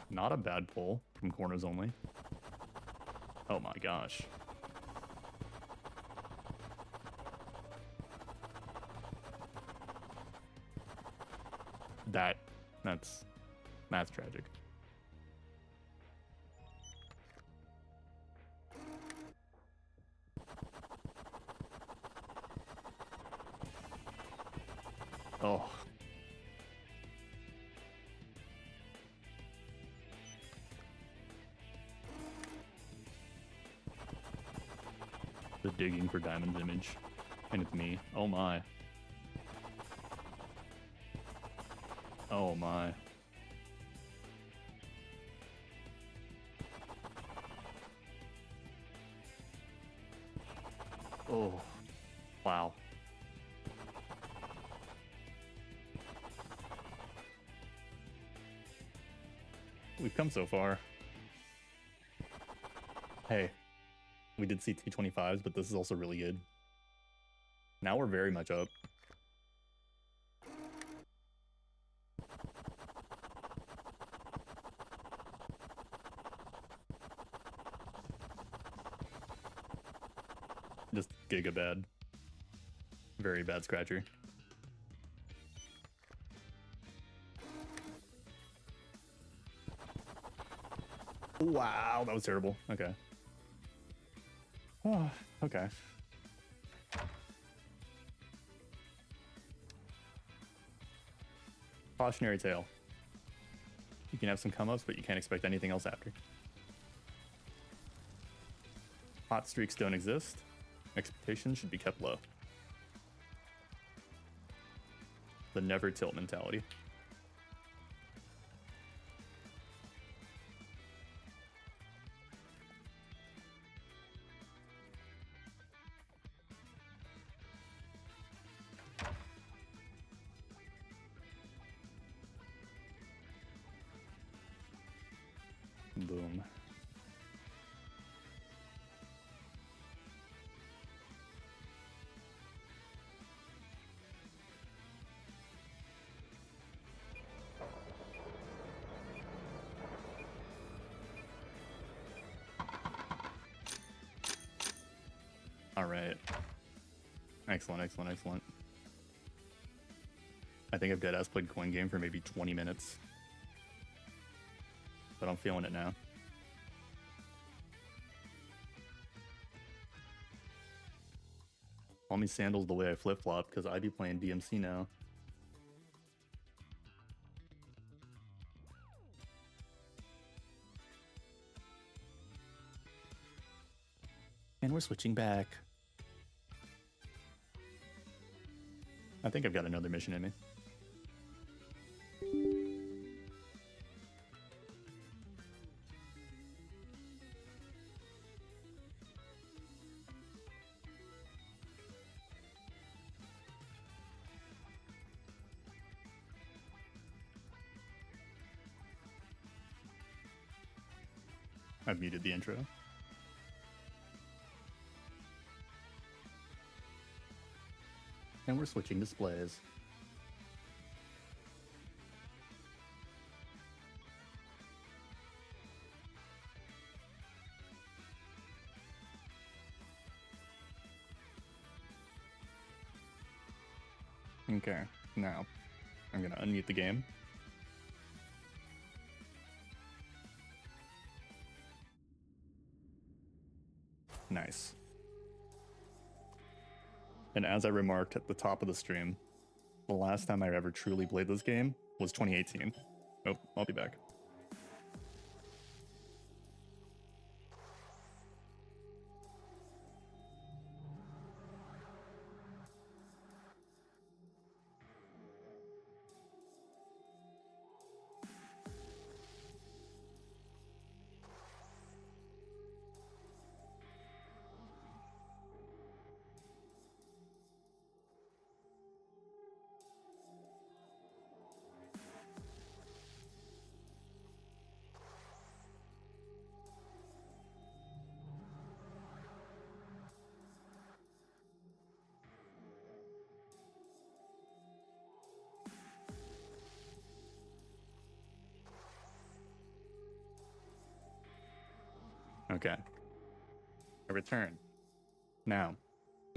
Not a bad pull from corners only. Oh my gosh. That's tragic. Oh. The digging for Diamond's image. And it's me. Oh my. Oh my. Oh, wow. We've come so far. Hey, we did see T25s, but this is also really good. Now we're very much up. Just giga bad. Very bad scratcher. Wow, that was terrible. Okay. Oh, okay. Cautionary tale. You can have some come-ups, but you can't expect anything else after. Hot streaks don't exist. Expectations should be kept low. The never tilt mentality. Boom. All right. Excellent, excellent, excellent. I think I've deadass played coin game for maybe 20 minutes. But I'm feeling it now. Call me sandals the way I flip-flop, because I be playing DMC now. And we're switching back. I think I've got another mission in me. I've muted the intro. And we're switching displays. Okay, now I'm gonna unmute the game. Nice. And as I remarked at the top of the stream, the last time I ever truly played this game was 2018. Oh, I'll be back. Okay. I return. Now,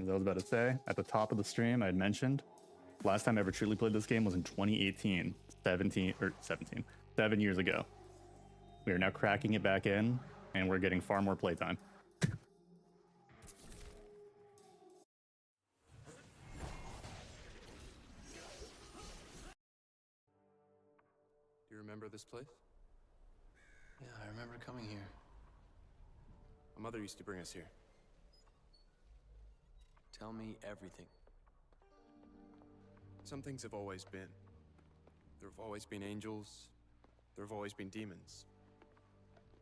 as I was about to say, at the top of the stream, I had mentioned, last time I ever truly played this game was in 2018, 7 years ago. We are now cracking it back in, and we're getting far more playtime. Do you remember this place? Yeah, I remember coming here. My mother used to bring us here. Tell me everything. Some things have always been. There have always been angels. There have always been demons.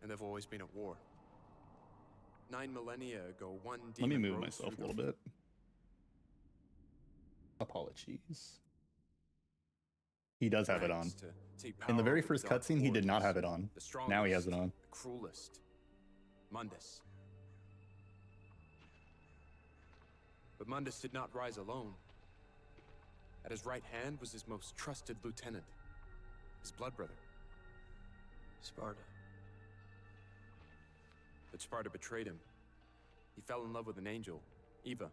And there have always been at war. 9 millennia ago, one Let me demon move rose myself a through little bit. Apologies. He does have it on. to take In the power very over first dark cutscene, he did not forces, have it on. the Now he has it strongest, on. The cruelest. Mundus. But Mundus did not rise alone. At his right hand was his most trusted lieutenant, his blood brother. Sparta. But Sparta betrayed him. He fell in love with an angel, Eva.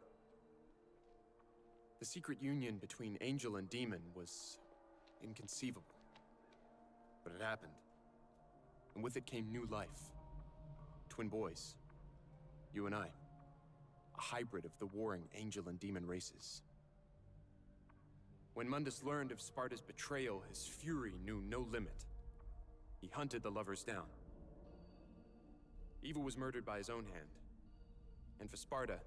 The secret union between angel and demon was inconceivable. But it happened. And with it came new life. Twin boys. You and I. A hybrid of the warring angel and demon races. When Mundus learned of Sparta's betrayal, his fury knew no limit. He hunted the lovers down. Eva was murdered by his own hand. And for Sparta,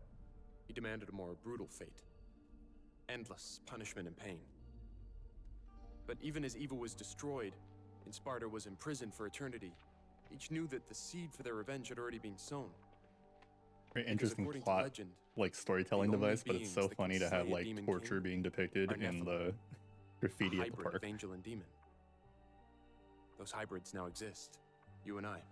he demanded a more brutal fate. Endless punishment and pain. But even as Eva was destroyed, and Sparta was imprisoned for eternity, each knew that the seed for their revenge had already been sown. Very Because interesting according to plot, legend, like storytelling the only device, but it's so beings that can funny to have slay a like demon torture king being depicted are in Nephilim, the graffiti a at the hybrid park. of angel and demon. Those hybrids now exist. You and I.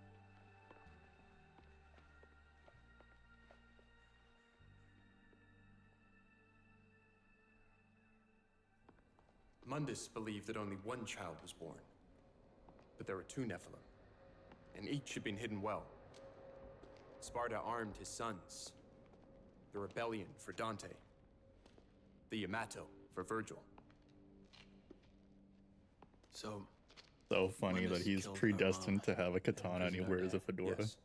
Mundus believed that only one child was born. But there were two Nephilim, and each had been hidden well. Sparta armed his sons. The rebellion for Dante. The Yamato for Virgil. So Funny that Mundus he's killed our predestined mom to have a katana and he imprisoned our wears a dad. fedora. Yes.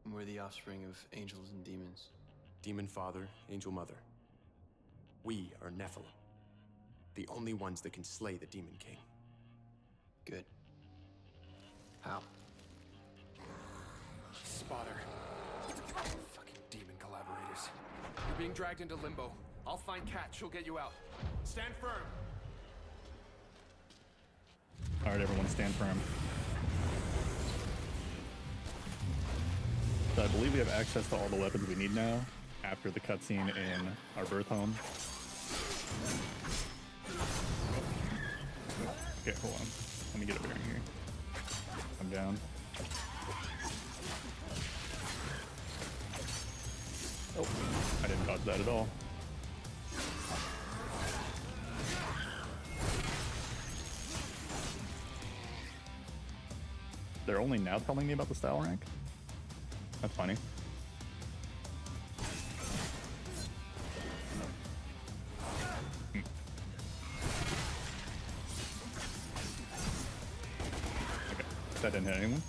And we're the offspring of angels and demons. Demon father, angel mother. We are Nephilim. The only ones that can slay the Demon King. Good. How? Spotter. Fucking demon collaborators. You're being dragged into limbo. I'll find Kat. She'll get you out. Stand firm. Alright, everyone stand firm. So I believe we have access to all the weapons we need now after the cutscene in our birth home. Okay, hold on. Let me get over here. I'm down. Oh, I didn't dodge that at all. They're only now telling me about the style rank? That's funny. Okay, that didn't hit anyone.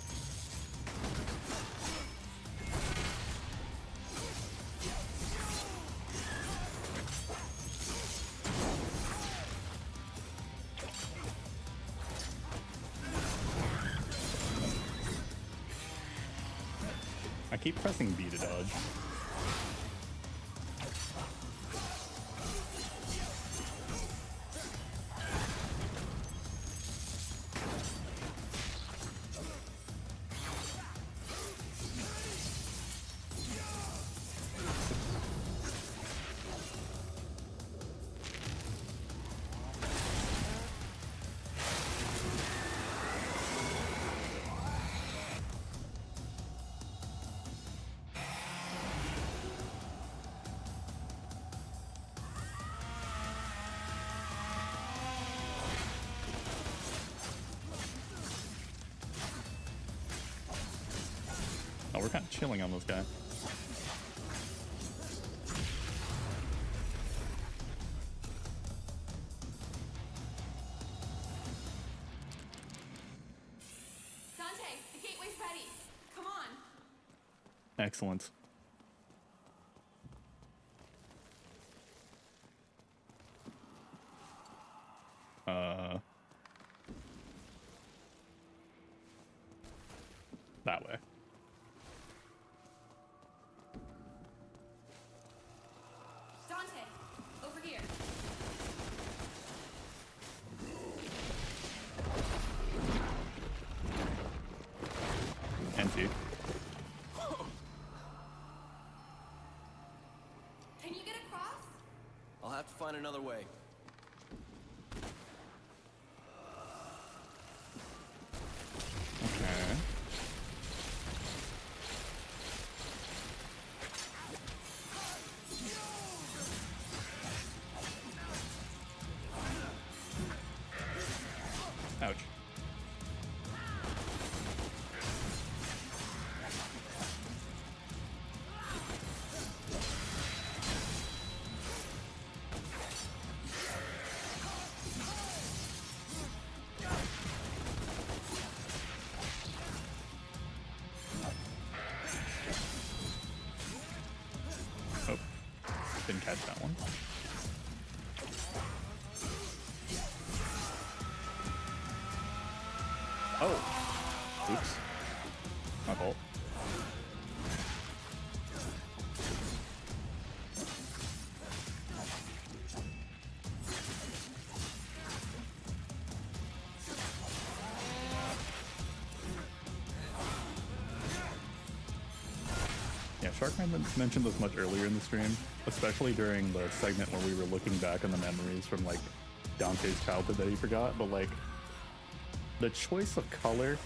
I keep pressing B to dodge. Oh, we're kind of chilling on this guy. Dante, the gateway's ready. Come on. Excellent. That way. Dante, over here. Empty. another way. Okay. Ouch. Oh, didn't catch that one. Oh, oops, my fault. Yeah, Sharkman mentioned this much earlier in the stream, especially during the segment where we were looking back on the memories from like Dante's childhood that he forgot, but like the choice of color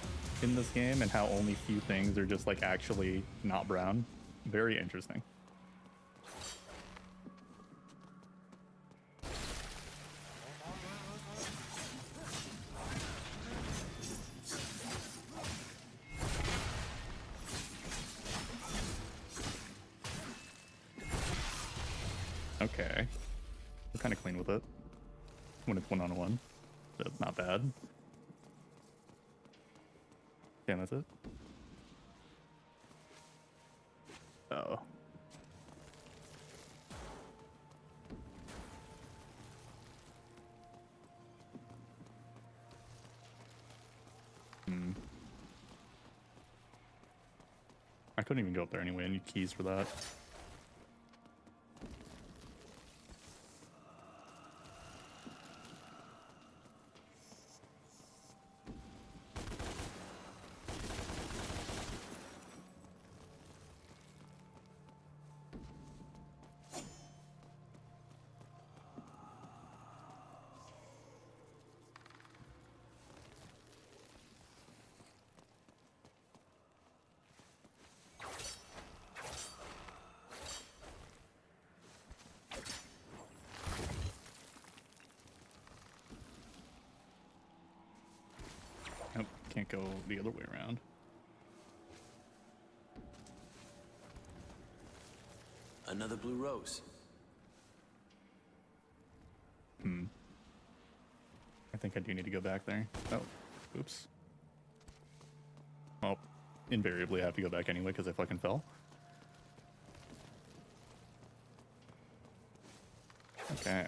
in this game and how only few things are just like actually not brown, very interesting. Okay, we're kind of clean with it when it's one-on-one. That's not bad. Yeah, that's it. Oh. I couldn't even go up there anyway. I need keys for that. Nope, can't go the other way around. Another blue rose. I think I do need to go back there. Oh, oops. Well, invariably I have to go back anyway because I fucking fell. Okay.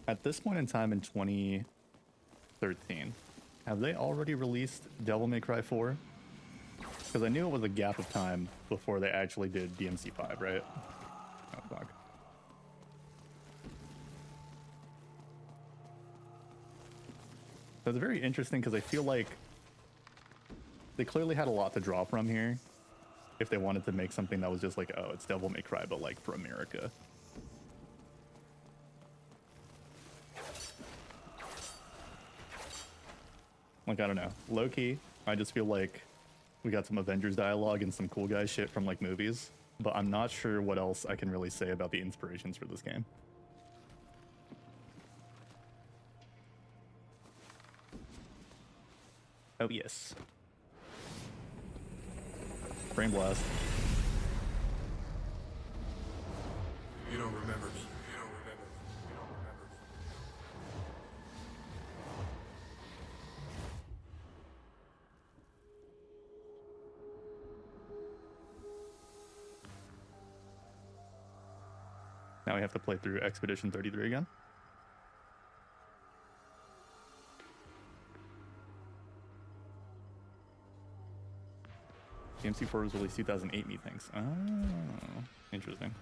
At this point in time in 2013, have they already released Devil May Cry 4? Because I knew it was a gap of time before they actually did DMC 5, right? Oh, fuck. That's very interesting because I feel like they clearly had a lot to draw from here if they wanted to make something that was just like, oh, it's Devil May Cry, but like for America. Like, I don't know. Low-key, I just feel like we got some Avengers dialogue and some cool guy shit from like movies, but I'm not sure what else I can really say about the inspirations for this game. Oh yes. Brain blast. You don't remember me. You don't remember me. You don't remember me. Now we have to play through Expedition 33 again. DMC 4 was released 2008, methinks. Oh, interesting.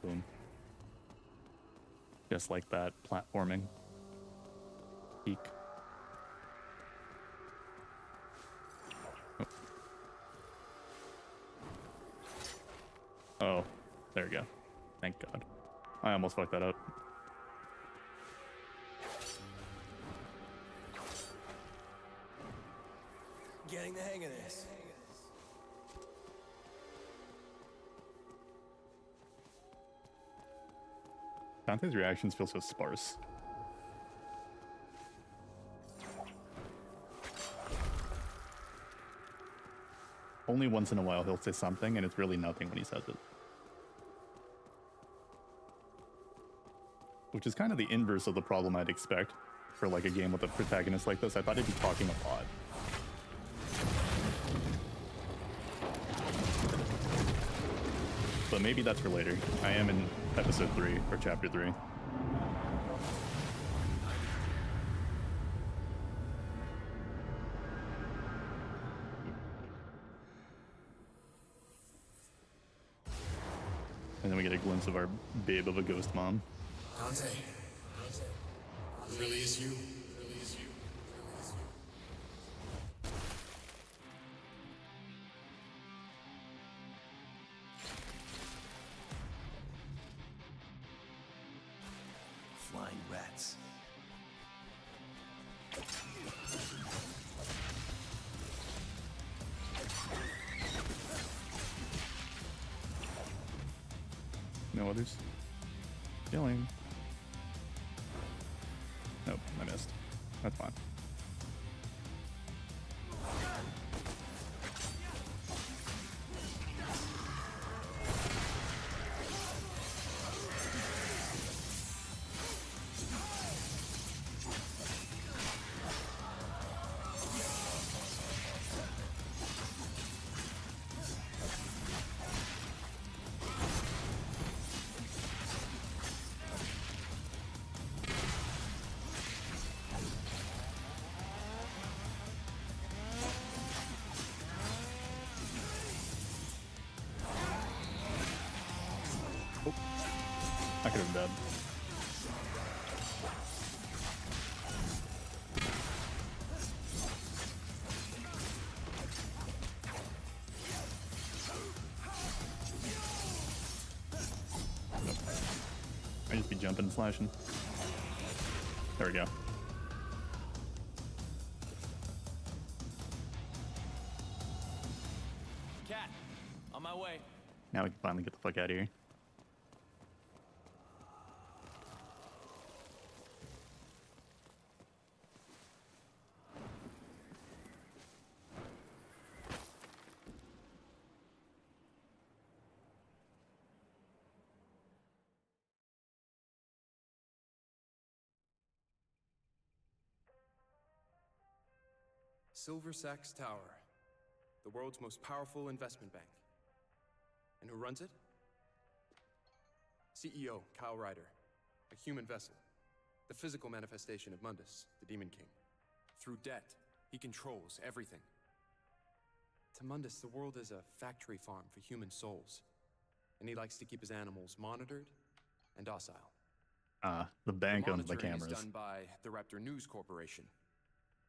Boom. Just like that, platforming. Peak. Oh, there we go. Thank God. I almost fucked that up. Getting the hang of this. Dante's reactions feel so sparse. Only once in a while he'll say something, and it's really nothing when he says it. Which is kind of the inverse of the problem I'd expect for like a game with a protagonist like this. I thought he'd be talking a lot. But maybe that's for later. I am in episode 3, or chapter 3. And then we get a glimpse of our babe of a ghost mom. Dante. It really is you. It really is you. It really is you. Flying rats. No others? Killing. Nope, I missed. That's fine. I could have been dead. Nope. I just be jumping and slashing. There we go. Cat, on my way. Now we can finally get the fuck out of here. Silver Sachs Tower, the world's most powerful investment bank. And who runs it? CEO Kyle Ryder, a human vessel, the physical manifestation of Mundus, the Demon King. Through debt, he controls everything. To Mundus, the world is a factory farm for human souls, and he likes to keep his animals monitored and docile. The bank owns the monitoring cameras. is done by the Raptor News Corporation,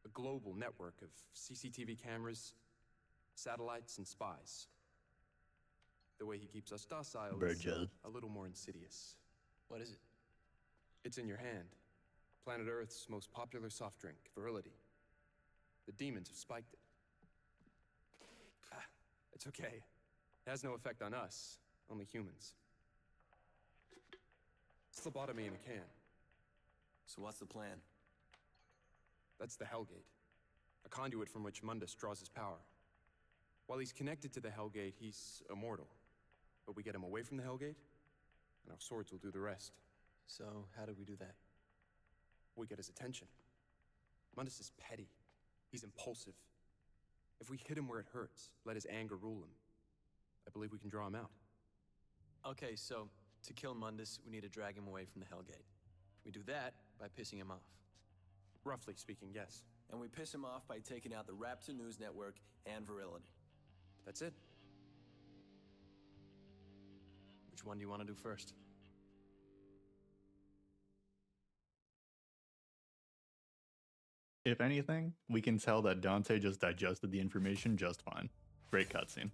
a global network of CCTV cameras, satellites, and spies. The way he keeps us docile is a little more insidious. What is it? It's in your hand. Planet Earth's most popular soft drink, Virility. The demons have spiked it. It's okay. It has no effect on us, only humans. It's phlebotomy in a can. So what's the plan? That's the Hellgate, a conduit from which Mundus draws his power. While he's connected to the Hellgate, he's immortal. But we get him away from the Hellgate, and our swords will do the rest. So, how do we do that? We get his attention. Mundus is petty. He's impulsive. If we hit him where it hurts, let his anger rule him, I believe we can draw him out. Okay, so, to kill Mundus, we need to drag him away from the Hellgate. We do that by pissing him off. Roughly speaking, yes. And we piss him off by taking out the Raptor News Network and Virility. That's it. Which Which one do you want to do first? If anything, we can tell that Dante just digested the information just fine. Great cutscene.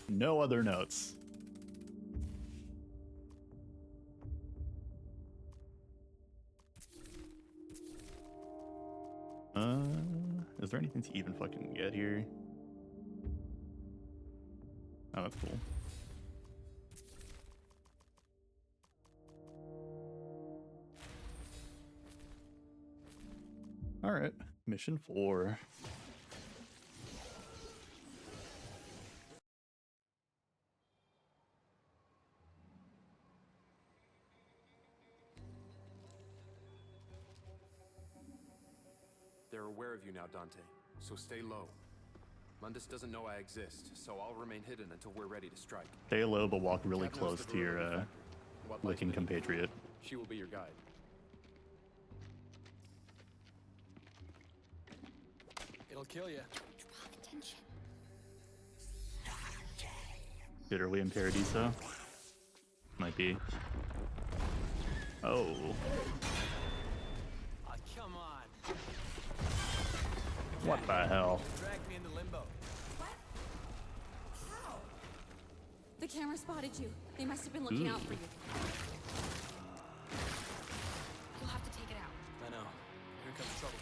No other notes. Is there anything to even fucking get here? Oh, that's cool. All right, mission 4. They're aware of you now, Dante, so stay low. Mundus doesn't know I exist, so I'll remain hidden until we're ready to strike. Stay low, but walk really Cat knows close the to your Gorilla Factory. What lies licking beneath. compatriot. She will be your guide. It'll kill you. Bitterly in Paradiso? Might be. Oh. Come on. What the hell? Drag me into limbo. The camera spotted you. They must have been looking out for you. You'll have to take it out. I know. Here comes trouble.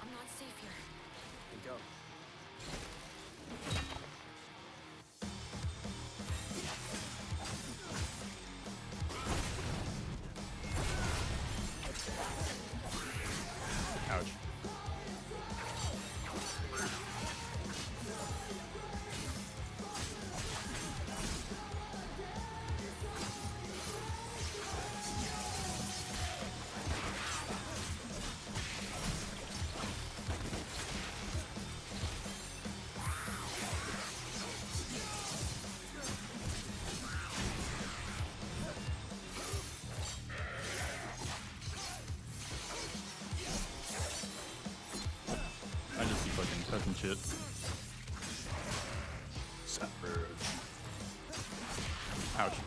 I'm not safe here. Then go. Ouch. I just keep fucking touching shit. Ouch.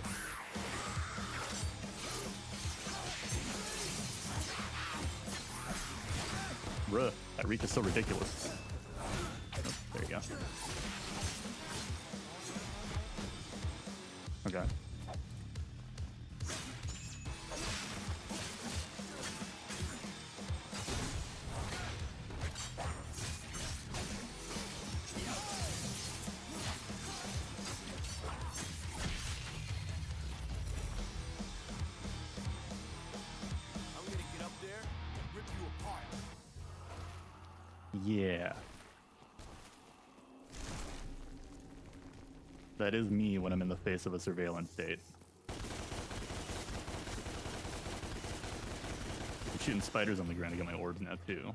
Bruh, that reach is so ridiculous. Oh, there you go. Okay. I'm gonna get up there and rip you apart. Yeah. That is me when I'm in the face of a surveillance state. I'm shooting spiders on the ground to get my orbs now too.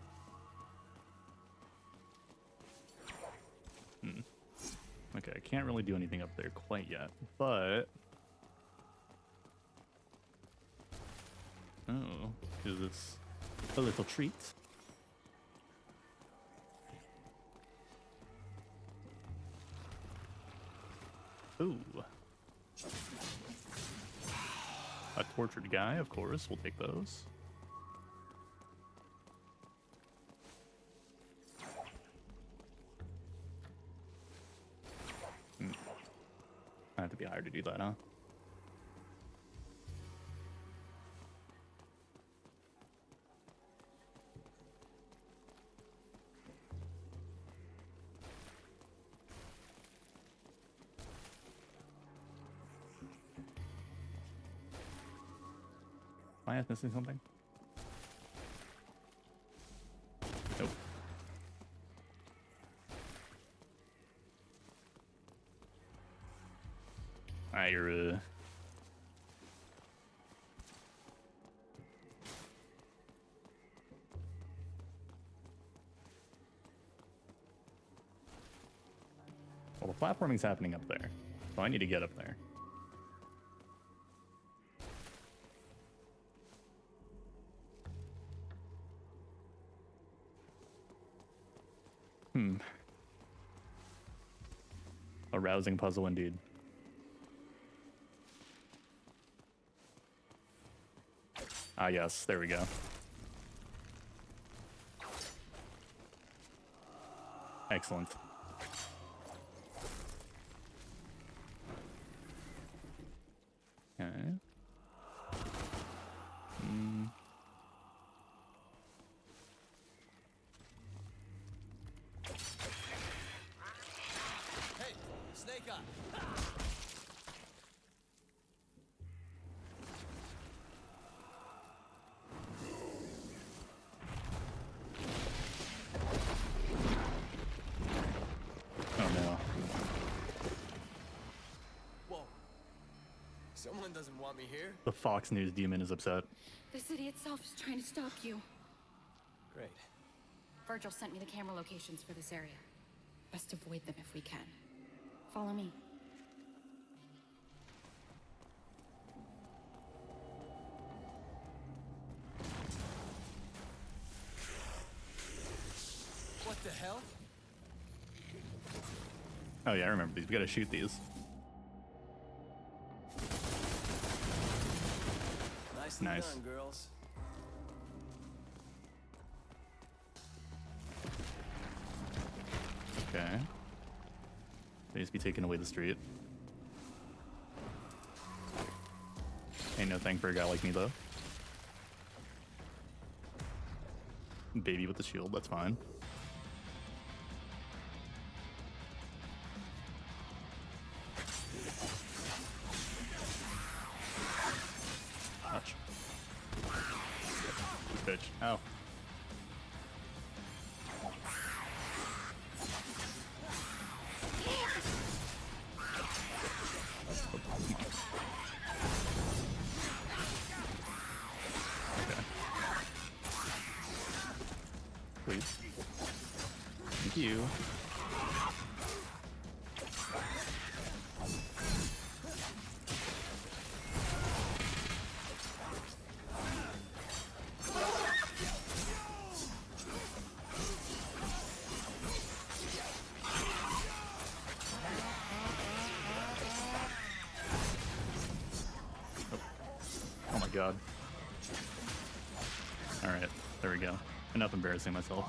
Okay, I can't really do anything up there quite yet, but... Oh, is this a little treat? Ooh. A tortured guy, of course. We'll take those. I have to be hired to do that, huh? Am I missing something? Nope. Alright, you're well, the platforming's happening up there, so I need to get up there. A rousing puzzle indeed. Ah, yes, there we go. Excellent. Okay. Hey, Snake Eye. Oh no. Whoa. Someone doesn't want me here? The Fox News demon is upset. The city itself is trying to stop you. Great. Virgil sent me the camera locations for this area. Best avoid them if we can. Follow me. What the hell? Oh yeah, I remember these. We gotta shoot these. Nicely Nice. done, girls. Okay. They just be taking away the street. Ain't no thing for a guy like me, though. Baby with the shield, that's fine. Ouch. Bitch. Ow. Please. Thank you. Oh my god. Alright, there we go. Enough embarrassing myself.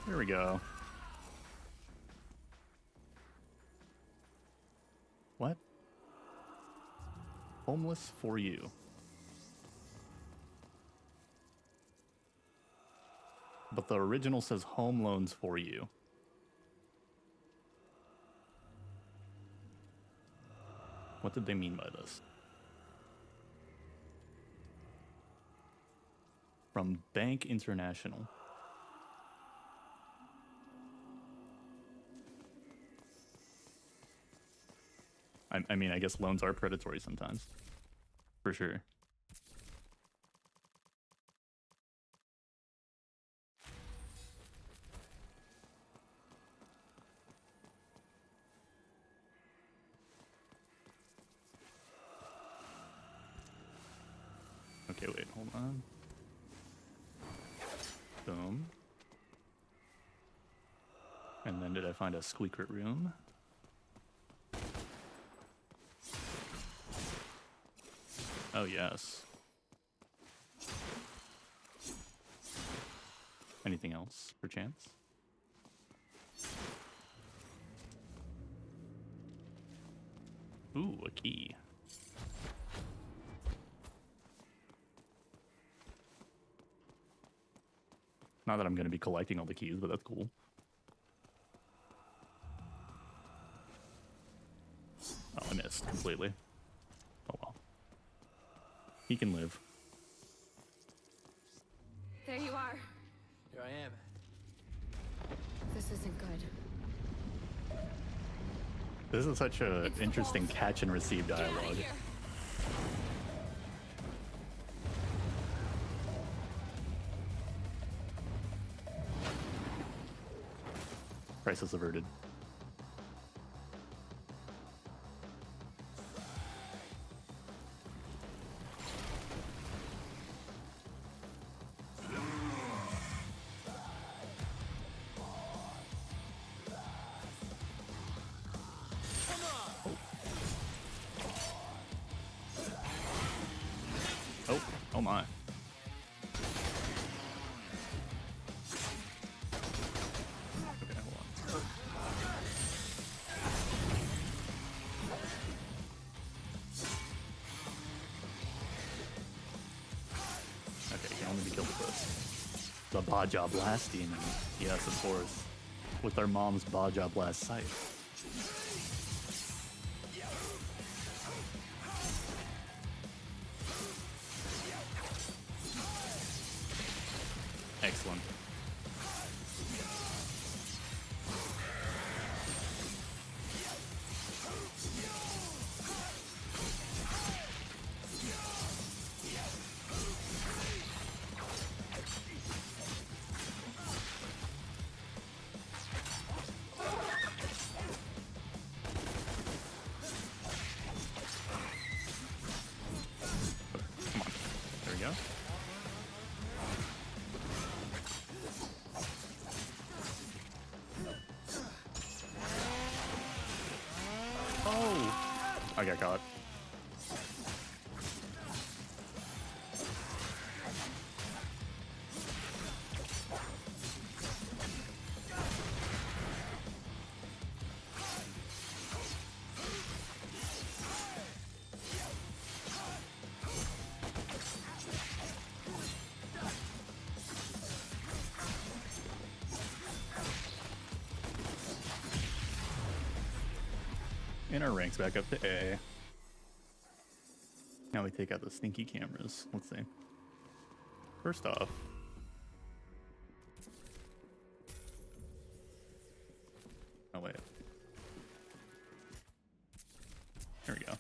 There we go. What? Homeless for you. But the original says home loans for you. What did they mean by this? From Bank International. I mean, I guess loans are predatory sometimes. For sure. Okay, wait, hold on. Boom. And then did I find a secret room? Oh, yes. Anything else, perchance? Ooh, a key. Not that I'm going to be collecting all the keys, but that's cool. Oh, I missed completely. Oh well. He can live. There you are. Here I am. This isn't good. This is such a interesting catch and receive dialogue. Crisis averted. Oh, oh my. Okay, hold on. Okay, can only be killed with this. The Baja Blast Demon. Yes, of course. With their mom's Baja Blast scythe. Excellent. Come on. There we go. Oh! I got caught. And our ranks back up to A. Now we take out the stinky cameras. Let's see. First off, oh wait. There we go.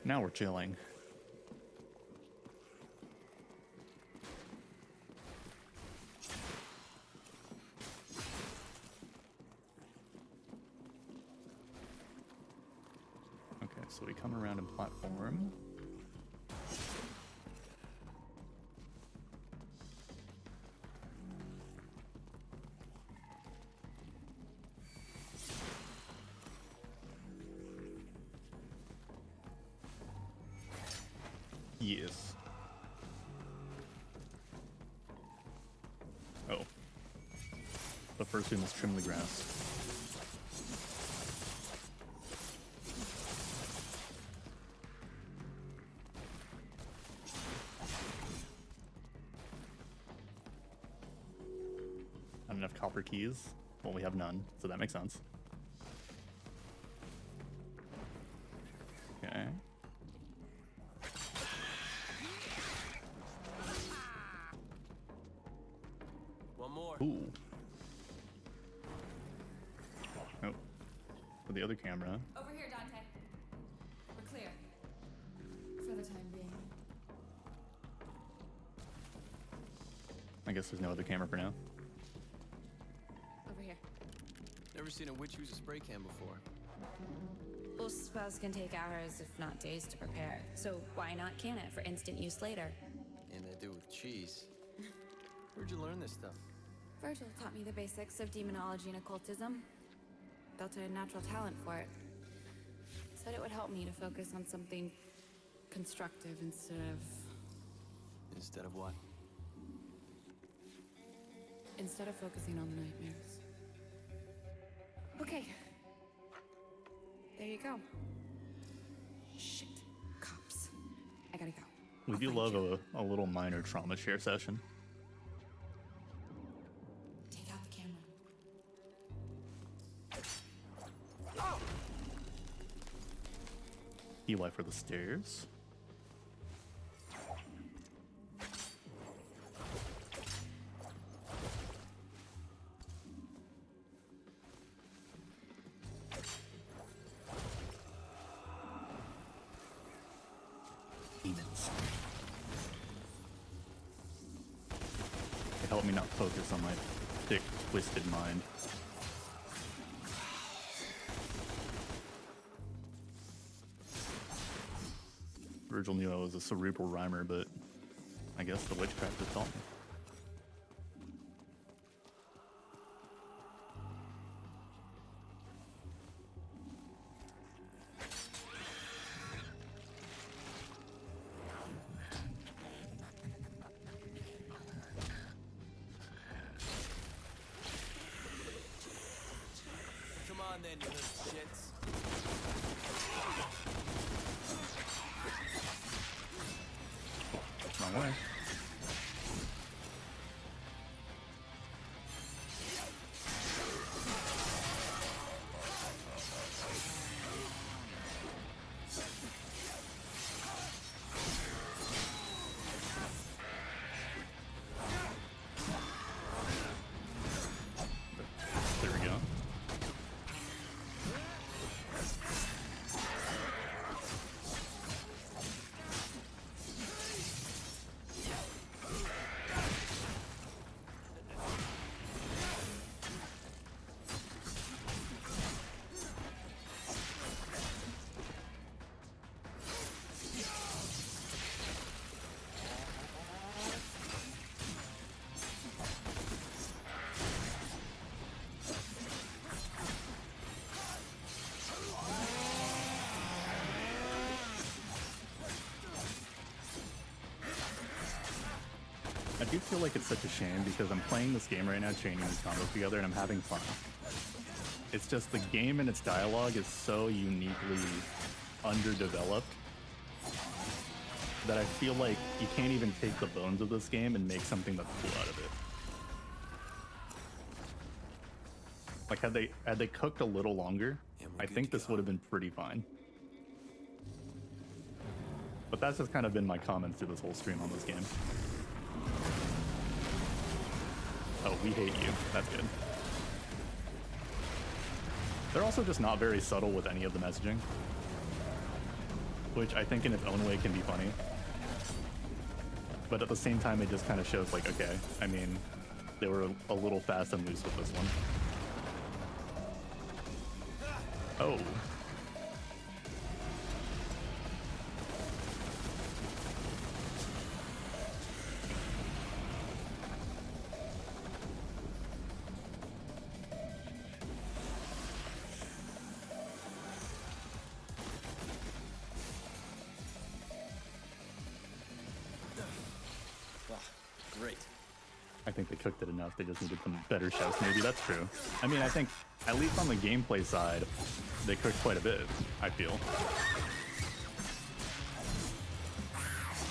Now we're chilling. Okay, so we come around and platform. Yes. Oh. But first we must trim the grass. Not enough copper keys. Well, we have none, so that makes sense. Okay. One more. Ooh. Oh. For the other camera. Over here, Dante. We're clear. For the time being. I guess there's no other camera for now. Over here. Never seen a witch use a spray can before. Well, spells can take hours, if not days, to prepare. So why not can it for instant use later? And they do with cheese. Where'd you learn this stuff? Virgil taught me the basics of demonology and occultism. Built a natural talent for it. Said it would help me to focus on something constructive instead of... Instead of what? Instead of focusing on the nightmares. Okay. There you go. Shit. Cops. I gotta go. We do love a little minor trauma share session. Take out the camera. Eli for the stairs. Demons. They help me not focus on my sick, twisted mind. Virgil knew I was a cerebral rhymer, but I guess the witchcraft has taught me. Come on then, you little shits. Wrong way. There we go. I do feel like it's such a shame because I'm playing this game right now, chaining these combos together, and I'm having fun. It's just the game and its dialogue is so uniquely underdeveloped that I feel like you can't even take the bones of this game and make something that's cool out of it. Like had they cooked a little longer, I think this would have been pretty fine. But that's just kind of been my comments through this whole stream on this game. Oh, we hate you. That's good. They're also just not very subtle with any of the messaging, which I think in its own way can be funny. But at the same time, it just kind of shows like, okay, I mean, they were a little fast and loose with this one. Oh. Great. I think they cooked it enough. They just needed some better chefs. Maybe that's true. I mean, I think at least on the gameplay side, they cooked quite a bit, I feel.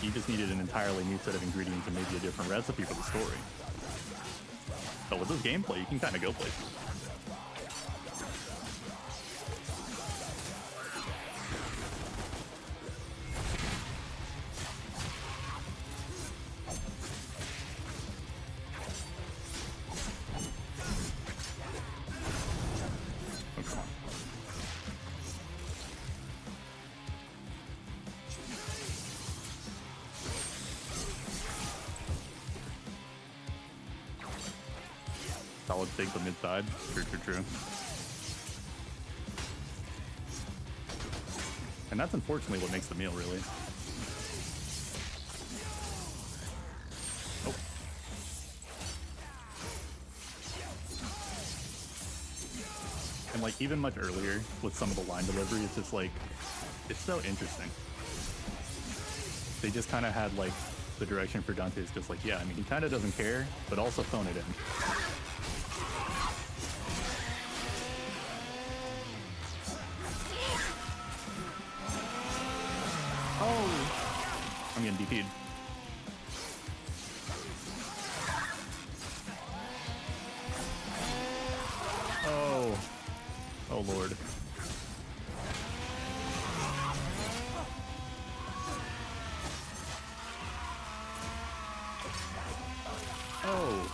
You just needed an entirely new set of ingredients and maybe a different recipe for the story. But with this gameplay, you can kind of go places. Solid steak but mid-side. True. And that's unfortunately what makes the meal, really. Oh. And like even much earlier with some of the line delivery, it's just like, it's so interesting. They just kind of had like, the direction for Dante is just like, yeah, I mean, he kind of doesn't care, but also phone it in. Oh! I'm getting DP'd. Oh. Oh, Lord. Oh.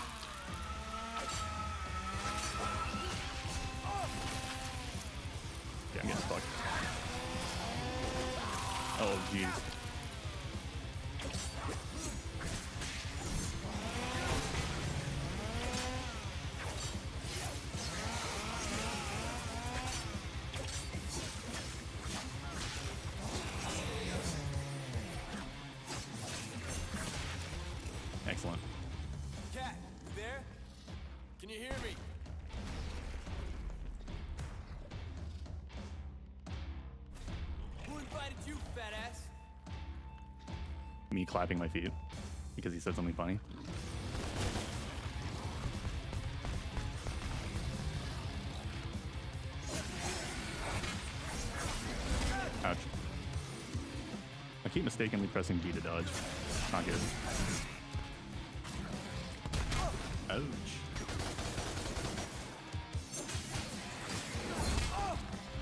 Yeah, I'm getting fucked. Oh, jeez. me clapping my feet because he said something funny. Ouch. I keep mistakenly pressing B to dodge. Not good. Ouch.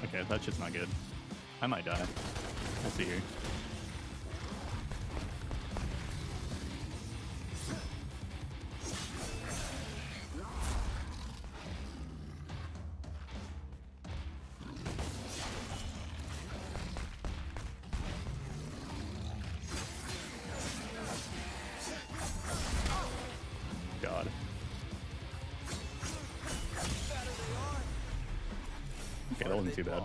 Okay, that shit's not good. I might die. We'll see here. God. Okay, that wasn't too bad.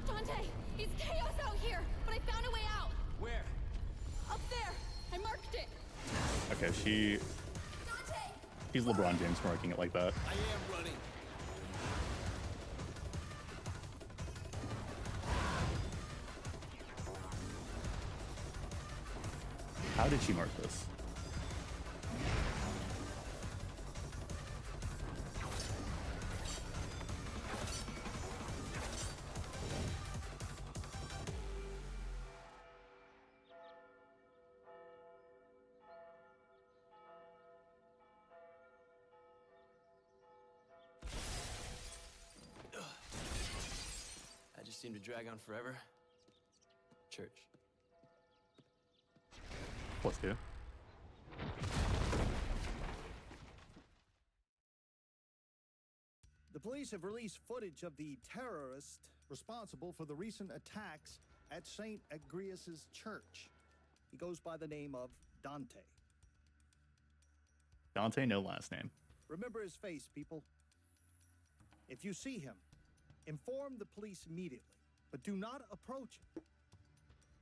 Dante, it's chaos out here, but I found a way out. Where? Up there. I marked it. Okay, she's LeBron James marking it like that. I am running. How did she mark this? I just seem to drag on forever. Church. Let's do. The police have released footage of the terrorist responsible for the recent attacks at St. Agrius' church. He goes by the name of Dante. Dante, no last name. Remember his face, people. If you see him, inform the police immediately, but do not approach him.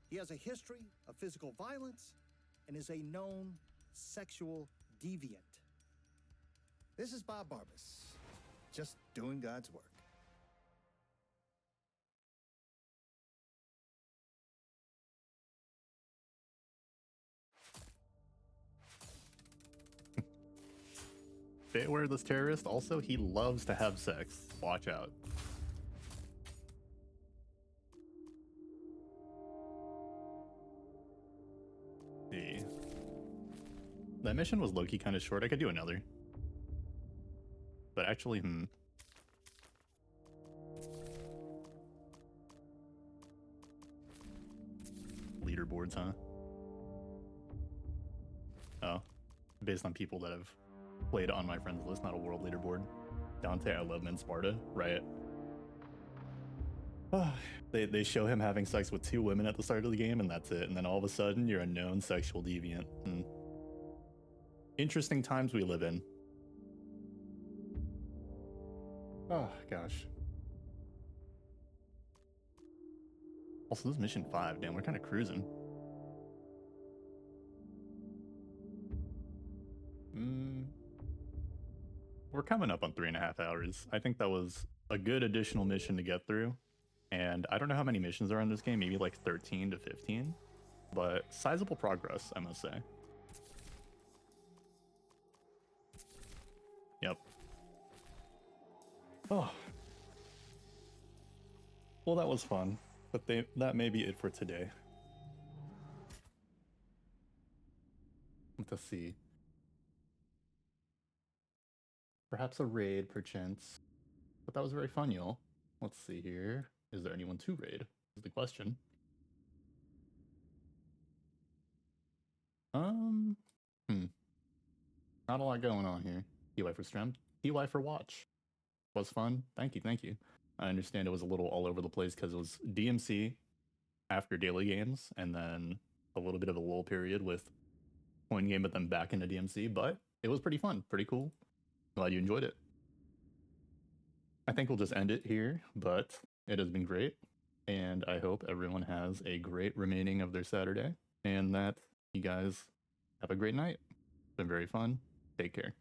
He has a history of physical violence and is a known sexual deviant. This is Bob Barbas, just doing God's work. Stay aware of this terrorist. Also, he loves to have sex. Watch out. See. That mission was low-key kind of short. I could do another. But actually, Leaderboards, huh? Oh. Based on people that have played on my friends list, not a world leaderboard. Dante, I love him in Sparta, right? They show him having sex with 2 women at the start of the game, and that's it. And then all of a sudden, you're a known sexual deviant. Interesting times we live in. Oh, gosh. Also, this is mission 5. Damn, we're kind of cruising. We're coming up on 3.5 hours. I think that was a good additional mission to get through. And I don't know how many missions are in this game, maybe like 13 to 15. But sizable progress, I must say. Yep. Oh. Well, that was fun. But that may be it for today. Let's see. Perhaps a raid, perchance. But that was very fun, y'all. Let's see here. Is there anyone to raid? Is the question. Not a lot going on here. TY for stream. TY for watch. Was fun. Thank you, thank you. I understand it was a little all over the place because it was DMC after daily games, and then a little bit of a lull period with point game, but then back into DMC. But it was pretty fun, pretty cool. Glad you enjoyed it. I think we'll just end it here, but it has been great. And I hope everyone has a great remaining of their Saturday and that you guys have a great night. It's been very fun. Take care.